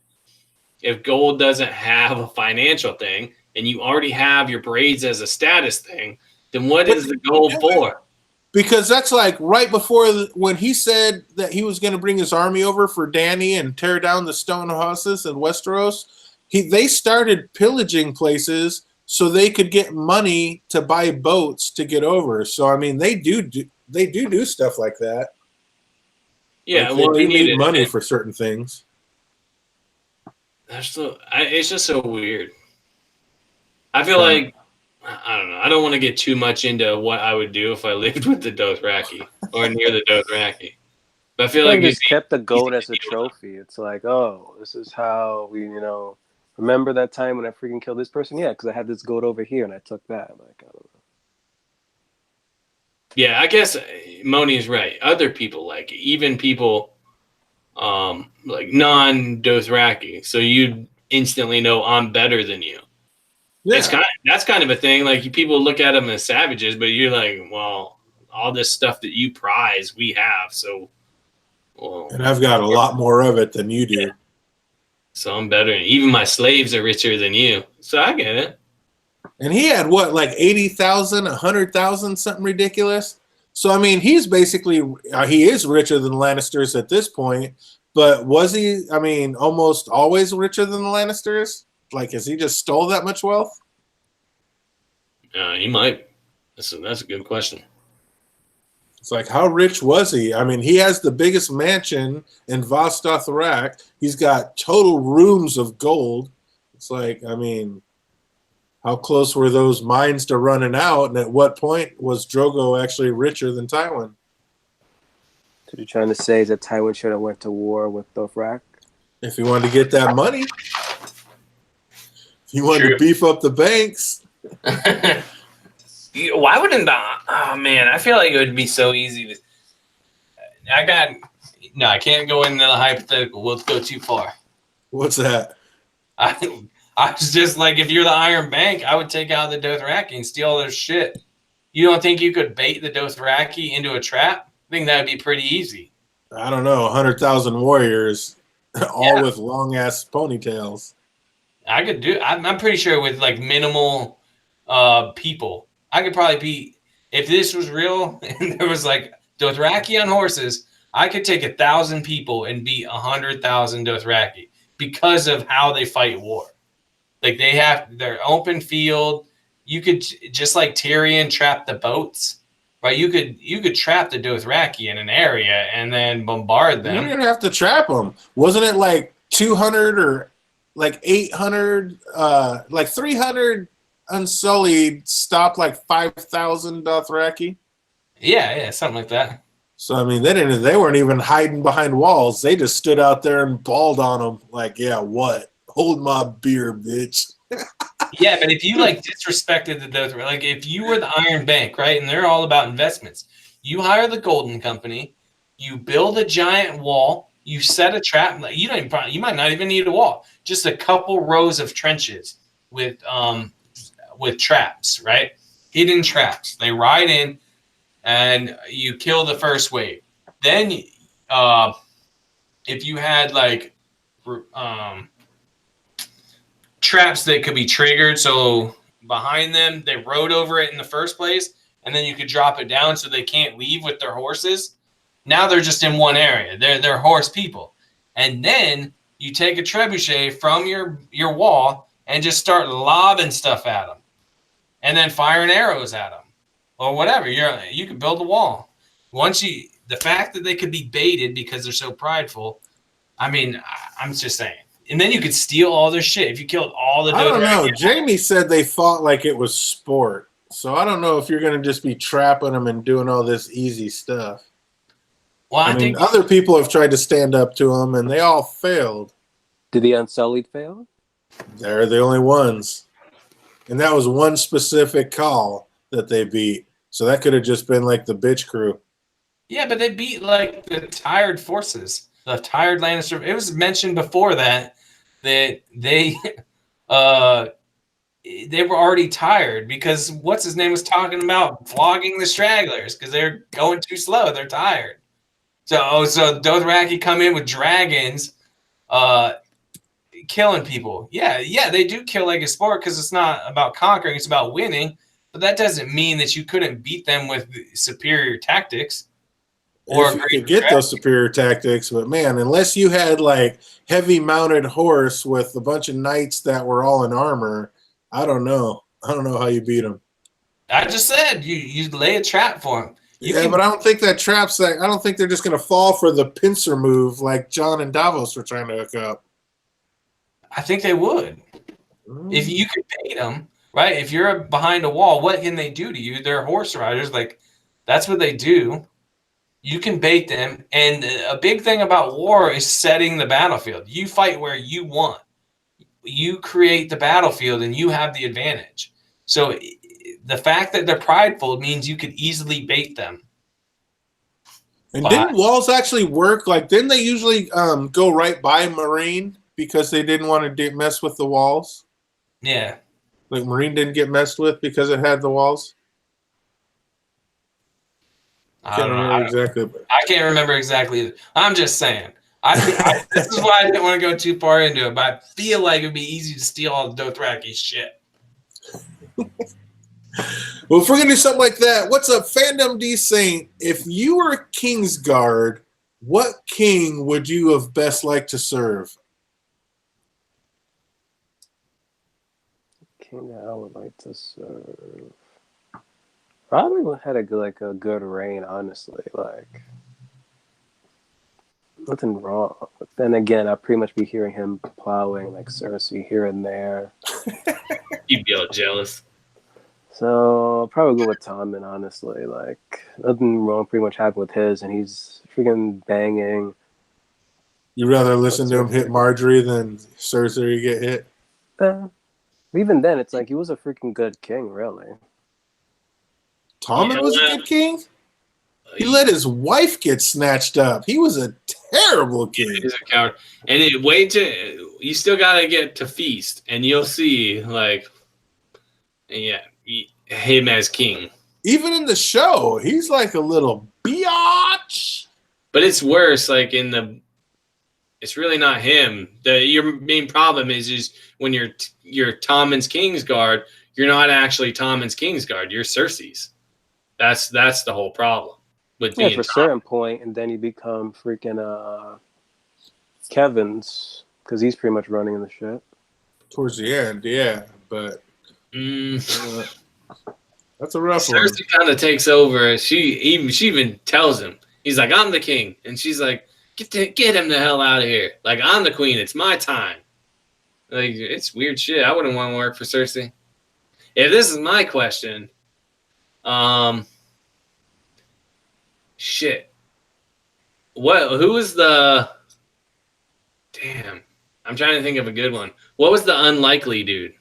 if gold doesn't have a financial thing, and you already have your braids as a status thing, then what is the gold for? Because that's like right before when he said that he was going to bring his army over for Danny and tear down the stone houses in Westeros. They started pillaging places so they could get money to buy boats to get over. So I mean, they do stuff like that. Yeah, like well, they you do need need money it. for certain things. It's just so weird. I feel like I don't know. I don't want to get too much into what I would do if I lived with the Dothraki or near the Dothraki. But I feel like just kept the goat as a trophy. It's like, oh, this is how we, remember that time when I freaking killed this person? Yeah, because I had this goat over here and I took that. Like, I don't know. Yeah, I guess Moni's right. Other people, like even people like non-Dothraki, so you instantly know I'm better than you. Yeah. That's kind of a thing. Like people look at them as savages, but you're like, well, all this stuff that you prize, we have. So, well, And I've got a lot more of it than you do. Yeah. So I'm better. Even my slaves are richer than you. So I get it. And he had what, like 80,000, 100,000, something ridiculous. So I mean, he's basically he is richer than the Lannisters at this point. But was he? I mean, almost always richer than the Lannisters. Like, has he just stole that much wealth? He might. That's a good question. It's like, how rich was he? I mean, he has the biggest mansion in Vastothrak. He's got total rooms of gold. It's like, I mean, how close were those mines to running out? And at what point was Drogo actually richer than Tywin? So you're trying to say is that Tywin should have went to war with Dothrak? If he wanted to get that money. If he wanted to beef up the banks. Why wouldn't oh man, I feel like it would be so easy to I can't go into the hypothetical. We'll go too far. What's that? I was just like, if you're the Iron Bank, I would take out the Dothraki and steal all their shit. You don't think you could bait the Dothraki into a trap? I think that would be pretty easy. I don't know, 100,000 warriors, all with long ass ponytails. I could do. I'm pretty sure with like minimal people, I could probably beat. If this was real and there was like Dothraki on horses, I could take 1,000 people and beat 100,000 Dothraki because of how they fight war. Like they have their open field. You could just like Tyrion trap the boats, right? You could trap the Dothraki in an area and then bombard them. You didn't have to trap them. Wasn't it like 200 or like 800, like 300 Unsullied stopped like 5,000 Dothraki? Yeah, something like that. So I mean, they weren't even hiding behind walls. They just stood out there and bawled on them. Like, yeah, what? Hold my beer, bitch. Yeah, but if you like disrespected the Dothraki, like if you were the Iron Bank, right, and they're all about investments, you hire the Golden Company, you build a giant wall, you set a trap. You might not even need a wall, just a couple rows of trenches with traps, right? Hidden traps. They ride in, and you kill the first wave. Then, if you had like traps that could be triggered, so behind them they rode over it in the first place, and then you could drop it down so they can't leave with their horses. Now they're just in one area. They're horse people, and then you take a trebuchet from your wall and just start lobbing stuff at them, and then firing arrows at them. or whatever. You could build a wall. The fact that they could be baited because they're so prideful. I mean, I'm just saying. And then you could steal all their shit if you killed all the. I don't know. Jamie said they fought like it was sport, so I don't know if you're going to just be trapping them and doing all this easy stuff. Well, I mean, other people have tried to stand up to them, and they all failed. Did the Unsullied fail? They're the only ones. And that was one specific call that they beat. So that could have just been like the bitch crew. Yeah, but they beat like the tired forces, the tired Lannister. It was mentioned before that they were already tired because what's his name was talking about flogging the stragglers because they're going too slow. They're tired. So Dothraki come in with dragons, killing people. Yeah, they do kill like a sport because it's not about conquering; it's about winning. But that doesn't mean that you couldn't beat them with superior tactics. Or if you could get those superior tactics, but man, unless you had like heavy mounted horse with a bunch of knights that were all in armor, I don't know. I don't know how you beat them. I just said you lay a trap for them. But I don't think that trap's that. I don't think they're just going to fall for the pincer move like John and Davos were trying to hook up. I think they would. If you could bait them, right? If you're behind a wall, what can they do to you? They're horse riders. Like, that's what they do. You can bait them. And a big thing about war is setting the battlefield. You fight where you want. You create the battlefield and you have the advantage. So the fact that they're prideful means you could easily bait them. And didn't walls actually work? Like, didn't they usually go right by Marine because they didn't want to mess with the walls? Yeah. Like, Marine didn't get messed with because it had the walls? I can't remember exactly. I'm just saying. This is why I didn't want to go too far into it, but I feel like it would be easy to steal all the Dothraki shit. Well, if we're going to do something like that, what's up, Fandom D Saint? If you were Kingsguard, what king would you have best liked to serve? King I would like to serve. Probably had a good reign, honestly. Like, nothing wrong. But then again, I'd pretty much be hearing him plowing like Cersei here and there. You'd be all jealous. So I'll probably go with Tommen, honestly. Like, nothing wrong pretty much happened with his, and he's freaking banging. You'd rather listen to him hit Marjorie than Cersei get hit? Even then, it's like he was a freaking good king, really. Tommen was a good king? He let his wife get snatched up. He was a terrible king. He's a coward. And you still got to get to feast, and you'll see, like, him as king. Even in the show, he's like a little biatch. But it's worse, like it's really not him. Your main problem is when you're Tommen's Kingsguard, you're not actually Tommen's Kingsguard. You're Cersei's. That's the whole problem with being for a certain point, and then you become freaking Kevin's because he's pretty much running the shit towards the end. Yeah, but that's a rough one. Cersei kind of takes over. She even tells him, he's like, "I'm the king," and she's like, "Get him the hell out of here! Like, I'm the queen. It's my time." Like, it's weird shit. I wouldn't want to work for Cersei. If this is my question, shit. Who was the? Damn, I'm trying to think of a good one. What was the unlikely dude?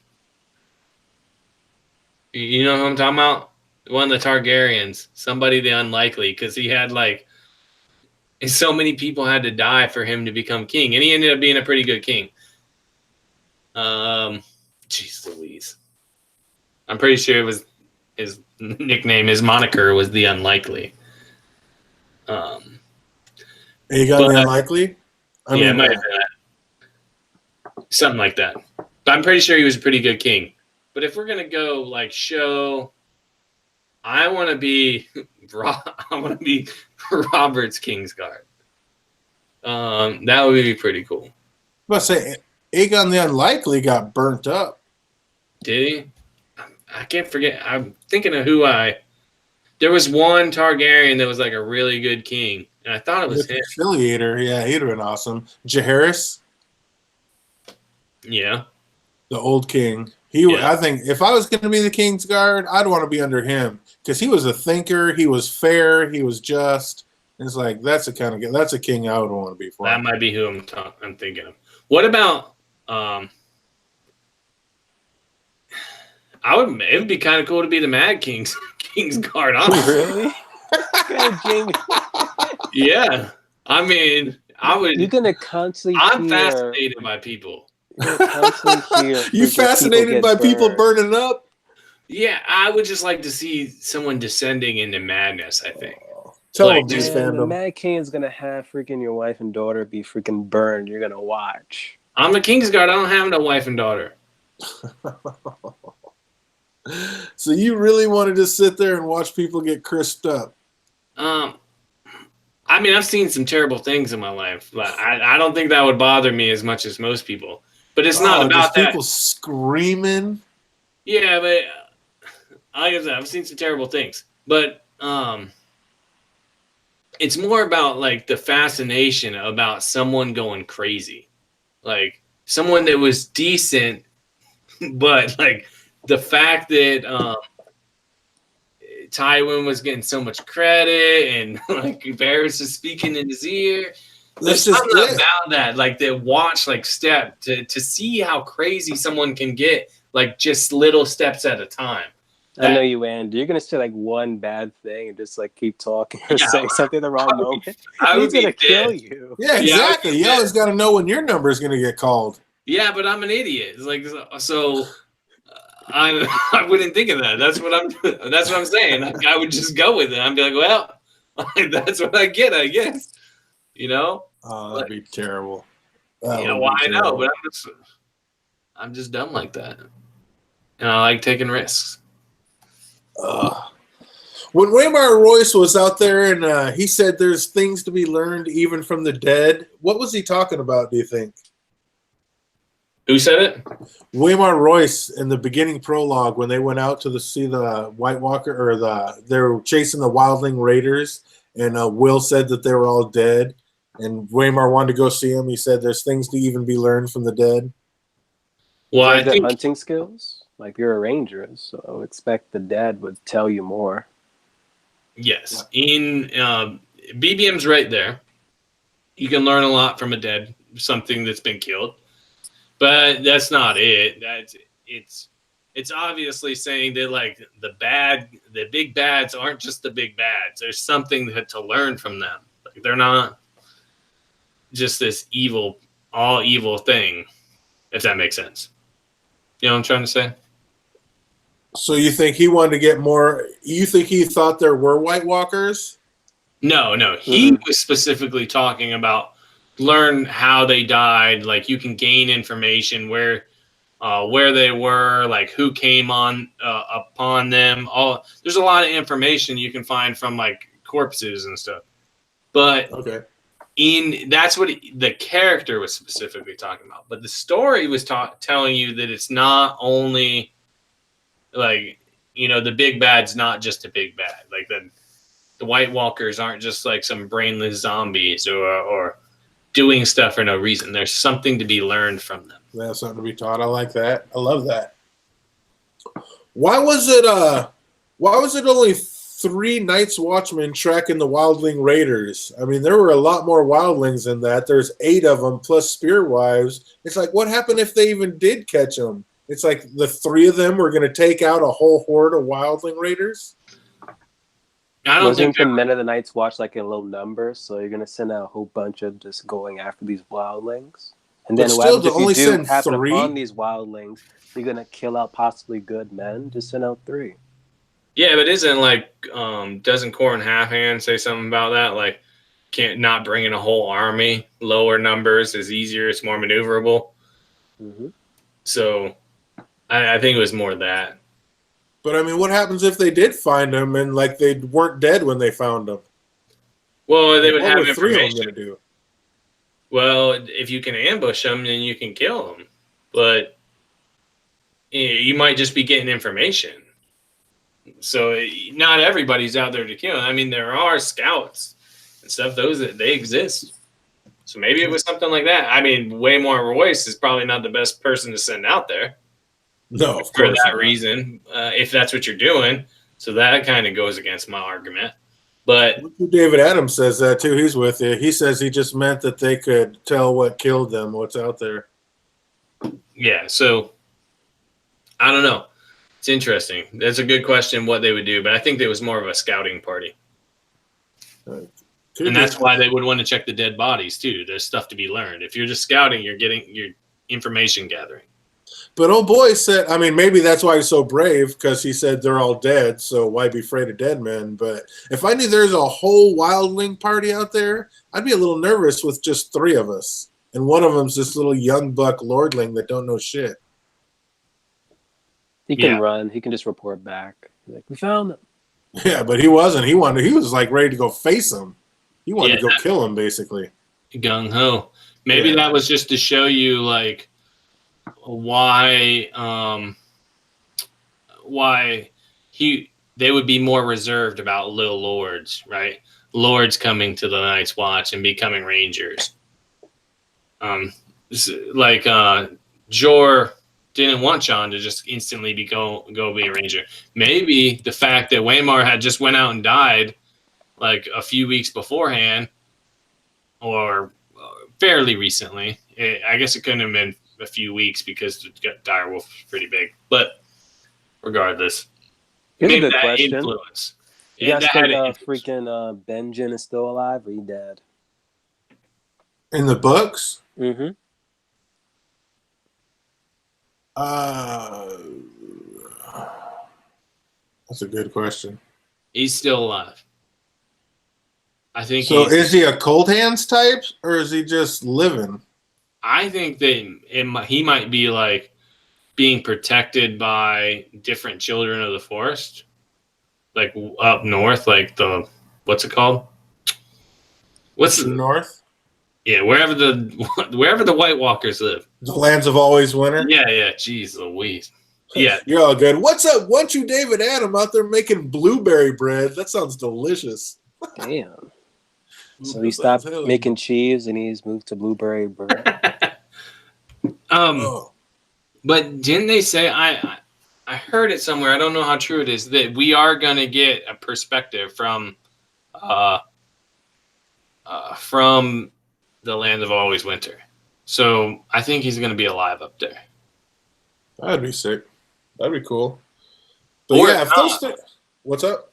You know who I'm talking about? One of the Targaryens. Somebody the unlikely, because he had like so many people had to die for him to become king, and he ended up being a pretty good king. Jeez Louise. I'm pretty sure it was his nickname, his moniker was the unlikely. Aegon the Unlikely? It might have been that. Something like that. But I'm pretty sure he was a pretty good king. But if we're gonna go like show, I want to be Robert's Kingsguard. That would be pretty cool. I was about to say Aegon the Unlikely got burnt up. Did he? I can't forget. I'm thinking of who I There was one Targaryen that was like a really good king, and I thought it was With him. Affiliator, yeah, he'd have been awesome. Jaehaerys, Yeah. the old king. Yeah. I think if I was going to be the King's Guard, I'd want to be under him because he was a thinker. He was fair. He was just. It's like that's a king I would want to be for. That might be who I'm thinking of. What about it would be kind of cool to be the Mad King's Guard, honestly. Really? Jamie. Yeah. I mean, I would. You're gonna constantly I'm hear. fascinated by people. You're gonna constantly hear. You freaking fascinated by people burned. burning up? Yeah, I would just like to see someone descending into madness, I think. Tell Like, them these Man, the fandom. Mad King's gonna have freaking your wife and daughter be freaking burned. You're gonna watch. I'm a King's Guard. I don't have no wife and daughter. So you really wanted to sit there and watch people get crisped up? I mean, I've seen some terrible things in my life, but I don't think that would bother me as much as most people. But it's not about just that. people screaming. Yeah, but like I said, I've seen some terrible things. But it's more about like the fascination about someone going crazy, like someone that was decent, but like the fact that Tywin was getting so much credit and like Varys is speaking in his ear. There's That's just something it. about that, like they watch like step to see how crazy someone can get, like just little steps at a time. I know you, Andy. You're gonna say like one bad thing and just like keep talking or say something at the wrong moment. He's gonna kill you. Yeah, exactly. You always got to know when your number is going to get called. Yeah, but I'm an idiot. It's like so. I wouldn't think of that. That's what I'm saying. I would just go with it. I'd be like, well, that's what I get, I guess. You know? Oh, that'd be terrible. I know, but I'm just dumb like that, and I like taking risks. When Waymar Royce was out there and he said there's things to be learned even from the dead, what was he talking about, do you think? Who said it? Waymar Royce in the beginning prologue when they went out to see the White Walker or they were chasing the Wildling Raiders and Will said that they were all dead and Waymar wanted to go see him. He said there's things to even be learned from the dead. Well, I good think hunting skills. Like you're a ranger, so I would expect the dad would tell you more. yes. In BBM's right there. You can learn a lot from a dead, something that's been killed. But that's not it. It's obviously saying that like the big bads aren't just the big bads. There's something to learn from them. Like they're not just this all evil thing, if that makes sense. You know what I'm trying to say? So you think he wanted to get more? You think he thought there were White Walkers? No. He was specifically talking about learn how they died. Like you can gain information where they were, like who came upon them. There's a lot of information you can find from like corpses and stuff. But okay, that's what the character was specifically talking about. But the story was telling you that it's not only like the big bad's not just a big bad. Like the White Walkers aren't just like some brainless zombies or doing stuff for no reason. There's something to be learned from them. That's something to be taught. I like that. I love that. Why was it only 3 Night's Watchmen tracking the Wildling Raiders? I mean, there were a lot more Wildlings than that. There's 8 of them plus Spearwives. It's like, what happened if they even did catch them? It's like the 3 of them were going to take out a whole horde of Wildling Raiders. Wasn't the Men of the Night's Watch like in low numbers? So you're gonna send out a whole bunch of just going after these wildlings, and then what happens if you do happen upon these wildlings? You're gonna kill out possibly good men. Just send out 3. Yeah, but isn't like doesn't Corin Halfhand say something about that? Like, not bringing a whole army, lower numbers is easier. It's more maneuverable. Mm-hmm. So, I think it was more that. But I mean, what happens if they did find them and like they weren't dead when they found them? Well, they would have information. 3 of them information. gonna do? Well, if you can ambush them, then you can kill them. But you might just be getting information. So not everybody's out there to kill. I mean, there are scouts and stuff. They exist. So maybe it was something like that. I mean, Waymore Royce is probably not the best person to send out there. No, of for course that not. reason, if that's what you're doing. So that kind of goes against my argument. But David Adams says that too. He's with you. He says he just meant that they could tell what killed them, what's out there. yeah, so I don't know. It's interesting. That's a good question what they would do, but I think it was more of a scouting party. And that's why they would want to check the dead bodies too. There's stuff to be learned. If you're just scouting, you're getting your information gathering. But old boy said, I mean, maybe that's why he's so brave, because he said they're all dead, so why be afraid of dead men? But if I knew there's a whole wildling party out there, I'd be a little nervous with just 3 of us. And one of them's this little young buck lordling that don't know shit. He can run. He can just report back. Like, we found them. Yeah, but he wasn't. He was like ready to go face him. He wanted to go kill him, basically. Gung ho. Maybe that was just to show you, like, why they would be more reserved about little lords, right? Lords coming to the Night's Watch and becoming rangers. Like Jor didn't want John to just instantly go be a ranger. Maybe the fact that Waymar had just went out and died like a few weeks beforehand, or fairly recently. I guess it couldn't have been a few weeks because the direwolf was pretty big. But regardless, Here's maybe a good that question. influence. You guys think freaking Benjen is still alive, or he dead? In the books? Mm-hmm. That's a good question. He's still alive. I think. So is he a cold hands type, or is he just living? I think that he might be like being protected by different children of the forest, like up north, like what's it called? What's the north? Yeah, wherever the White Walkers live. The lands of always winter? Yeah. Jeez Louise. Yeah. You're all good. What's up? Weren't you David Adam out there making blueberry bread? That sounds delicious. Damn. So he stopped making cheese and he's moved to blueberry bread. But didn't they say, I heard it somewhere, I don't know how true it is, that we are gonna get a perspective from the land of always winter. So I think he's gonna be alive up there. That'd be sick. That'd be cool. But or yeah, what's up?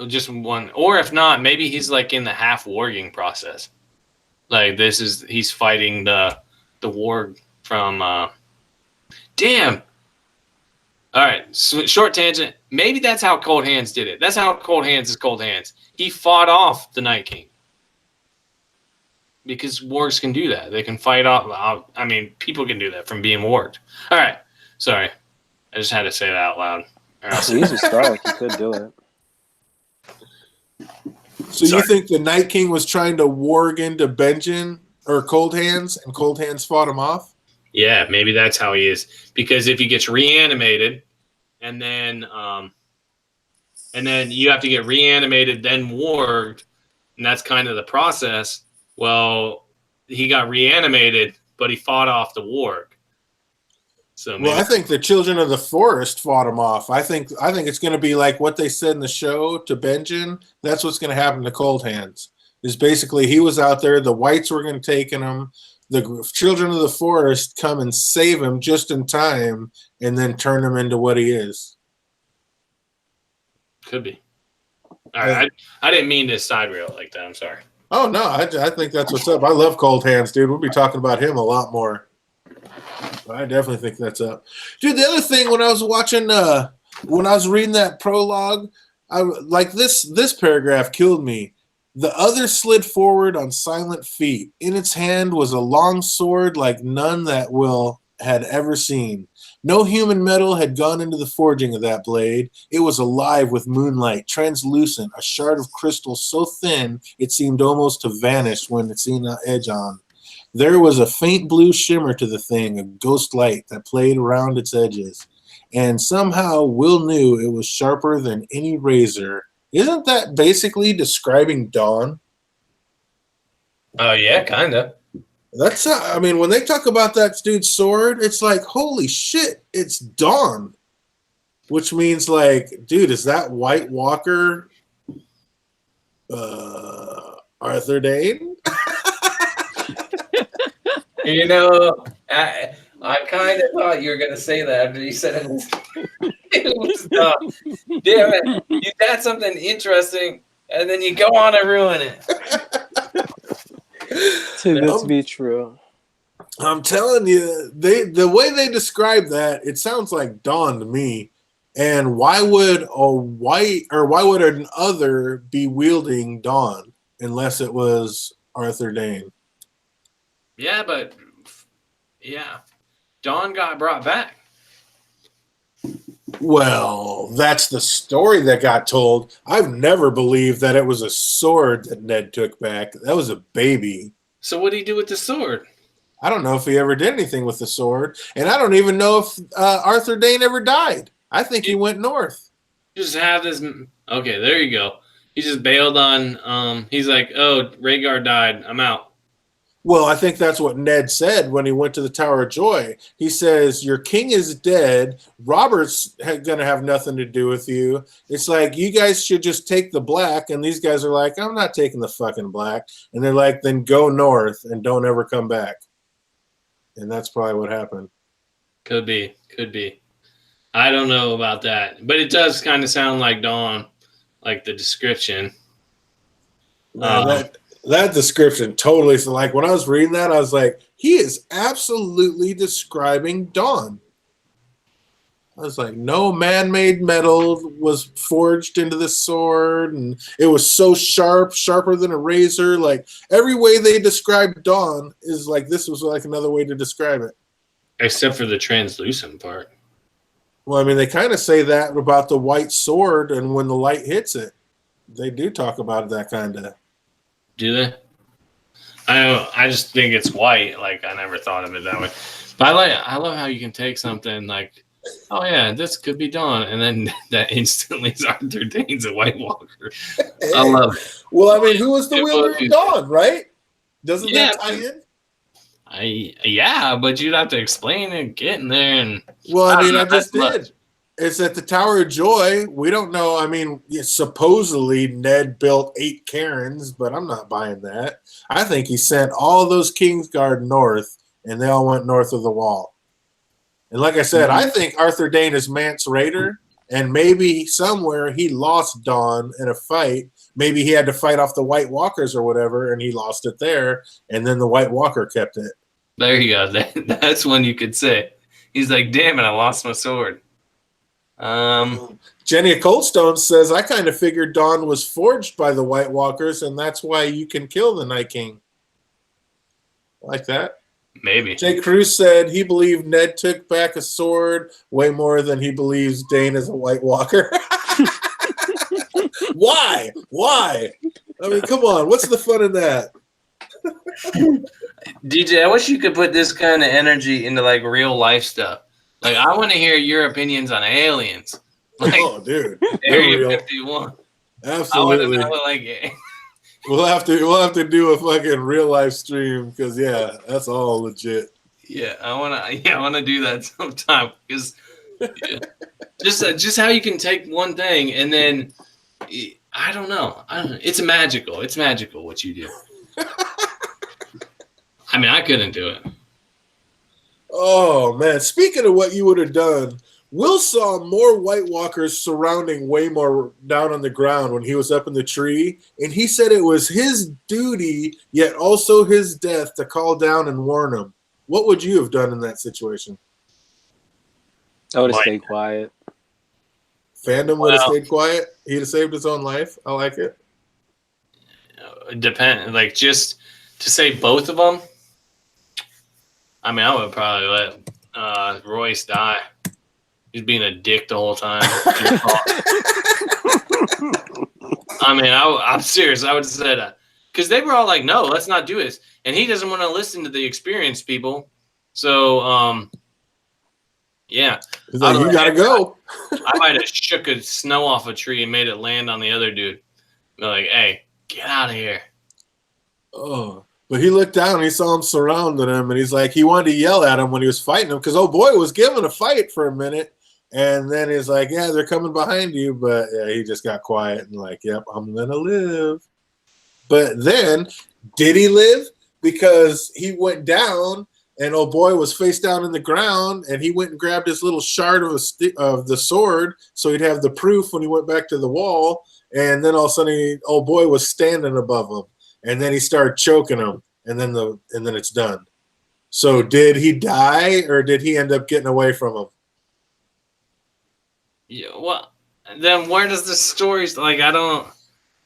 Just one. Or if not, maybe he's like in the half warging process. Like he's fighting the warg from damn. All right, short tangent. Maybe that's how Cold Hands did it. That's how Cold Hands is Cold Hands. He fought off the Night King. Because wargs can do that. They can fight off. I mean, people can do that from being warged. All right. Sorry. I just had to say that out loud. He's a star. He could do it. So you think the Night King was trying to warg into Benjen or Cold Hands, and Cold Hands fought him off? Yeah, maybe that's how he is. Because if he gets reanimated, and then you have to get reanimated, then warged, and that's kind of the process. Well, he got reanimated, but he fought off the warg. So well, I think the Children of the Forest fought him off. I think it's going to be like what they said in the show to Benjen. That's what's going to happen to Cold Hands. Is basically he was out there. The Wights were going to take him. The Children of the Forest come and save him just in time, and then turn him into what he is. Could be. All right, I didn't mean to side rail like that. I'm sorry. Oh no, I think that's what's up. I love Cold Hands, dude. We'll be talking about him a lot more. I definitely think that's up, dude. The other thing, when I was watching, when I was reading that prologue, this paragraph killed me. The other slid forward on silent feet. In its hand was a long sword like none that Will had ever seen. No human metal had gone into the forging of that blade. It was alive with moonlight, translucent, a shard of crystal so thin it seemed almost to vanish when it seen an edge on. There was a faint blue shimmer to the thing, a ghost light that played around its edges. and somehow Will knew it was sharper than any razor. Isn't that basically describing Dawn? Oh yeah, kind of. That's I mean, when they talk about that dude's sword, it's like, holy shit, it's Dawn. Which means, like, dude, is that White Walker Arthur Dane? You know, I kind of thought you were gonna say that after you said it was, it was damn it, you got something interesting, and then you go on and ruin it. Too good to be true. I'm telling you, the way they describe that, it sounds like Dawn to me. And why would an other be wielding Dawn unless it was Arthur Dane? Yeah, but yeah, Dawn got brought back. Well, that's the story that got told. I've never believed that it was a sword that Ned took back. That was a baby. So what did he do with the sword? I don't know if he ever did anything with the sword, and I don't even know if Arthur Dane ever died. I think he went north. Just have this. Okay, there you go. He just bailed on. He's like, oh, Rhaegar died. I'm out. Well, I think that's what Ned said when he went to the Tower of Joy. He says, your king is dead. Robert's going to have nothing to do with you. It's like, you guys should just take the black. And these guys are like, I'm not taking the fucking black. And they're like, then go north and don't ever come back. And that's probably what happened. Could be. I don't know about that. But it does kind of sound like Dawn, like the description. That description totally, so like when I was reading that, I was like, he is absolutely describing Dawn. I was like, no man-made metal was forged into this sword, and it was so sharp, sharper than a razor. Like every way they describe Dawn is like this was like another way to describe it. Except for the translucent part. Well, I mean, they kind of say that about the white sword, and when the light hits it, they do talk about that kind of. Do they? I just think it's white. Like I never thought of it that way. But I love how you can take something like, oh yeah, this could be Dawn, and then that instantly is Arthur Dane's a White Walker. Hey. I love it. Well, I mean, who was the wielder of Dawn, right? Doesn't that tie in? Yeah, but you'd have to explain it, getting there, and well, I mean, I just did. It's at the Tower of Joy. We don't know. I mean, supposedly Ned built 8 cairns, but I'm not buying that. I think he sent all those Kingsguard north, and they all went north of the wall. And like I said, I think Arthur Dane is Mance Rayder, and maybe somewhere he lost Dawn in a fight. Maybe he had to fight off the White Walkers or whatever, and he lost it there, and then the White Walker kept it. There you go. That's one you could say. He's like, damn it, I lost my sword. Jenny Coldstone says, I kind of figured Dawn was forged by the White Walkers, and that's why you can kill the Night King. Like that? Maybe. Jay Cruz said he believed Ned took back a sword way more than he believes Dane is a White Walker. Why? I mean, come on. What's the fun in that? DJ, I wish you could put this kind of energy into like real life stuff. Like, I want to hear your opinions on aliens. Like, oh, dude, Area 51. Absolutely. I want to know, we'll have to do a fucking real life stream because that's all legit. Yeah, I want to do that sometime because just how you can take one thing and then I don't know. It's magical. It's magical what you do. I mean, I couldn't do it. Oh, man. Speaking of what you would have done, Will saw more White Walkers surrounding Waymore down on the ground when he was up in the tree, and he said it was his duty, yet also his death, to call down and warn him. What would you have done in that situation? I would have stayed quiet. Fandom would have stayed quiet? He'd have saved his own life? I like it. Depend, like, just to say both of them, I mean, I would probably let Royce die. He's being a dick the whole time. I mean, I'm serious. I would say that. Because they were all like, no, let's not do this. And he doesn't want to listen to the experienced people. So, Yeah. He's like, you gotta go. I might have shook a snow off a tree and made it land on the other dude. They're like, hey, get out of here. Oh, but he looked down and he saw him surrounding him, and he's like, he wanted to yell at him when he was fighting him because old boy was giving a fight for a minute, and then he's like, yeah, they're coming behind you, but yeah, he just got quiet and like, yep, I'm gonna live. But then, did he live? Because he went down, and old boy was face down in the ground, and he went and grabbed his little shard of the sword, so he'd have the proof when he went back to the wall. And then all of a sudden, old boy was standing above him, and then he started choking him, and then it's done. So did he die, or did he end up getting away from him? Yeah, well, then where does the story like? I don't.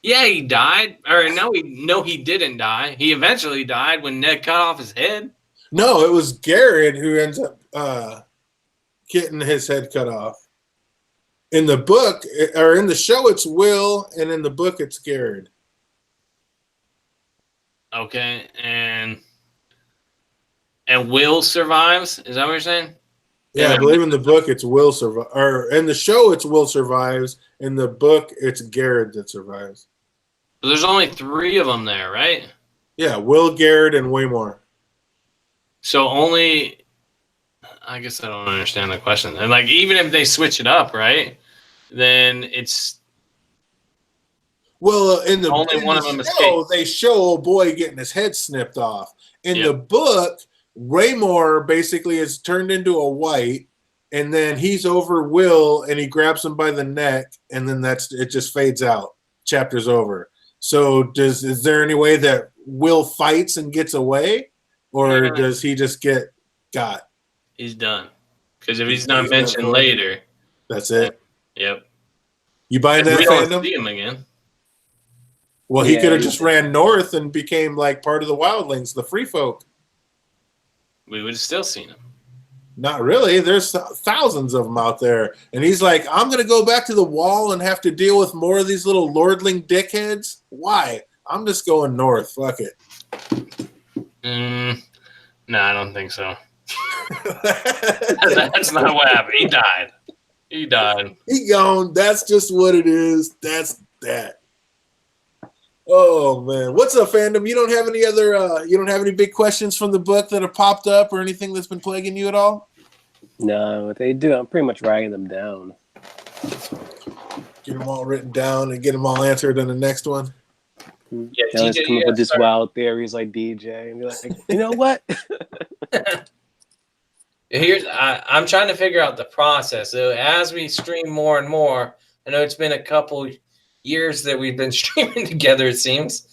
Yeah, he died, or no, he didn't die. He eventually died when Ned cut off his head. No, it was Garrett who ends up getting his head cut off. In the book, or in the show, it's Will, and in the book, it's Garrett. Okay, and Will survives? Is that what you're saying? Yeah, I believe in the book, it's Will survive, or in the show, it's Will survives. In the book, it's Garrett that survives. But there's only 3 of them there, right? Yeah, Will, Garrett, and Waymore. So only, I guess I don't understand the question. And like, even if they switch it up, right? Then it's well in the only in one the of them show, escapes. they show old boy getting his head snipped off. In Yep. the book, Waymore basically is turned into a white, and then he's over Will, and he grabs him by the neck, and then it just fades out. Chapter's over. So is there any way that Will fights and gets away? Or does he just get got? He's done. Because if he's not mentioned later, that's it. Yep. You buying that we don't fandom? see him again. Well, he could have just ran north and became like part of the wildlings, the free folk. We would have still seen him. Not really. There's thousands of them out there. And he's like, I'm going to go back to the wall and have to deal with more of these little lordling dickheads. Why? I'm just going north. Fuck it. No, I don't think so. That's not what happened. He died. He gone. That's just what it is. That's that. Oh man, what's up, fandom? You don't have any other? You don't have any big questions from the book that have popped up, or anything that's been plaguing you at all? No, they do. I'm pretty much writing them down. Get them all written down and get them all answered in the next one. Yeah, let's come up with this wild theories like DJ and be like, you know what? I'm trying to figure out the process. So as we stream more and more, I know it's been a couple years that we've been streaming together, it seems.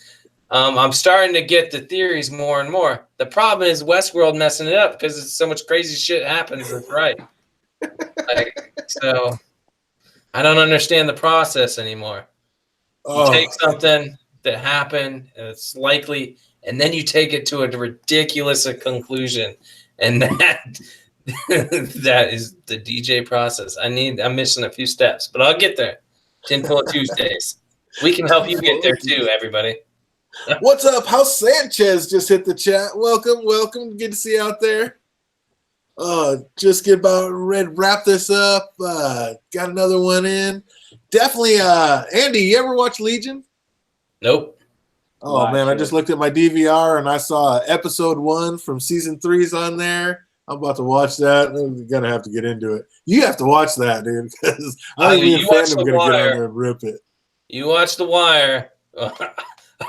I'm starting to get the theories more and more. The problem is Westworld messing it up because so much crazy shit happens. That's right. So I don't understand the process anymore. You take something that happened, and it's likely, and then you take it to a ridiculous conclusion, and that is the DJ process. I'm missing a few steps, but I'll get there. Tinfoil Tuesdays. We can help you get there too, everybody. What's up? House Sanchez just hit the chat. Welcome. Good to see you out there. Just get about ready to wrap this up. Got another one in. Definitely, Andy, you ever watch Legion? Nope. Oh man, I just looked at my DVR and I saw episode 1 from season 3's on there. I'm about to watch that. I'm gonna have to get into it. You have to watch that, dude, because I think me and fandom are gonna get on there and rip it. You watch The Wire.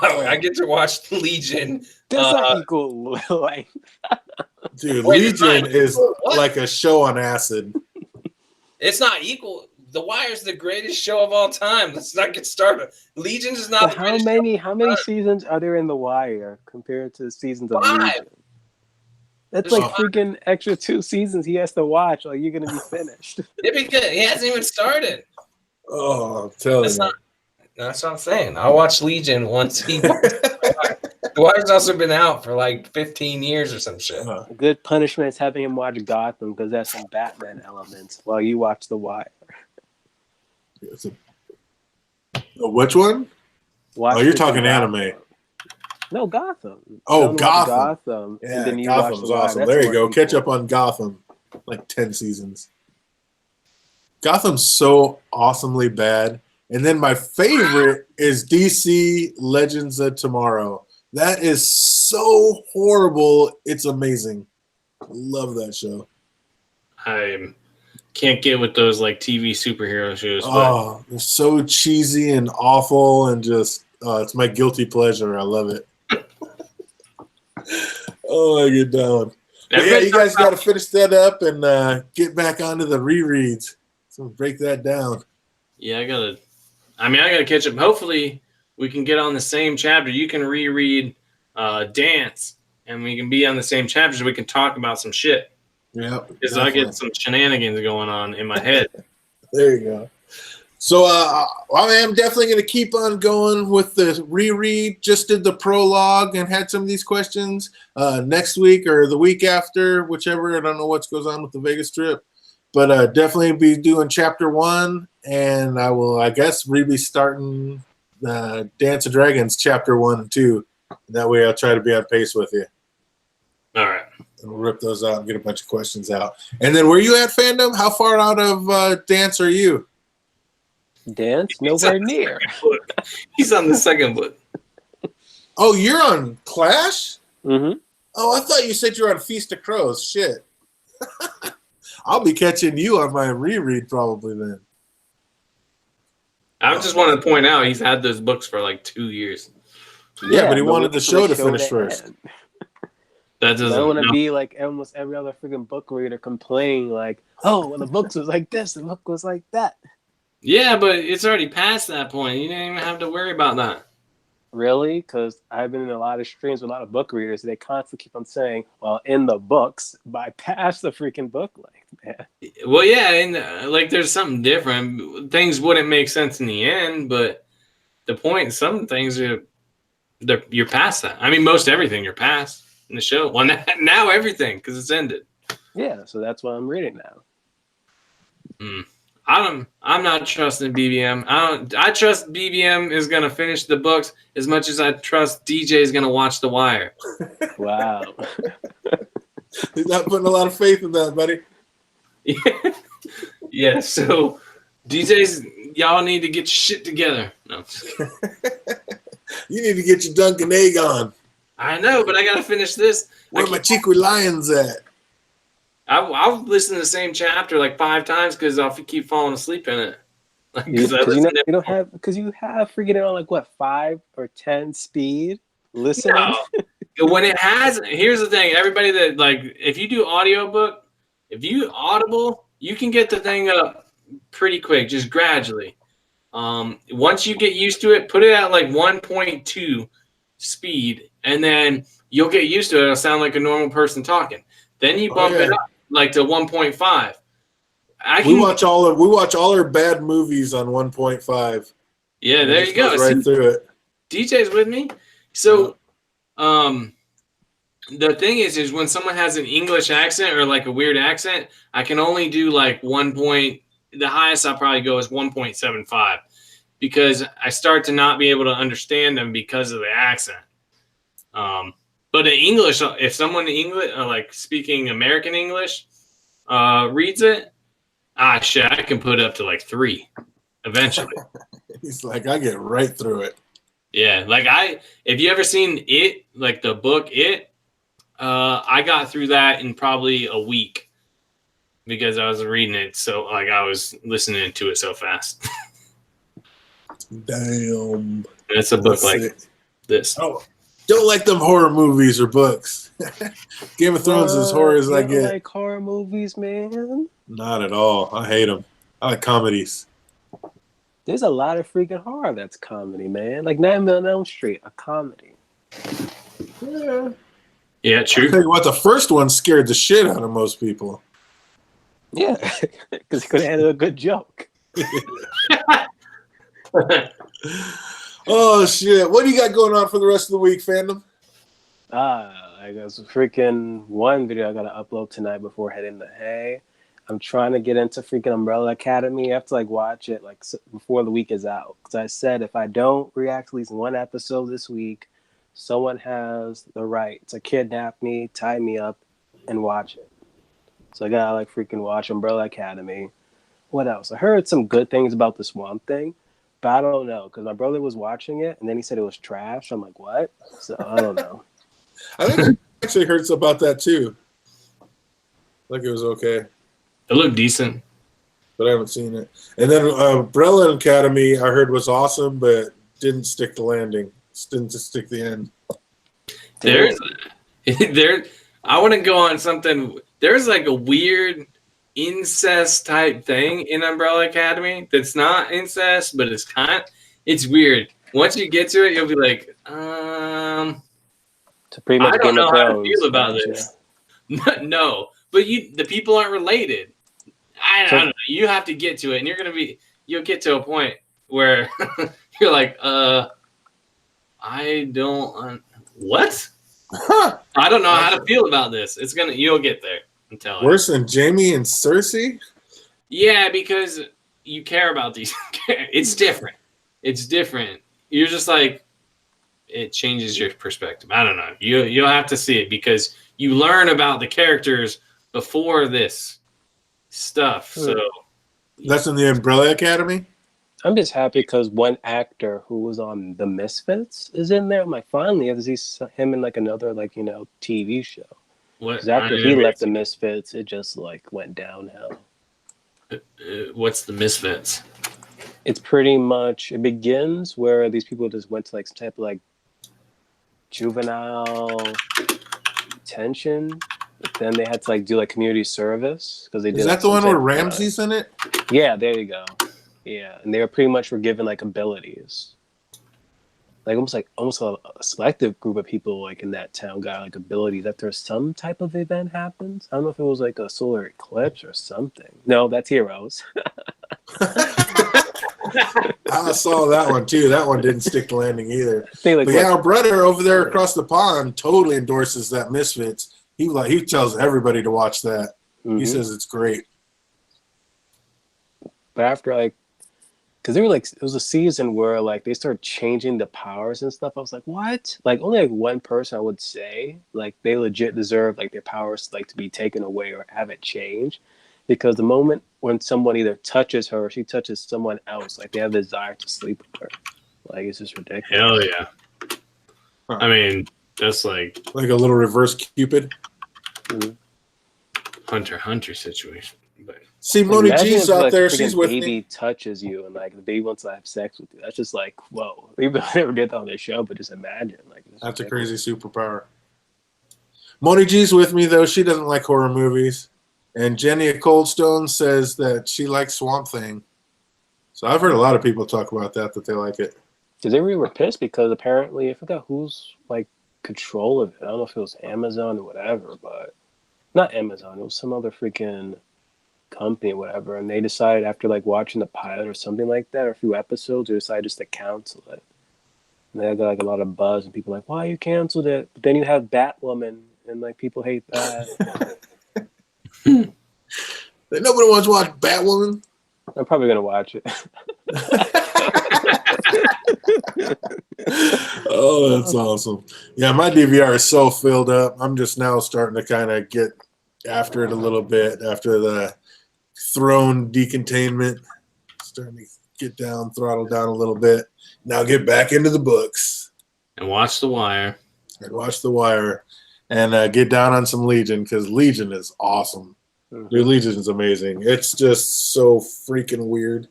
I get to watch Legion. That's not equal, like. Dude, Legion is like a show on acid. It's not equal. The Wire is the greatest show of all time. Let's not get started. Legion is not. So how many seasons are there in The Wire compared to the seasons of 5. Legion? That's like freaking extra 2 seasons he has to watch, or you're gonna be finished. Yeah, because he hasn't even started. Oh, I'm telling you. That's what I'm saying. I'll watch Legion once he. The Wire's also been out for like 15 years or some shit. A good punishment is having him watch Gotham because that's some Batman elements while you watch The Wire. Which one? You're talking anime. No, Gotham. Oh, Gotham. Gotham. Yeah, Gotham's awesome. There you go. Catch up on Gotham. like 10 seasons. Gotham's so awesomely bad. And then my favorite is DC Legends of Tomorrow. That is so horrible. It's amazing. Love that show. I can't get with those like TV superhero shows. Oh, they're so cheesy and awful and just it's my guilty pleasure. I love it. Oh, I get down. But yeah, you guys got to finish that up and get back onto the rereads. So break that down. Yeah, I gotta catch up. Hopefully, we can get on the same chapter. You can reread Dance, and we can be on the same chapter so we can talk about some shit. Yeah, because I get some shenanigans going on in my head. There you go. So I am definitely going to keep on going with the reread. Just did the prologue and had some of these questions next week or the week after, whichever. I don't know what goes on with the Vegas trip, but definitely be doing chapter 1, and I will, I guess, be starting Dance of Dragons chapter 1 and 2. That way, I'll try to be on pace with you. All right. And we'll rip those out and get a bunch of questions out. And then where you at, fandom? How far out of Dance are you? Dance? Nowhere near. He's on the second book. Oh, you're on Clash? Mm-hmm. Oh, I thought you said you were on Feast of Crows. Shit. I'll be catching you on my reread probably then. I just wanted to point out he's had those books for like 2 years. Yeah, but he wanted the show to finish first. That doesn't. I don't want to be like almost every other freaking book reader complaining like, oh, well, the books was like this, the book was like that. Yeah, but it's already past that point. You didn't even have to worry about that. Really? Because I've been in a lot of streams with a lot of book readers. They constantly keep on saying, well, in the books, bypass the freaking book length, man. Well, yeah, and like there's something different. Things wouldn't make sense in the end, but the point, some things you're past that. I mean, most everything you're past in the show. Well, now everything because it's ended. Yeah, so that's what I'm reading now. I'm not trusting BBM. I trust BBM is gonna finish the books as much as I trust DJ is gonna watch The Wire. Wow. He's not putting a lot of faith in that, buddy. Yeah. So DJs, y'all need to get your shit together. No. You need to get your Dunkin' Egg on. I know, but I gotta finish this. Where my Chiqui Lions at? I'll listen to the same chapter like 5 times because I'll keep falling asleep in it. Because you have freaking it on like what 5 or 10 speed listening. No. When it has, here's the thing: everybody that like, if you do audiobook, if you Audible, you can get the thing up pretty quick, just gradually. Once you get used to it, put it at like 1.2 speed, and then you'll get used to it. It'll sound like a normal person talking. Then you bump it up like to 1.5. We watch all our bad movies on 1.5. Yeah, there you go. Right through it. DJ's with me. So, the thing is when someone has an English accent or like a weird accent, I can only do like the highest I'll probably go is 1.75 because I start to not be able to understand them because of the accent. But in English, if someone in English, like speaking American English, reads it, I can put it up to like 3 eventually. He's like, I get right through it. Yeah, like if you ever seen It, like the book It, I got through that in probably a week because I was reading it. So like I was listening to it so fast. Damn. It's a book like this. Oh. Don't like them horror movies or books. Game of Thrones is as horror as I get. Like horror movies, man? Not at all. I hate them. I like comedies. There's a lot of freaking horror that's comedy, man. Like Nightmare on Elm Street, a comedy. Yeah. Yeah, true. I'll tell you what, the first one scared the shit out of most people. Yeah, because he could have handled a good joke. Oh shit! What do you got going on for the rest of the week, fandom? I guess freaking one video I gotta upload tonight before heading to Hay. I'm trying to get into freaking Umbrella Academy. I have to like watch it like before the week is out because I said if I don't react to at least one episode this week, someone has the right to kidnap me, tie me up, and watch it. So I gotta like freaking watch Umbrella Academy. What else? I heard some good things about the Swamp Thing, but I don't know because my brother was watching it and then he said it was trash. I'm like, what? So I don't know. I think I actually heard about that too. Like it was okay, It looked decent. but I haven't seen it. And then Umbrella Academy, I heard was awesome, but didn't stick the landing. Didn't stick the end. There's there. I want to go on something. There's like a weird incest type thing in Umbrella Academy that's not incest, but it's weird. Once you get to it, you'll be like, To pretty much I don't Game of know how to Thrones. feel about Gotcha. this. No, but the people aren't related. I don't know. You have to get to it, and you'll get to a point where you're like, I don't, what? I don't know how to feel about this. You'll get there. I'm telling you. Worse than Jamie and Cersei? Yeah, because you care about these. It's different. It's different. You're just like, it changes your perspective. I don't know. You'll have to see it because you learn about the characters before this stuff. So That's in the Umbrella Academy? I'm just happy because one actor who was on The Misfits is in there. I'm like, finally, I have to see him in like another like TV show. Because after he left The Misfits, it just like went downhill. What's The Misfits? It's pretty much, it begins where these people just went to like some type of like juvenile detention, but then they had to like do like community service because they did. Is that the one where Ramsey's in it? Yeah, there you go. Yeah, and they were pretty much were given like abilities, like almost a selective group of people like in that town got like abilities after some type of event happens. I don't know if it was like a solar eclipse or something. No, that's Heroes. I saw that one too. That one didn't stick the landing either. Like, but yeah, our brother over there across the pond totally endorses that Misfits. He tells everybody to watch that. Mm-hmm. He says it's great. But after like, because they were like, it was a season where like they started changing the powers and stuff. I was like, what? Like only like one person I would say like they legit deserve like their powers like to be taken away or have it changed. Because the moment when someone either touches her or she touches someone else, like they have the desire to sleep with her. Like it's just ridiculous. Hell yeah. Huh. I mean, that's like a little reverse Cupid. Mm-hmm. Hunter situation. But see, Moni G's out there. She's with me. Baby touches you and like the baby wants to have sex with you. That's just like, whoa. Even though I never did that on this show, but just imagine. Like that's a crazy superpower. Moni G's with me though. She doesn't like horror movies. And Jenny at Coldstone says that she likes Swamp Thing. So I've heard a lot of people talk about that they like it. Because they were pissed because apparently, I forgot who's like control of it. I don't know if it was Amazon or whatever, but not Amazon. It was some other freaking company or whatever. And they decided after like watching the pilot or something like that, or a few episodes, they decided just to cancel it. And they got like a lot of buzz and people like, why you canceled it? But then you have Batwoman and like people hate that. Nobody wants to watch Batwoman. I'm probably gonna watch it. Oh, that's awesome. Yeah, my DVR is so filled up. I'm just now starting to kind of get after it a little bit after the throne decontainment. Starting to get down, throttle down a little bit. Now get back into the books. And watch The Wire. And get down on some Legion because Legion is awesome. Dude, Legion is amazing. It's just so freaking weird.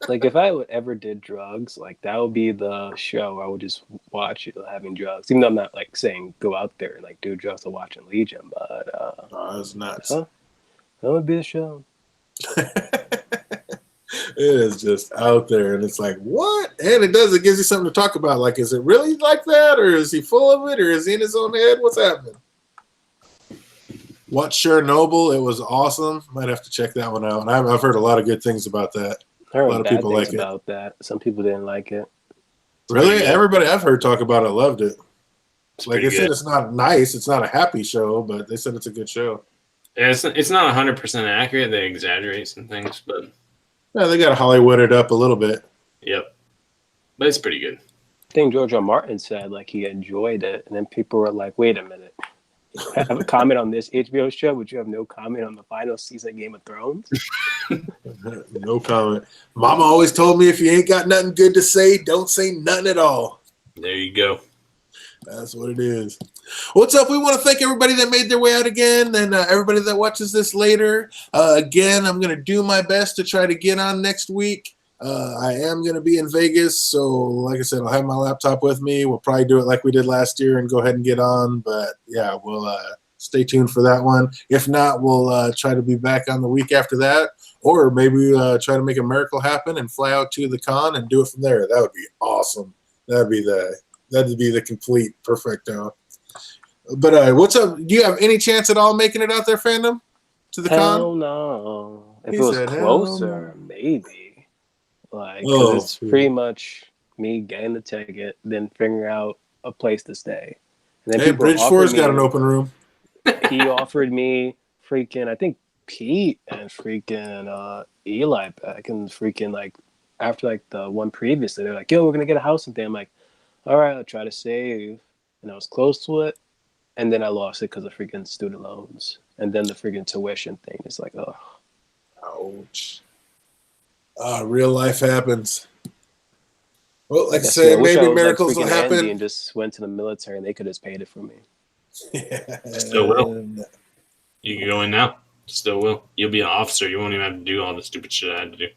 Like if I would did drugs, like that would be the show I would just watch having drugs. Even though I'm not like saying go out there and like do drugs or watching Legion, but that's nuts. That would be the show. It is just out there, and it's like what? And it gives you something to talk about. Like, is it really like that, or is he full of it, or is he in his own head? What's happening? Watch Chernobyl. It was awesome. Might have to check that one out. And I've heard a lot of good things about that. I heard a lot of people like about that. Some people didn't like it. Really? Everybody I've heard talk about it loved it. Like I said, it's not nice. It's not a happy show, but they said it's a good show. Yeah, it's not 100% accurate. They exaggerate some things, but yeah, they got to Hollywood it up a little bit. Yep, but it's pretty good. I think George R. Martin said like he enjoyed it, and then people were like, "Wait a minute, have a comment on this HBO show, but you have no comment on the final season of Game of Thrones. No comment. Mama always told me if you ain't got nothing good to say, don't say nothing at all. There you go. That's what it is. What's up? We want to thank everybody that made their way out again and everybody that watches this later. Again, I'm going to do my best to try to get on next week. I am going to be in Vegas, so like I said, I'll have my laptop with me. We'll probably do it like we did last year and go ahead and get on. But, yeah, we'll stay tuned for that one. If not, we'll try to be back on the week after that. Or maybe try to make a miracle happen and fly out to the con and do it from there. That would be awesome. That'd be the complete perfecto. But what's up? Do you have any chance at all making it out there, fandom, to the Hell con? no. If He it was said, closer, "Hell no." maybe. Like, 'cause Oh, it's pretty much me getting the ticket, then figuring out a place to stay. And then Hey, people Bridge offered 4's me, got an open room. he offered me freaking, I think Pete and freaking Eli back and freaking like after like the one previously, they're like, yo, we're gonna get a house and thing. I'm like, all right, I'll try to save. And I was close to it. And then I lost it because of freaking student loans. And then the freaking tuition thing is like, oh. Ouch. Real life happens. Well, like I I say, wish I maybe was miracles like will freaking Andy happen. and just went to the military and they could have paid it for me. Still will. You can go in now. Still will. You'll be an officer. You won't even have to do all the stupid shit I had to do.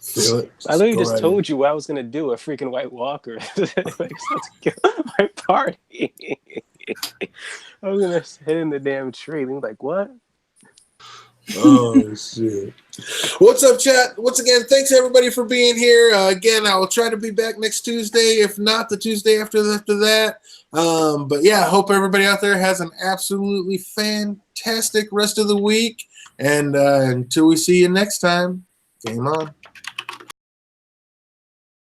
Feel it. I literally Go just right told you what I was gonna do, a freaking White Walker. Like, let's kill my party. I was gonna hit in the damn tree. And like, what? Oh, shit. What's up, chat? Once again, thanks everybody for being here. Again, I will try to be back next Tuesday, if not the Tuesday after that. But yeah, I hope everybody out there has an absolutely fantastic rest of the week. And until we see you next time, game on.